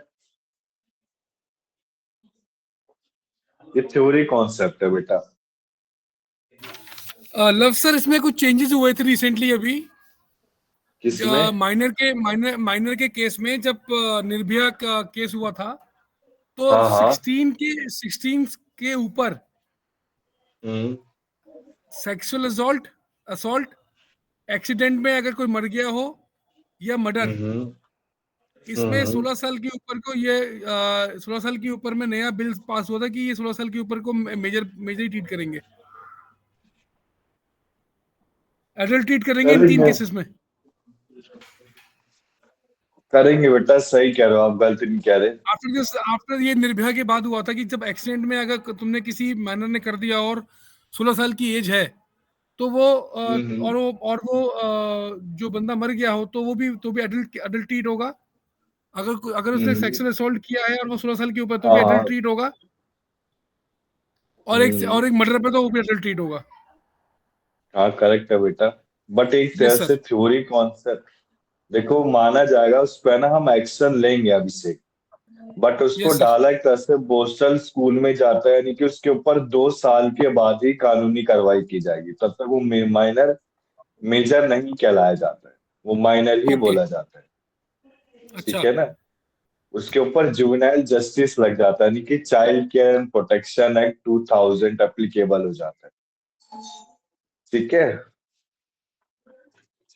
ये थ्योरी कॉन्सेप्ट है बेटा। लव सर, इसमें कुछ चेंजेस हुए थे रिसेंटली अभी किसमें? माइनर के केस में, जब निर्भया का केस हुआ था तो हाँ, हाँ। 16 के ऊपर सेक्सुअल असॉल्ट एक्सीडेंट में अगर कोई मर गया हो या मर्डर, इसमें 16 साल के ऊपर को ये 16 साल के ऊपर में नया बिल पास हुआ था कि ये 16 साल के ऊपर को मेजर ही ट्रीट करेंगे, एडल्ट ट्रीट करेंगे इन 3 केसेस में। करेंगे बेटा, सही कह रहे हो आप, गलत नहीं कह रहे। आफ्टर ये निर्भया के बाद हुआ था कि जब एक्सीडेंट में अगर तुमने किसी माइनर ने कर दिया और 16 साल की एज है तो वो और वो जो बंदा मर गया हो तो वो भी एडल्ट ट्रीट होगा। अगर उसने सेक्सुअल असॉल्ट किया है और वो 16 साल के ऊपर तो भी एडल्ट ट्रीट होगा, और एक मर्डर पे तो वो भी एडल्ट ट्रीट होगा। हाँ करेक्ट है बेटा, बट एक तरह से थ्योरी कॉन्सेप्ट देखो माना जाएगा, उस पर ना हम एक्शन लेंगे अभिषेक, बट उसको डाला एक तरह से बोस्टल स्कूल में जाता है, यानी कि उसके ऊपर 2 साल के बाद ही कानूनी कार्रवाई की जाएगी, तब तक वो माइनर मेजर नहीं कहलाया जाता है, वो माइनर ही बोला जाता है। ठीक है ना? उसके ऊपर जुवेनाइल जस्टिस लग जाता है, यानी कि child care and protection act 2000 applicable हो जाता है। ठीक है?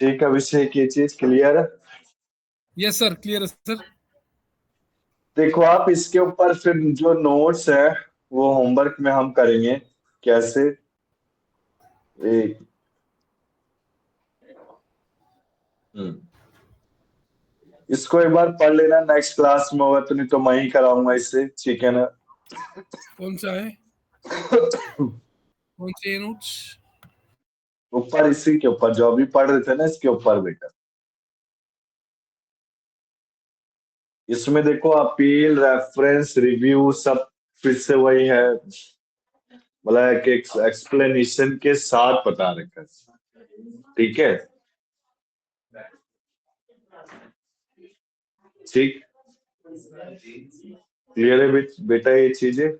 ठीक है अभिषेक, ये चीज क्लियर है? यस सर, क्लियर है सर। देखो आप इसके ऊपर फिर जो नोट्स है वो होमवर्क में हम करेंगे कैसे। इसको एक बार पढ़ लेना, नेक्स्ट क्लास में होगा तो, नहीं तो मैं ही कराऊंगा इससे। ठीक है ना? कौन सा है? कौन से नोट्स? ऊपर इसी के ऊपर जो अभी पढ़ रहे थे ना, इसके ऊपर बेटा। इसमें देखो अपील, रेफरेंस, रिव्यू सब फिर से वही है, मतलब कि एक्सप्लेनेशन के साथ बता रखा है। ठीक है? ठीक, क्लियर है बेटा ये चीजें?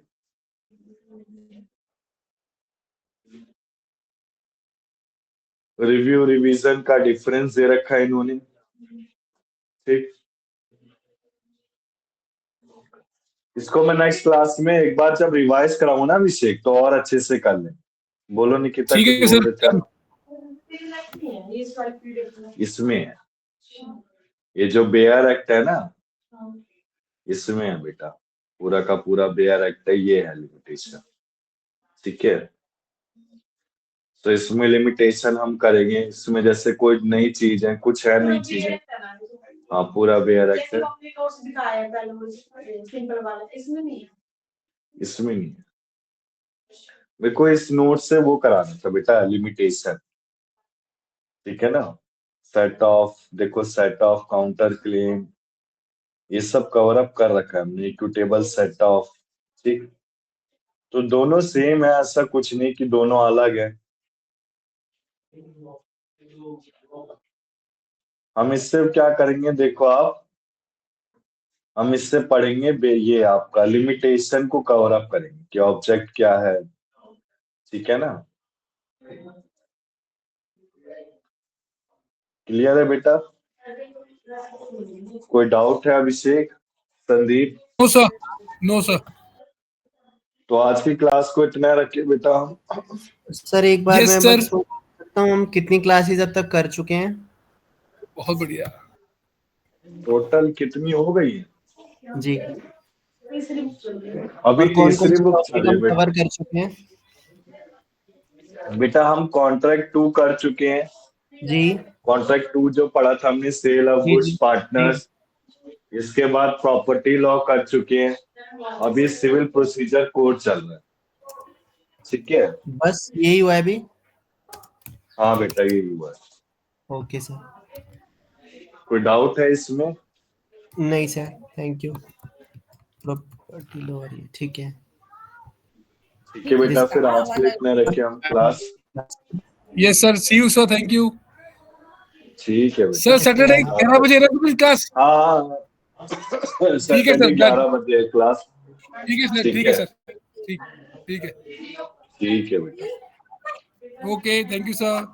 रिव्यू रिवीजन का डिफरेंस दे रखा है इन्होंने। ठीक, इसको मैं नेक्स्ट क्लास में एक बार जब रिवाइज कराऊंगा ना अभिषेक, तो और अच्छे से कर लें। बोलो निकिता। ठीक है सर। इसमें है ये जो बेयर एक्ट है ना, इसमें है बेटा, पूरा का पूरा बेयर एक्ट है, ये है लिमिटेशन। ठीक है? तो इसमें लिमिटेशन हम करेंगे, इसमें जैसे कोई नई चीज है, कुछ है नई चीज है। हाँ पूरा बेयर एक्ट है, इसमें नहीं है। मेरे को इस नोट से वो कराना था बेटा, लिमिटेशन। ठीक है ना? सेट ऑफ, देखो सेट ऑफ, काउंटर क्लेम, ये सब कवर अप कर रखा है हमने, इक्विटेबल सेट ऑफ। ठीक, तो दोनों सेम है, ऐसा कुछ नहीं कि दोनों अलग है। हम इससे क्या करेंगे देखो आप, हम इससे पढ़ेंगे ये आपका लिमिटेशन को कवर अप करेंगे कि ऑब्जेक्ट क्या है। ठीक है ना? क्लियर है बेटा? कोई डाउट है Abhishek, Sandeep? No sir, no sir. तो आज की क्लास को इतना रखिए बेटा हम। सर एक बार Yes, मैं sir. बस सकता हूँ हम कितनी क्लासेस अब तक कर चुके हैं? बहुत बढ़िया। टोटल कितनी हो गई है? जी। अभी और कौन कौन तीसरी से बुक टॉपिक चल रही हम है कवर कर चुके हैं? बेटा हम कॉन्ट्रैक्ट 2 कर चुके हैं। जी कॉन्ट्रैक्ट 2 जो पढ़ा था हमने, सेल ऑफ जी गुड्स जी पार्टनर्स। इसके बाद प्रॉपर्टी लॉ कर चुके हैं। अभी सिविल प्रोसीजर कोड चल रहा है। ठीक है। बस यही हुआ है अभी? हाँ बेटा यही हुआ है। Okay sir. कोई डाउट है इसमें? नहीं sir, thank you. Property law ठीक है। ठीक है बेटा, फिर आज के लिए इतना रखे हम class. Yes sir, see you sir, thank you ठीक है बेटा। सर। सैटरडे 11 बजे रहेगी क्लास? हाँ ठीक है सैटरडे सर, 11 बजे है क्लास। ठीक है सर, ठीक है सर, ठीक ठीक है। ठीक है बेटा। Okay, thank you sir.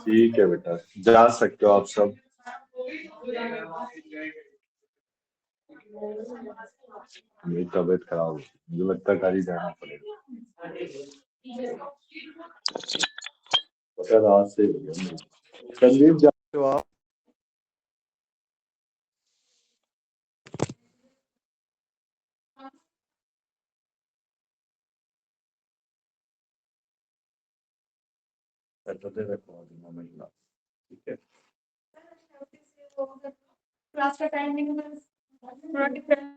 ठीक है बेटा, जा सकते हो आप सब। मेरी तबीयत खराब है, मुझे लगता है घर ही जाना पड़ेगा। पता रात से हो गया। संदीप जाते हो आप? सैटरडे रखवा दूंगा मैं क्लास। ठीक है। क्लास का टाइमिंग थोड़ा डिफरेंट